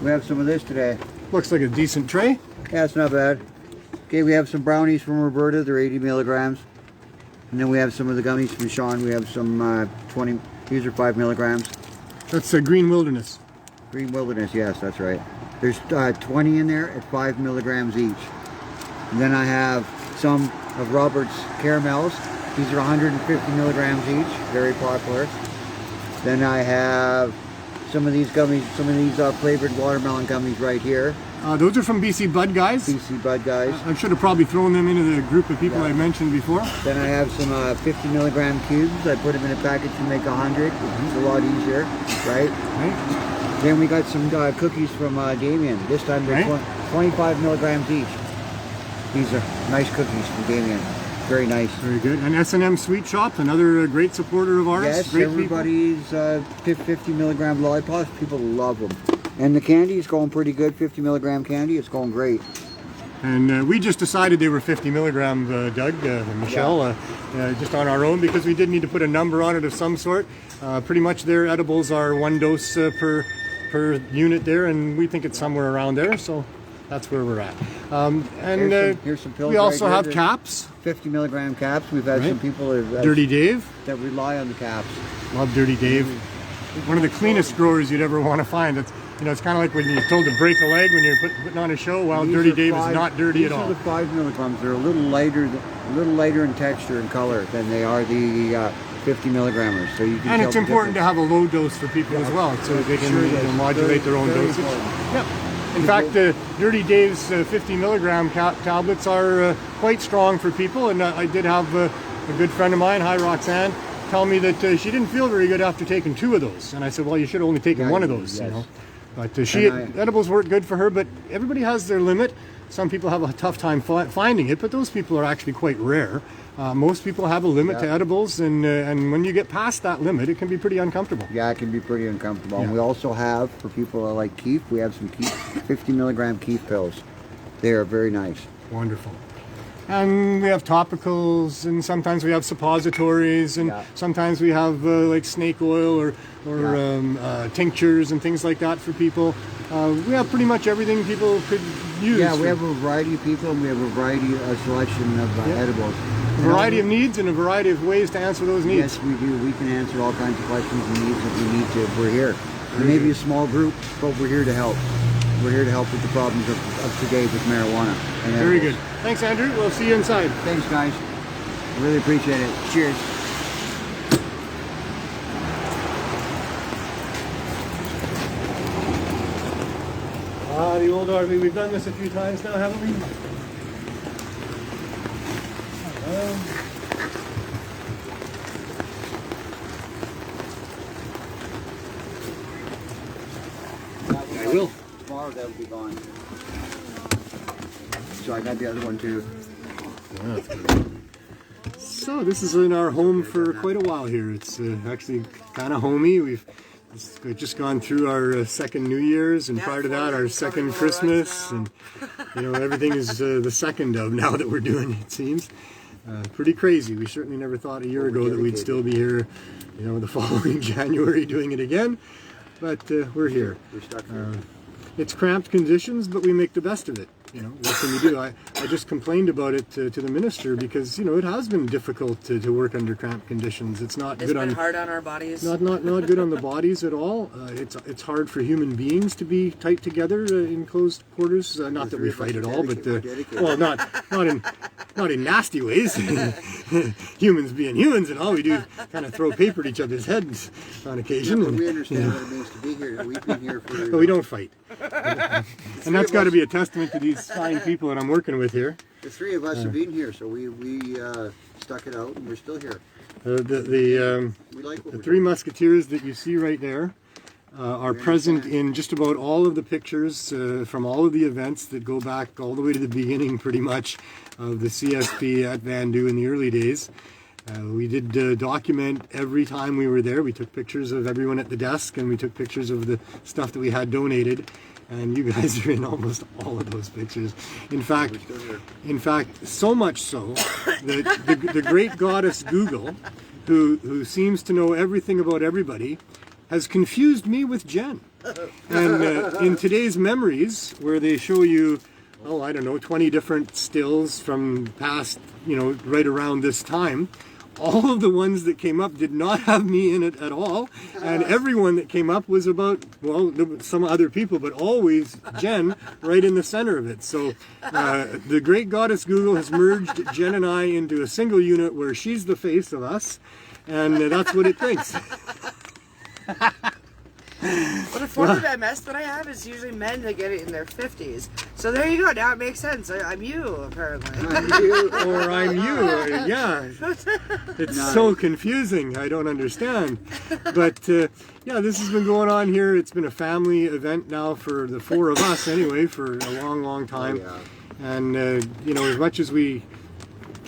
We have some of this today. Looks like a decent tray. Yeah, it's not bad. Okay, we have some brownies from Roberta. They're 80 milligrams. And then we have some of the gummies from Sean. We have some 20. These are 5 milligrams. That's a Green Wilderness. Green Wilderness, yes, that's right. There's 20 in there at 5 milligrams each. And then I have some of Robert's caramels. These are 150 milligrams each. Very popular. Then I have some of these gummies, some of these flavored watermelon gummies right here. Those are from BC Bud Guys. BC Bud Guys. I should have probably thrown them into the group of people I mentioned before. Then I have some 50 milligram cubes. I put them in a package to make 100. It's a lot easier, right? Right. Then we got some cookies from Damien. This time they're 25 milligrams each. These are nice cookies from Damien. Very nice. Very good. And S&M Sweet Shop, another great supporter of ours. Yes, great everybody's 50 milligram lollipops. People love them. And the candy is going pretty good. 50 milligram candy. It's going great. And we just decided they were 50 milligrams, Doug and Michelle, just on our own because we did need to put a number on it of some sort. Pretty much their edibles are 1 dose per unit there, and we think it's somewhere around there, so that's where we're at. Here's some pills we also right have here. caps. 50 milligram caps. We've had some people Dirty Dave. that rely on the caps. Love Dirty Dave. One of the cleanest growers you'd ever want to find. It's it's kind of like when you're told to break a leg when you're putting on a show. Well, These Dirty are Dave five- is not dirty at These all. are the 5 milligrams. They're a little lighter in texture and color than they are the 50 milligrammers. So you can And tell it's the important to difference. have a low dose for people as well, so that they can Sure is. modulate their own Very dosage. important. Yep. In fact, Dirty Dave's 50 milligram tablets are quite strong for people, and I did have a good friend of mine, hi Roxanne, tell me that she didn't feel very good after taking 2 of those, and I said, well, you should have only taken 1 of those, yes. But And edibles work good for her, but everybody has their limit. Some people have a tough time finding it, but those people are actually quite rare. Most people have a limit to edibles, and when you get past that limit, it can be pretty uncomfortable. Yeah, it can be pretty uncomfortable. Yeah. And we also have, for people that like Keef, we have some Keef, 50 milligram Keef pills. They are very nice. Wonderful. And we have topicals, and sometimes we have suppositories, and sometimes we have like snake oil or tinctures and things like that for people. We have pretty much everything people could use. Yeah, we have a variety of people, and we have a variety, a selection of edibles. a variety of needs and a variety of ways to answer those needs. Yes, we do. We can answer all kinds of questions and needs if we need to. We're here. We may be a small group, but we're here to help. We're here to help with the problems of today with marijuana. And Very edibles. good. Thanks, Andrew. We'll see you inside. Thanks, guys. Really appreciate it. Cheers. The old RV. We've done this a few times now, haven't we? I will. Tomorrow that'll be gone. So I got the other one too. So this has been our home for quite a while here. It's actually kind of homey. We've just gone through our second New Year's, and prior to that our second Christmas, and everything is the second of now that we're doing it seems. Pretty crazy. We certainly never thought a year ago that we'd still be here, the following January doing it again, but we're here. We're stuck here. It's cramped conditions, but we make the best of it. what can you do? I just complained about it to the minister because, it has been difficult to work under cramped conditions. It's not It's good been on hard on our bodies. not good on the bodies at all. It's hard for human beings to be tight together in closed quarters. Not that we fight at all, but well, not in nasty ways. Humans being humans and all, we do kind of throw paper at each other's heads on occasion. Yeah, but we understand what it means to be here. We've been here for. But we don't fight. And that's got to be a testament to these fine people that I'm working with here. The three of us have been here, so we stuck it out, and we're still here. The We like what the we're Three doing. Musketeers that you see right there are present in just about all of the pictures from all of the events that go back all the way to the beginning, pretty much, of the CSP at Vandu in the early days. We did document every time we were there. We took pictures of everyone at the desk, and we took pictures of the stuff that we had donated. And you guys are in almost all of those pictures. In fact, so much so that the great goddess Google, who seems to know everything about everybody, has confused me with Jen. And in today's memories, where they show you, 20 different stills from past, right around this time, all of the ones that came up did not have me in it at all, and everyone that came up was about, some other people, but always Jen right in the center of it. So the great goddess Google has merged Jen and I into a single unit where she's the face of us, and that's what it thinks. Well, the form of MS that I have is usually men that get it in their 50s. So there you go. Now it makes sense. I'm you, apparently. Or I'm you. Yeah. It's so confusing. I don't understand. But this has been going on here. It's been a family event now for the four of us anyway for a long, long time. Oh, And, as much as we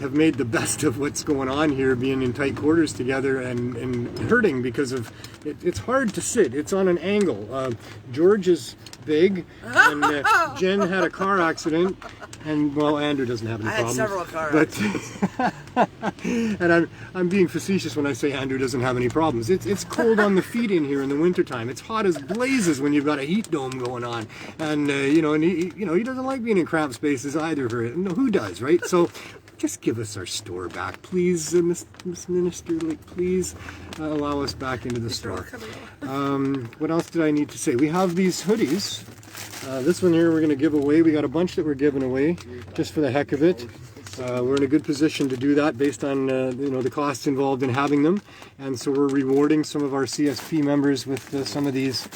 have made the best of what's going on here, being in tight quarters together and hurting because of it's hard to sit. It's on an angle. George is big, and Jen had a car accident, and Andrew doesn't have any problems. I had several car accidents. And I'm being facetious when I say Andrew doesn't have any problems. It's cold on the feet in here in the wintertime. It's hot as blazes when you've got a heat dome going on, and he doesn't like being in cramped spaces either. Who does, right? So. Just give us our store back, please, Miss Minister. Please allow us back into the store. What else did I need to say? We have these hoodies. This one here we're going to give away. We got a bunch that we're giving away just for the heck of it. We're in a good position to do that based on the costs involved in having them, and so we're rewarding some of our CSP members with some of these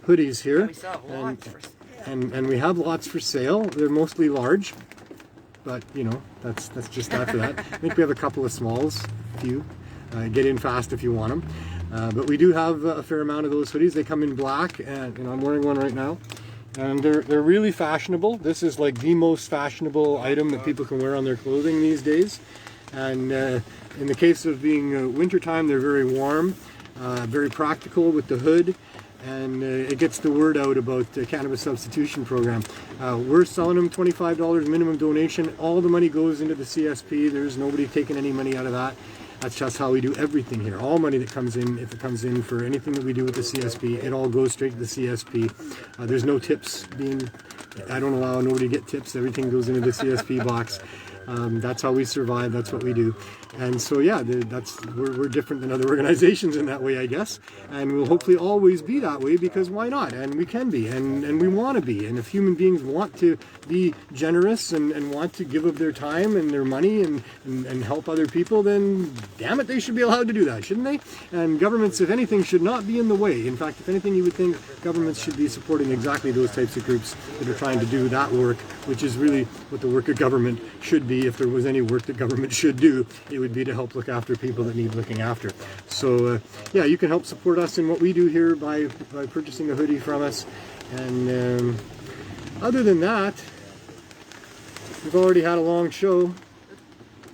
hoodies here. We still have lots for sale. And we have lots for sale. They're mostly large. But, that's just that for that. I think we have a couple of smalls, few. Get in fast if you want them. But we do have a fair amount of those hoodies. They come in black, and I'm wearing one right now. And they're really fashionable. This is like the most fashionable item that people can wear on their clothing these days. And in the case of being wintertime, they're very warm, very practical with the hood. And it gets the word out about the Cannabis Substitution Program. We're selling them $25 minimum donation. All the money goes into the CSP. There's nobody taking any money out of that. That's just how we do everything here. All money that comes in, if it comes in for anything that we do with the CSP, it all goes straight to the CSP. There's no tips I don't allow nobody to get tips. Everything goes into the CSP box. That's how we survive. That's what we do. And so, we're different than other organizations in that way, I guess. And we'll hopefully always be that way, because why not? And we can be, and we want to be. And if human beings want to be generous and want to give of their time and their money and help other people, then damn it, they should be allowed to do that, shouldn't they? And governments, if anything, should not be in the way. In fact, if anything, you would think governments should be supporting exactly those types of groups that are trying to do that work, which is really what the work of government should be. If there was any work that government should do, it would be to help look after people that need looking after. So you can help support us in what we do here by purchasing a hoodie from us. And other than that, we've already had a long show.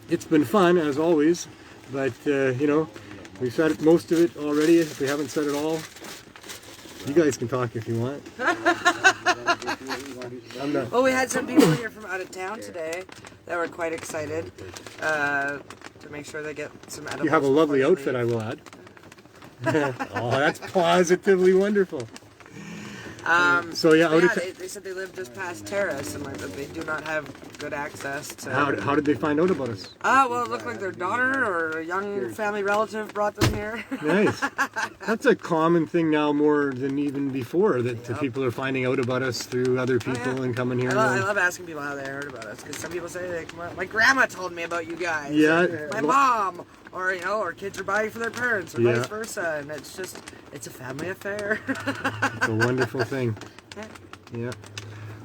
It's been fun as always, but we've said most of it already. If we haven't said it all, you guys can talk if you want. I'm done. Well, we had some people here from out of town today that were quite excited to make sure they get some edibles. You have a lovely before they outfit, leave. I will add. Oh, that's positively wonderful. So, yeah, they said they live just past Terrace, and like they do not have good access to. How did they find out about us? Well, it looked like their daughter or a young family relative brought them here. Nice. That's a common thing now, more than even before, that the people are finding out about us through other people and coming here. I love asking people how they heard about us, because some people say, like, my grandma told me about you guys. Yeah. Or my mom, or or kids are buying for their parents, or vice versa, and it's a family affair. It's a wonderful thing. Yeah.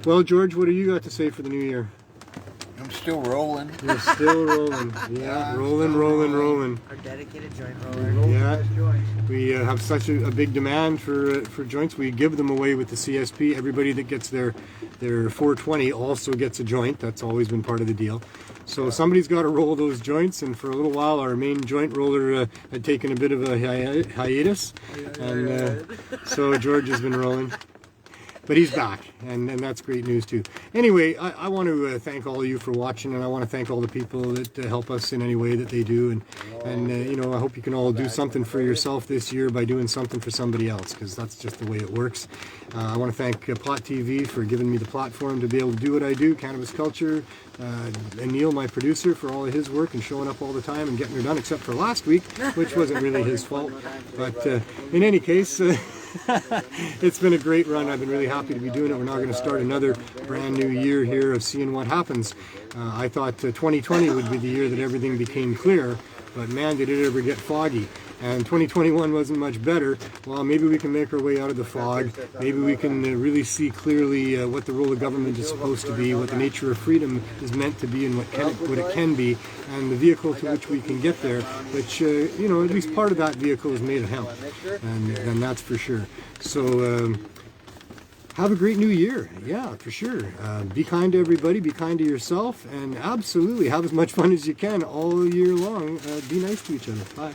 Well, George, what do you got to say for the new year? I'm still rolling. You're still rolling. Yeah, rolling. Our dedicated joint roller. Yeah. We have such a big demand for joints. We give them away with the CSP. Everybody that gets their 420 also gets a joint. That's always been part of the deal. So somebody's got to roll those joints, and for a little while our main joint roller had taken a bit of a hiatus, and so George has been rolling. But he's back, and that's great news too. Anyway, I want to thank all of you for watching, and I want to thank all the people that help us in any way that they do. And I hope you can all do something for yourself this year by doing something for somebody else, because that's just the way it works. I want to thank Plot TV for giving me the platform to be able to do what I do, Cannabis Culture, and Neil, my producer, for all of his work and showing up all the time and getting her done, except for last week, which wasn't really his fault. But in any case... it's been a great run. I've been really happy to be doing it. We're now going to start another brand new year here of seeing what happens. I thought 2020 would be the year that everything became clear, but man, did it ever get foggy. And 2021 wasn't much better. Well, maybe we can make our way out of the fog. Maybe we can really see clearly what the role of government is supposed to be, what the nature of freedom is meant to be, and what it can be, and the vehicle to which we can get there, which, at least part of that vehicle is made of hemp, and that's for sure. So, have a great new year. Yeah, for sure. Be kind to everybody, be kind to yourself, and absolutely have as much fun as you can all year long. Be nice to each other. Bye.